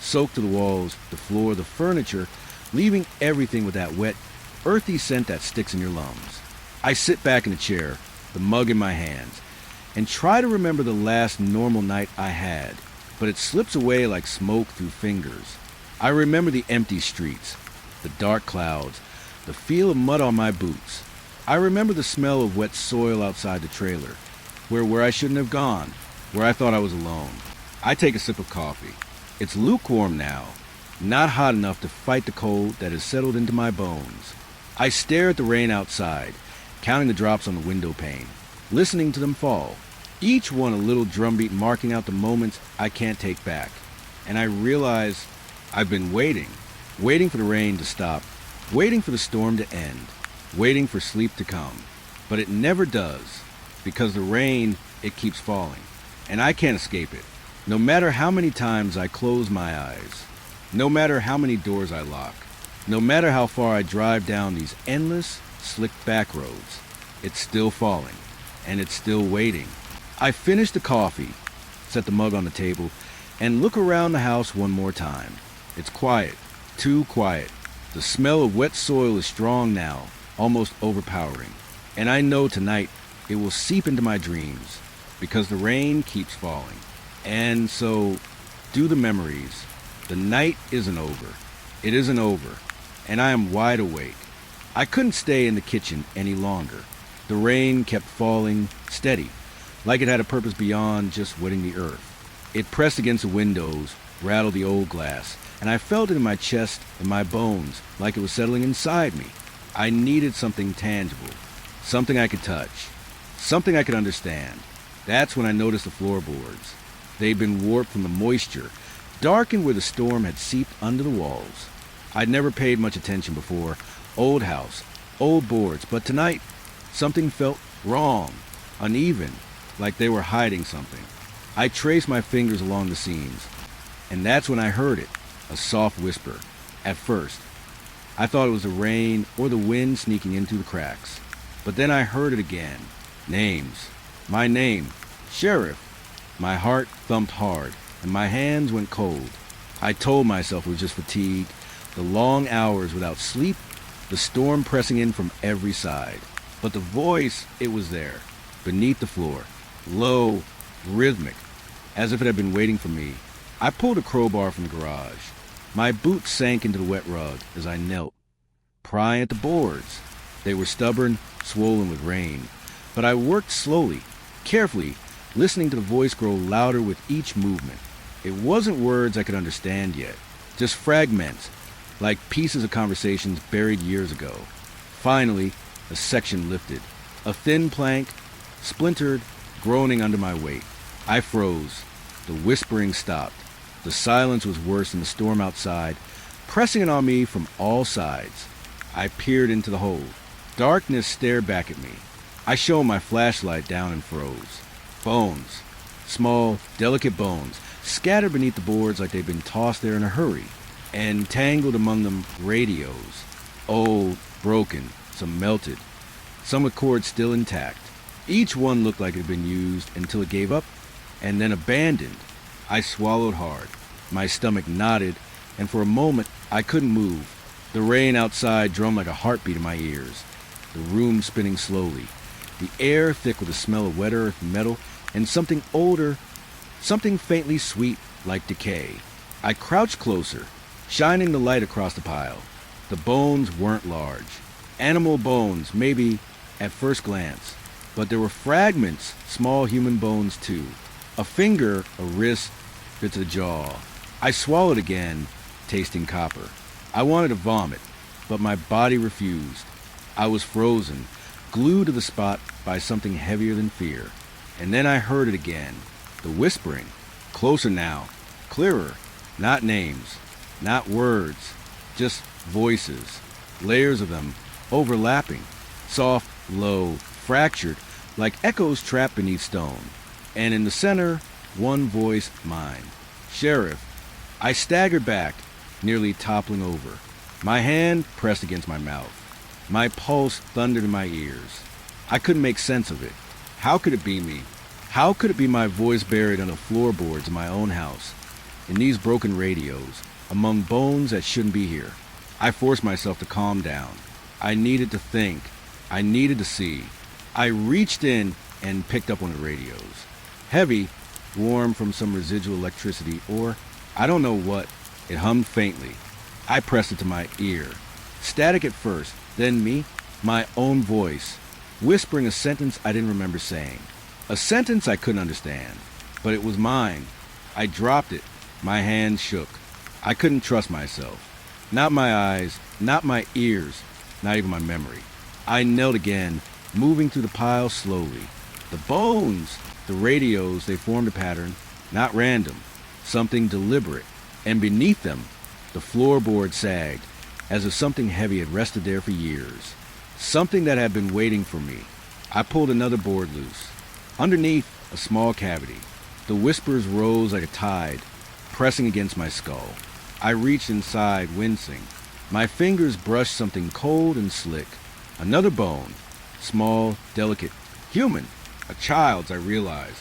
Soaked to the walls, the floor, the furniture, leaving everything with that wet, earthy scent that sticks in your lungs. I sit back in the chair, the mug in my hands, and try to remember the last normal night I had, but it slips away like smoke through fingers. I remember the empty streets, the dark clouds, the feel of mud on my boots. I remember the smell of wet soil outside the trailer, where I shouldn't have gone, where I thought I was alone. I take a sip of coffee. It's lukewarm now, not hot enough to fight the cold that has settled into my bones. I stare at the rain outside, counting the drops on the window pane, listening to them fall, each one a little drumbeat marking out the moments I can't take back. And I realize I've been waiting for the rain to stop, waiting for the storm to end, waiting for sleep to come. But it never does, because the rain, it keeps falling, and I can't escape it. No matter how many times I close my eyes, no matter how many doors I lock, no matter how far I drive down these endless, slick back roads, it's still falling, and it's still waiting. I finish the coffee, set the mug on the table, and look around the house one more time. It's quiet, too quiet. The smell of wet soil is strong now, almost overpowering. And I know tonight it will seep into my dreams, because the rain keeps falling. And so, do the memories. The night isn't over. It isn't over, and I am wide awake. I couldn't stay in the kitchen any longer. The rain kept falling, steady, like it had a purpose beyond just wetting the earth. It pressed against the windows, rattled the old glass, and I felt it in my chest and my bones, like it was settling inside me. I needed something tangible, something I could touch, something I could understand. That's when I noticed the floorboards. They'd been warped from the moisture, darkened where the storm had seeped under the walls. I'd never paid much attention before. Old house, old boards, but tonight, something felt wrong, uneven, like they were hiding something. I traced my fingers along the seams, and that's when I heard it, a soft whisper. At first, I thought it was the rain or the wind sneaking in through the cracks. But then I heard it again. Names. My name. Sheriff. My heart thumped hard, and my hands went cold. I told myself it was just fatigue, the long hours without sleep, the storm pressing in from every side. But the voice, it was there, beneath the floor, low, rhythmic, as if it had been waiting for me. I pulled a crowbar from the garage. My boots sank into the wet rug as I knelt, prying at the boards. They were stubborn, swollen with rain, but I worked slowly, carefully, listening to the voice grow louder with each movement. It wasn't words I could understand yet, just fragments, like pieces of conversations buried years ago. Finally, a section lifted, a thin plank, splintered, groaning under my weight. I froze. The whispering stopped. The silence was worse than the storm outside, pressing it on me from all sides. I peered into the hole. Darkness stared back at me. I shone my flashlight down and froze. Bones. small, delicate bones, scattered beneath the boards like they'd been tossed there in a hurry, and tangled among them radios, old, broken, some melted, some with cords still intact. Each one looked like it had been used until it gave up, and then abandoned. I swallowed hard. My stomach knotted, and for a moment I couldn't move. The rain outside drummed like a heartbeat in my ears, the room spinning slowly, the air thick with the smell of wet earth, metal, and something older, something faintly sweet like decay. I crouched closer, shining the light across the pile. The bones weren't large. Animal bones, maybe, at first glance. But there were fragments, small human bones too. A finger, a wrist, bits of the jaw. I swallowed again, tasting copper. I wanted to vomit, but my body refused. I was frozen, glued to the spot by something heavier than fear. And then I heard it again. The whispering. Closer now. Clearer. Not names. Not words. Just voices. Layers of them. Overlapping. Soft, low, fractured, like echoes trapped beneath stone. And in the center, one voice, mine. Sheriff. I staggered back, nearly toppling over. My hand pressed against my mouth. My pulse thundered in my ears. I couldn't make sense of it. How could it be me? How could it be my voice buried on the floorboards of my own house, in these broken radios, among bones that shouldn't be here? I forced myself to calm down. I needed to think. I needed to see. I reached in and picked up one of the radios. Heavy, warm from some residual electricity, or I don't know what. It hummed faintly. I pressed it to my ear. Static at first, then me, my own voice, whispering a sentence I didn't remember saying. A sentence I couldn't understand, but it was mine. I dropped it. My hands shook. I couldn't trust myself. Not my eyes, not my ears, not even my memory. I knelt again, moving through the pile slowly. The bones! The radios, they formed a pattern, not random, something deliberate. And beneath them, the floorboard sagged, as if something heavy had rested there for years. Something that had been waiting for me. I pulled another board loose. Underneath, a small cavity. The whispers rose like a tide, pressing against my skull. I reached inside, wincing. My fingers brushed something cold and slick. Another bone. Small, delicate. Human. A child's, I realized.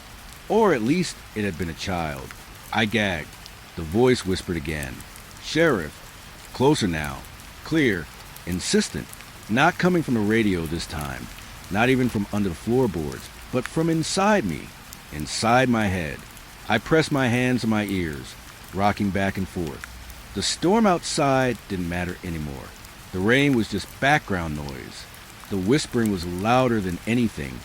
Or at least it had been a child. I gagged. The voice whispered again. Sheriff. Closer now. Clear. Insistent. Not coming from the radio this time. Not even from under the floorboards, but from inside me. Inside my head. I pressed my hands to my ears, rocking back and forth. The storm outside didn't matter anymore. The rain was just background noise. The whispering was louder than anything,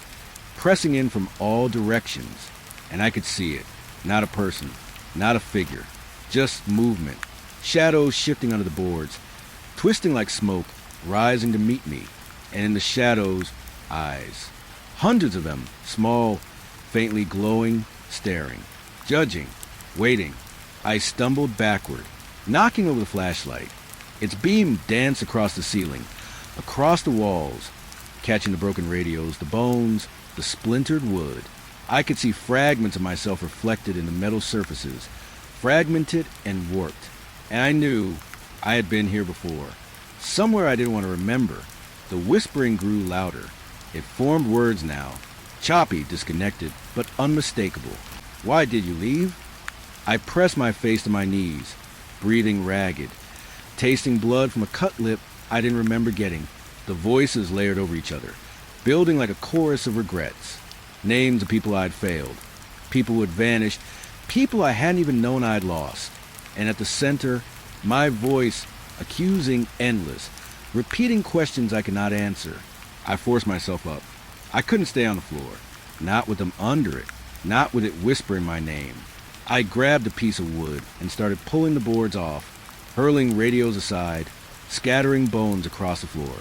pressing in from all directions, and I could see it. Not a person, not a figure, just movement. Shadows shifting under the boards, twisting like smoke, rising to meet me, and in the shadows, eyes. Hundreds of them, small, faintly glowing, staring, judging, waiting. I stumbled backward, knocking over the flashlight. Its beam danced across the ceiling, across the walls, catching the broken radios, the bones, the splintered wood. I could see fragments of myself reflected in the metal surfaces, fragmented and warped. And I knew I had been here before. Somewhere I didn't want to remember. The whispering grew louder. It formed words now, choppy, disconnected, but unmistakable. Why did you leave? I pressed my face to my knees, breathing ragged, tasting blood from a cut lip I didn't remember getting. The voices layered over each other, building like a chorus of regrets. Names of people I'd failed, people who had vanished, people I hadn't even known I'd lost. And at the center, my voice, accusing, endless, repeating questions I could not answer. I forced myself up. I couldn't stay on the floor, not with them under it, not with it whispering my name. I grabbed a piece of wood and started pulling the boards off, hurling radios aside, scattering bones across the floor.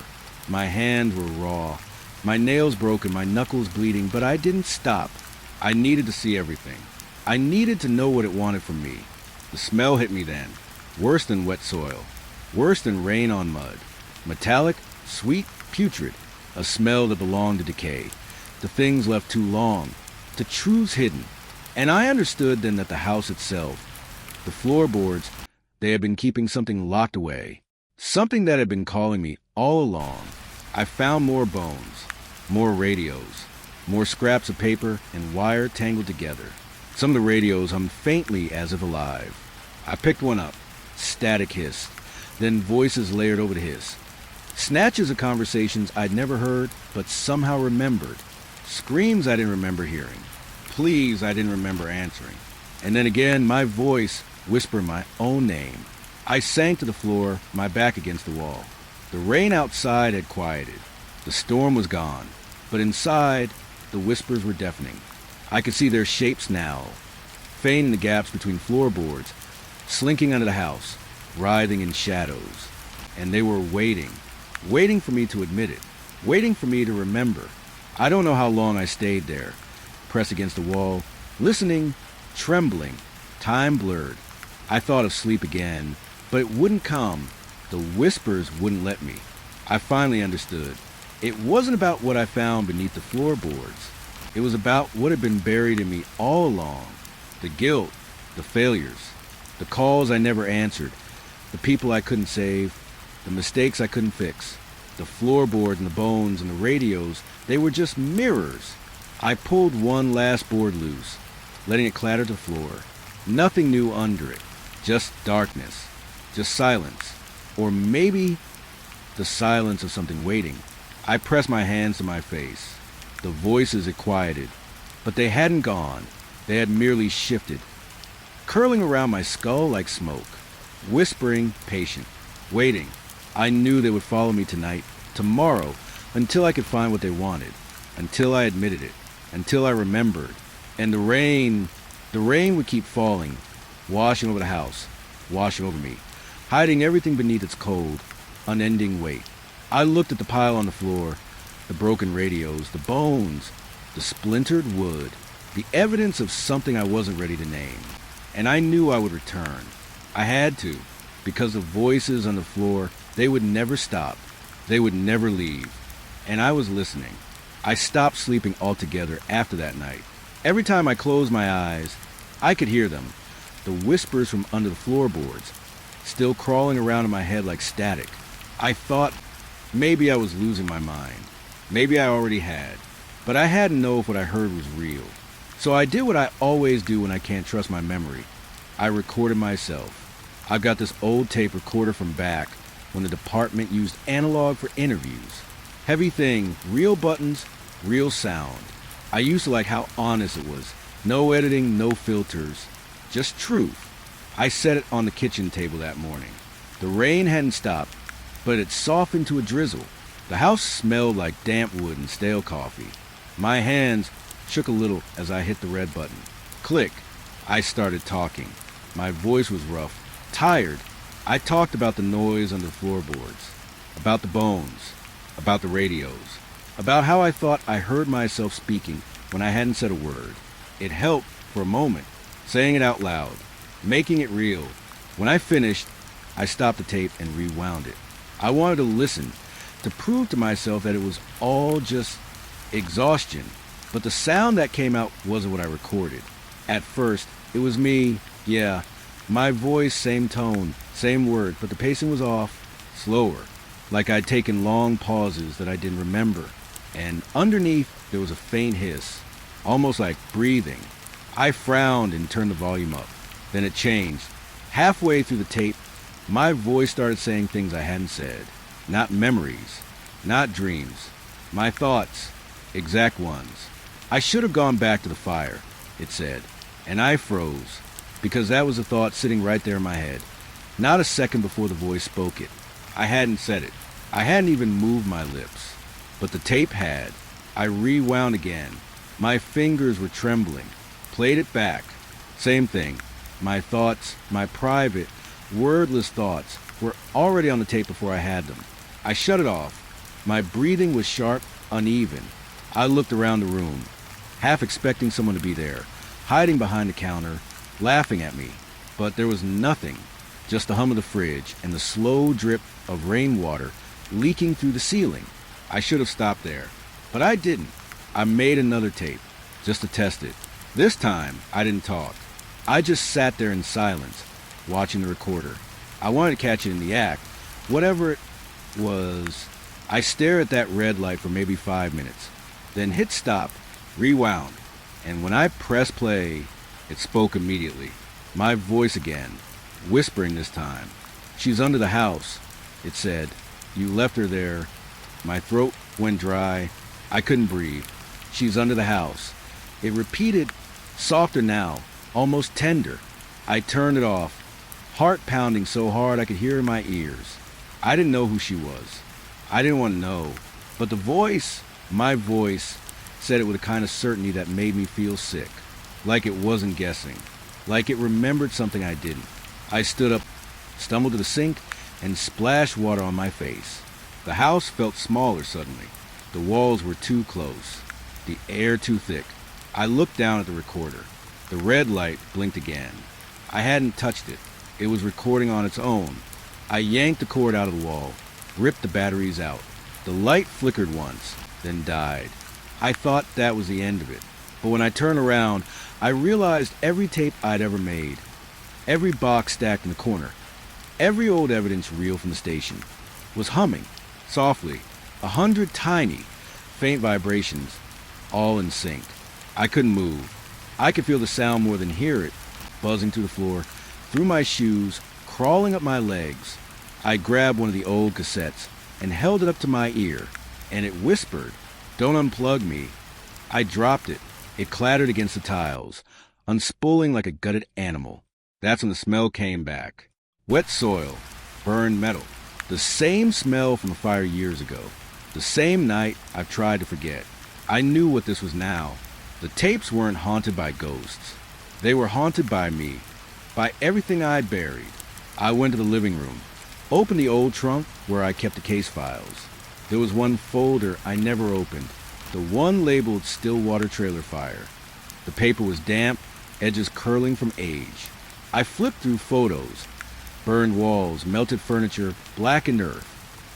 My hands were raw, my nails broken, my knuckles bleeding, but I didn't stop. I needed to see everything. I needed to know what it wanted from me. The smell hit me then, worse than wet soil, worse than rain on mud. Metallic, sweet, putrid, a smell that belonged to decay, to things left too long, to truths hidden. And I understood then that the house itself, the floorboards, they had been keeping something locked away. Something that had been calling me all along. I found more bones, more radios, more scraps of paper and wire tangled together. Some of the radios hummed faintly as if alive. I picked one up. Static hissed, then voices layered over the hiss. Snatches of conversations I'd never heard, but somehow remembered. Screams I didn't remember hearing. Pleas I didn't remember answering. And then again, my voice whispered my own name. I sank to the floor, my back against the wall. The rain outside had quieted. The storm was gone. But inside, the whispers were deafening. I could see their shapes now, faint in the gaps between floorboards, slinking under the house, writhing in shadows. And they were waiting for me to admit it, waiting for me to remember. I don't know how long I stayed there, pressed against the wall, listening, trembling, time blurred. I thought of sleep again, but it wouldn't come. The whispers wouldn't let me. I finally understood. It wasn't about what I found beneath the floorboards. It was about what had been buried in me all along. The guilt, the failures, the calls I never answered, the people I couldn't save, the mistakes I couldn't fix. The floorboard and the bones and the radios, they were just mirrors. I pulled one last board loose, letting it clatter to the floor. Nothing new under it, just darkness, just silence, or maybe the silence of something waiting. I pressed my hands to my face. The voices had quieted, but they hadn't gone. They had merely shifted, curling around my skull like smoke, whispering, patient, waiting. I knew they would follow me tonight, tomorrow, until I could find what they wanted, until I admitted it, until I remembered. And the rain would keep falling, washing over the house, washing over me, hiding everything beneath its cold, unending weight. I looked at the pile on the floor, the broken radios, the bones, the splintered wood, the evidence of something I wasn't ready to name. And I knew I would return. I had to, because the voices on the floor, they would never stop. They would never leave. And I was listening. I stopped sleeping altogether after that night. Every time I closed my eyes, I could hear them, the whispers from under the floorboards, still crawling around in my head like static. I thought maybe I was losing my mind. Maybe I already had. But I had to know if what I heard was real. So I did what I always do when I can't trust my memory. I recorded myself. I've got this old tape recorder from back when the department used analog for interviews. Heavy thing, real buttons, real sound. I used to like how honest it was. No editing, no filters, just truth. I set it on the kitchen table that morning. The rain hadn't stopped, but it softened to a drizzle. The house smelled like damp wood and stale coffee. My hands shook a little as I hit the red button. Click. I started talking. My voice was rough, tired. I talked about the noise under the floorboards, about the bones, about the radios, about how I thought I heard myself speaking when I hadn't said a word. It helped for a moment, saying it out loud, making it real. When I finished, I stopped the tape and rewound it. I wanted to listen, to prove to myself that it was all just exhaustion. But the sound that came out wasn't what I recorded. At first, it was me, yeah, my voice, same tone, same word, but the pacing was off, slower, like I'd taken long pauses that I didn't remember. And underneath, there was a faint hiss, almost like breathing. I frowned and turned the volume up. Then it changed. Halfway through the tape, my voice started saying things I hadn't said. Not memories, not dreams. My thoughts, exact ones. I should have gone back to the fire, it said. And I froze, because that was a thought sitting right there in my head. Not a second before the voice spoke it. I hadn't said it. I hadn't even moved my lips. But the tape had. I rewound again. My fingers were trembling. Played it back. Same thing. My thoughts, my private, wordless thoughts, were already on the tape before I had them. I shut it off. My breathing was sharp, uneven. I looked around the room, half expecting someone to be there, hiding behind the counter, laughing at me. But there was nothing, just the hum of the fridge and the slow drip of rainwater leaking through the ceiling. I should have stopped there, but I didn't. I made another tape, just to test it. This time, I didn't talk. I just sat there in silence, watching the recorder. I wanted to catch it in the act. Whatever it was, I stared at that red light for maybe 5 minutes, then hit stop, rewound, and when I pressed play, it spoke immediately. My voice again, whispering this time. "She's under the house," it said. "You left her there." My throat went dry. I couldn't breathe. "She's under the house." It repeated, softer now, almost tender. I turned it off, heart pounding so hard I could hear in my ears. I didn't know who she was. I didn't want to know. But the voice, my voice, said it with a kind of certainty that made me feel sick. Like it wasn't guessing. Like it remembered something I didn't. I stood up, stumbled to the sink, and splashed water on my face. The house felt smaller suddenly. The walls were too close. The air too thick. I looked down at the recorder. The red light blinked again. I hadn't touched it. It was recording on its own. I yanked the cord out of the wall, ripped the batteries out. The light flickered once, then died. I thought that was the end of it. But when I turned around, I realized every tape I'd ever made, every box stacked in the corner, every old evidence reel from the station, was humming, softly, 100 tiny, faint vibrations, all in sync. I couldn't move. I could feel the sound more than hear it, buzzing through the floor, through my shoes, crawling up my legs. I grabbed one of the old cassettes and held it up to my ear, and it whispered, "Don't unplug me." I dropped it. It clattered against the tiles, unspooling like a gutted animal. That's when the smell came back. Wet soil, burned metal, the same smell from a fire years ago, the same night I've tried to forget. I knew what this was now. The tapes weren't haunted by ghosts. They were haunted by me, by everything I'd buried. I went to the living room, opened the old trunk where I kept the case files. There was one folder I never opened, the one labeled Stillwater Trailer Fire. The paper was damp, edges curling from age. I flipped through photos, burned walls, melted furniture, blackened earth.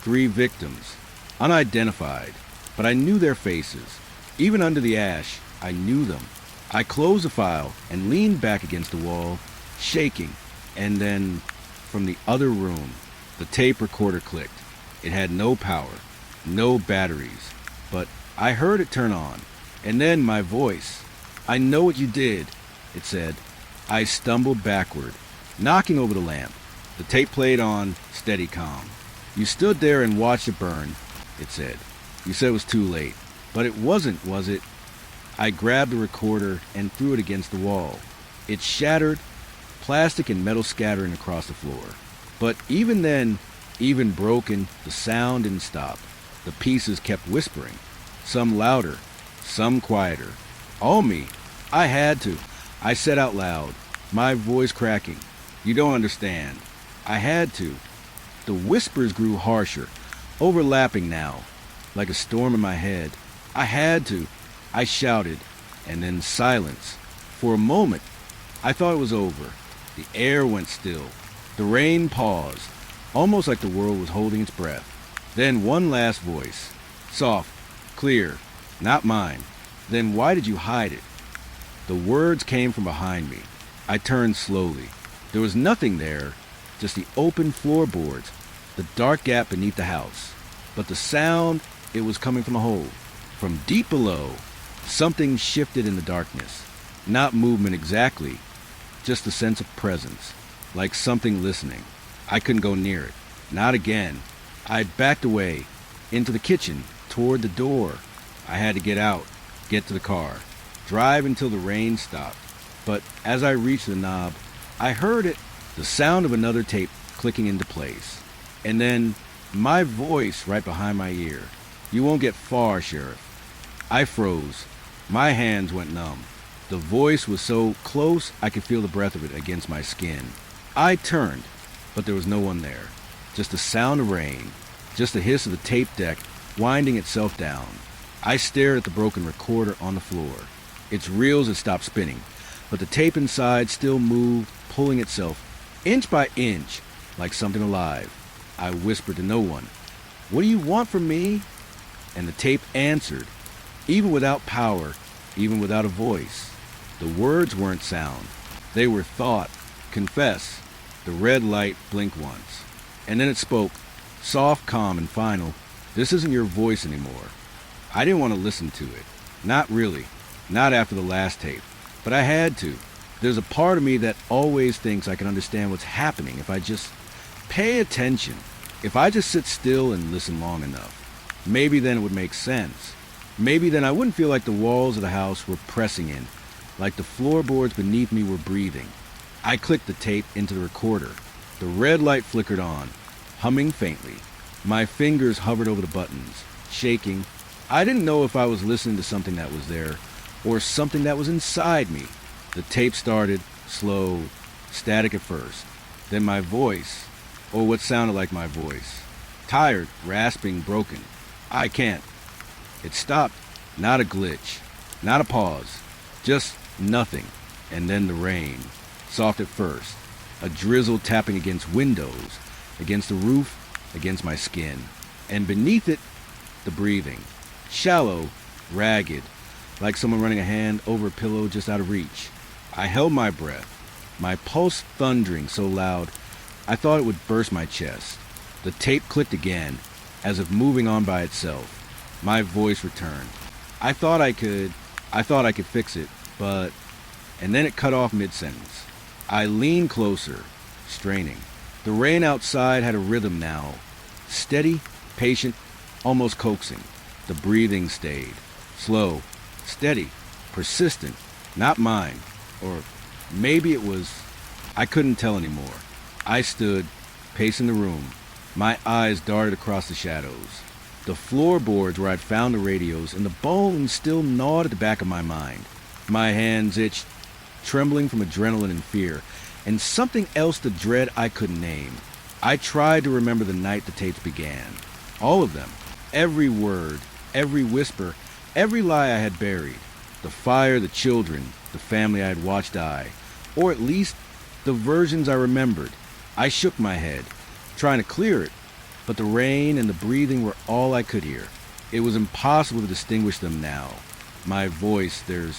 3 victims, unidentified, but I knew their faces. Even under the ash, I knew them. I closed the file and leaned back against the wall, shaking, and then, from the other room, the tape recorder clicked. It had no power, no batteries, but I heard it turn on. And then my voice. "I know what you did," it said. I stumbled backward, knocking over the lamp. The tape played on, steady calm. "You stood there and watched it burn," it said. "You said it was too late. But it wasn't, was it?" I grabbed the recorder and threw it against the wall. It shattered, plastic and metal scattering across the floor. But even then, even broken, the sound didn't stop. The pieces kept whispering, some louder, some quieter. All me. I had to. I said out loud, my voice cracking. "You don't understand." I had to. The whispers grew harsher, overlapping now, like a storm in my head. I had to. I shouted, and then silence. For a moment, I thought it was over. The air went still. The rain paused, almost like the world was holding its breath. Then one last voice, soft, clear, not mine. "Then why did you hide it?" The words came from behind me. I turned slowly. There was nothing there, just the open floorboards, the dark gap beneath the house. But the sound, it was coming from a hole. From deep below, something shifted in the darkness. Not movement exactly, just a sense of presence, like something listening. I couldn't go near it. Not again. I backed away, into the kitchen, toward the door. I had to get out, get to the car, drive until the rain stopped. But as I reached the knob, I heard it, the sound of another tape clicking into place. And then my voice right behind my ear. "You won't get far, Sheriff." I froze. My hands went numb. The voice was so close I could feel the breath of it against my skin. I turned, but there was no one there. Just the sound of rain, just the hiss of the tape deck winding itself down. I stared at the broken recorder on the floor. Its reels had stopped spinning, but the tape inside still moved, pulling itself, inch by inch, like something alive. I whispered to no one, "What do you want from me?" And the tape answered, even without power, even without a voice. The words weren't sound. They were thought. Confess. The red light blinked once. And then it spoke, soft, calm, and final. This isn't your voice anymore. I didn't want to listen to it. Not really. Not after the last tape. But I had to. There's a part of me that always thinks I can understand what's happening if I just pay attention. If I just sit still and listen long enough. Maybe then it would make sense. Maybe then I wouldn't feel like the walls of the house were pressing in, like the floorboards beneath me were breathing. I clicked the tape into the recorder. The red light flickered on, humming faintly. My fingers hovered over the buttons, shaking. I didn't know if I was listening to something that was there, or something that was inside me. The tape started, slow, static at first. Then my voice, or what sounded like my voice. Tired, rasping, broken. I can't. It stopped. Not a glitch. Not a pause. Just nothing. And then the rain. Soft at first. A drizzle tapping against windows, against the roof, against my skin. And beneath it, the breathing. Shallow, ragged, like someone running a hand over a pillow just out of reach. I held my breath, my pulse thundering so loud I thought it would burst my chest. The tape clicked again, as if moving on by itself. My voice returned. I thought I could fix it, but... And then it cut off mid-sentence. I leaned closer, straining. The rain outside had a rhythm now. Steady, patient, almost coaxing. The breathing stayed. Slow, steady, persistent. Not mine. Or maybe it was... I couldn't tell anymore. I stood, pacing the room. My eyes darted across the shadows. The floorboards where I'd found the radios and the bones still gnawed at the back of my mind. My hands itched, trembling from adrenaline and fear, and something else to dread I couldn't name. I tried to remember the night the tapes began. All of them. Every word, every whisper, every lie I had buried. The fire, the children, the family I had watched die. Or at least, the versions I remembered. I shook my head, trying to clear it, but the rain and the breathing were all I could hear. It was impossible to distinguish them now. My voice, the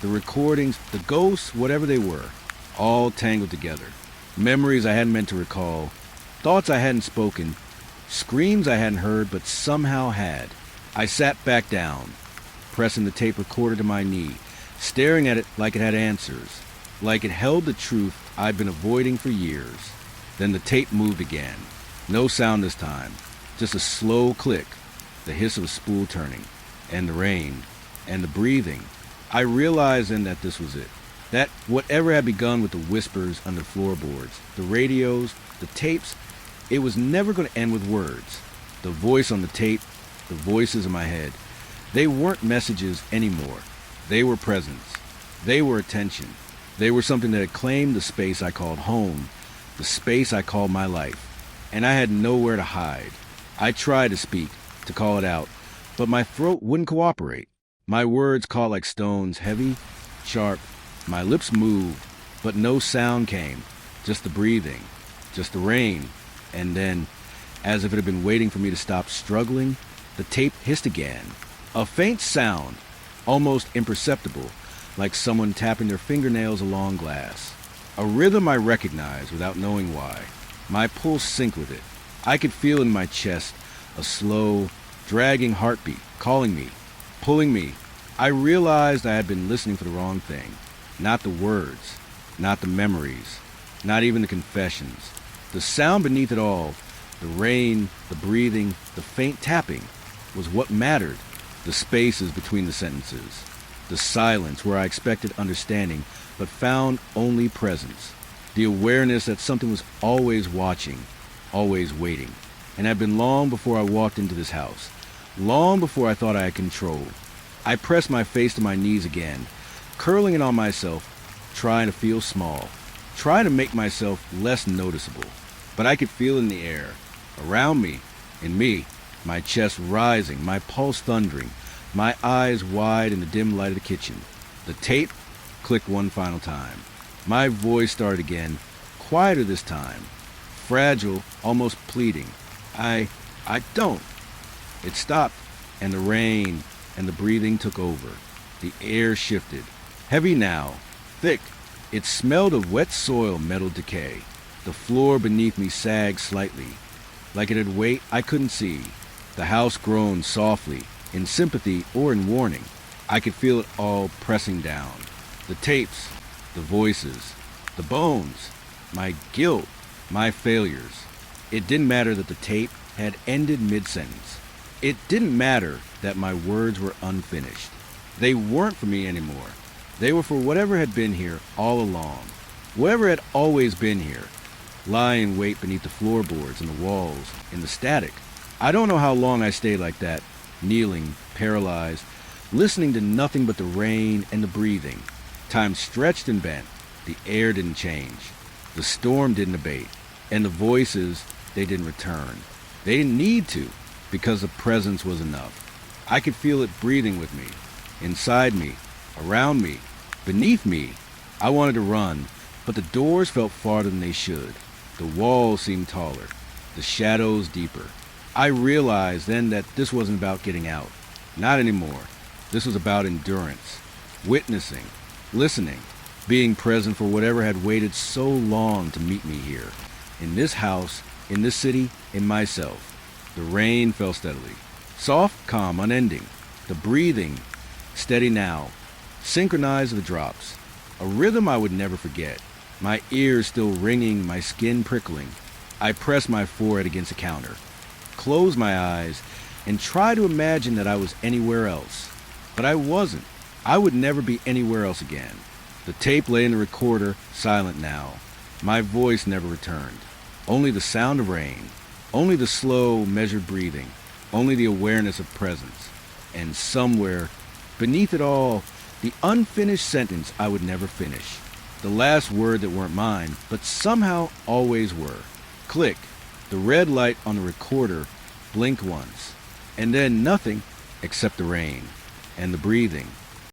recordings, the ghosts, whatever they were, all tangled together. Memories I hadn't meant to recall, thoughts I hadn't spoken, screams I hadn't heard but somehow had. I sat back down, pressing the tape recorder to my knee, staring at it like it had answers, like it held the truth I'd been avoiding for years. Then the tape moved again. No sound this time, just a slow click, the hiss of a spool turning, and the rain, and the breathing. I realized then that this was it. That whatever had begun with the whispers under floorboards, the radios, the tapes, it was never going to end with words. The voice on the tape, the voices in my head, they weren't messages anymore. They were presence. They were attention. They were something that had claimed the space I called home, the space I called my life. And I had nowhere to hide. I tried to speak, to call it out, but my throat wouldn't cooperate. My words caught like stones, heavy, sharp. My lips moved, but no sound came. Just the breathing, just the rain. And then, as if it had been waiting for me to stop struggling, the tape hissed again. A faint sound, almost imperceptible, like someone tapping their fingernails along glass. A rhythm I recognized without knowing why. My pulse synced with it. I could feel in my chest a slow, dragging heartbeat, calling me, pulling me. I realized I had been listening for the wrong thing. Not the words, not the memories, not even the confessions. The sound beneath it all, the rain, the breathing, the faint tapping, was what mattered. The spaces between the sentences. The silence where I expected understanding, but found only presence. The awareness that something was always watching, always waiting, and had been long before I walked into this house, long before I thought I had control. I pressed my face to my knees again, curling in on myself, trying to feel small, trying to make myself less noticeable. But I could feel in the air, around me, in me, my chest rising, my pulse thundering, my eyes wide in the dim light of the kitchen. The tape clicked one final time. My voice started again, quieter this time, fragile, almost pleading. I don't. It stopped, and the rain and the breathing took over. The air shifted, Heavy now, thick. It smelled of wet soil metal decay. The floor beneath me sagged slightly, like it had weight I couldn't see. The house groaned softly, in sympathy or in warning. I could feel it all pressing down. The tapes, the voices, the bones, my guilt, my failures. It didn't matter that the tape had ended mid-sentence. It didn't matter that my words were unfinished. They weren't for me anymore. They were for whatever had been here all along. Whatever had always been here. Lie in wait beneath the floorboards and the walls, in the static. I don't know how long I stayed like that, kneeling, paralyzed, listening to nothing but the rain and the breathing. Time stretched and bent. The air didn't change. The storm didn't abate. And the voices, they didn't return. They didn't need to, because the presence was enough. I could feel it breathing with me, inside me, around me, beneath me. I wanted to run, but the doors felt farther than they should. The walls seemed taller, the shadows deeper. I realized then that this wasn't about getting out. Not anymore. This was about endurance, witnessing, listening, being present for whatever had waited so long to meet me here. In this house, in this city, in myself. The rain fell steadily. Soft, calm, unending. The breathing, steady now. Synchronized with the drops. A rhythm I would never forget. My ears still ringing, my skin prickling. I pressed my forehead against the counter, closed my eyes, and tried to imagine that I was anywhere else. But I wasn't. I would never be anywhere else again. The tape lay in the recorder, silent now. My voice never returned. Only the sound of rain. Only the slow, measured breathing. Only the awareness of presence. And somewhere, beneath it all, the unfinished sentence I would never finish. The last word that weren't mine, but somehow always were. Click. The red light on the recorder blinked once. And then nothing except the rain and the breathing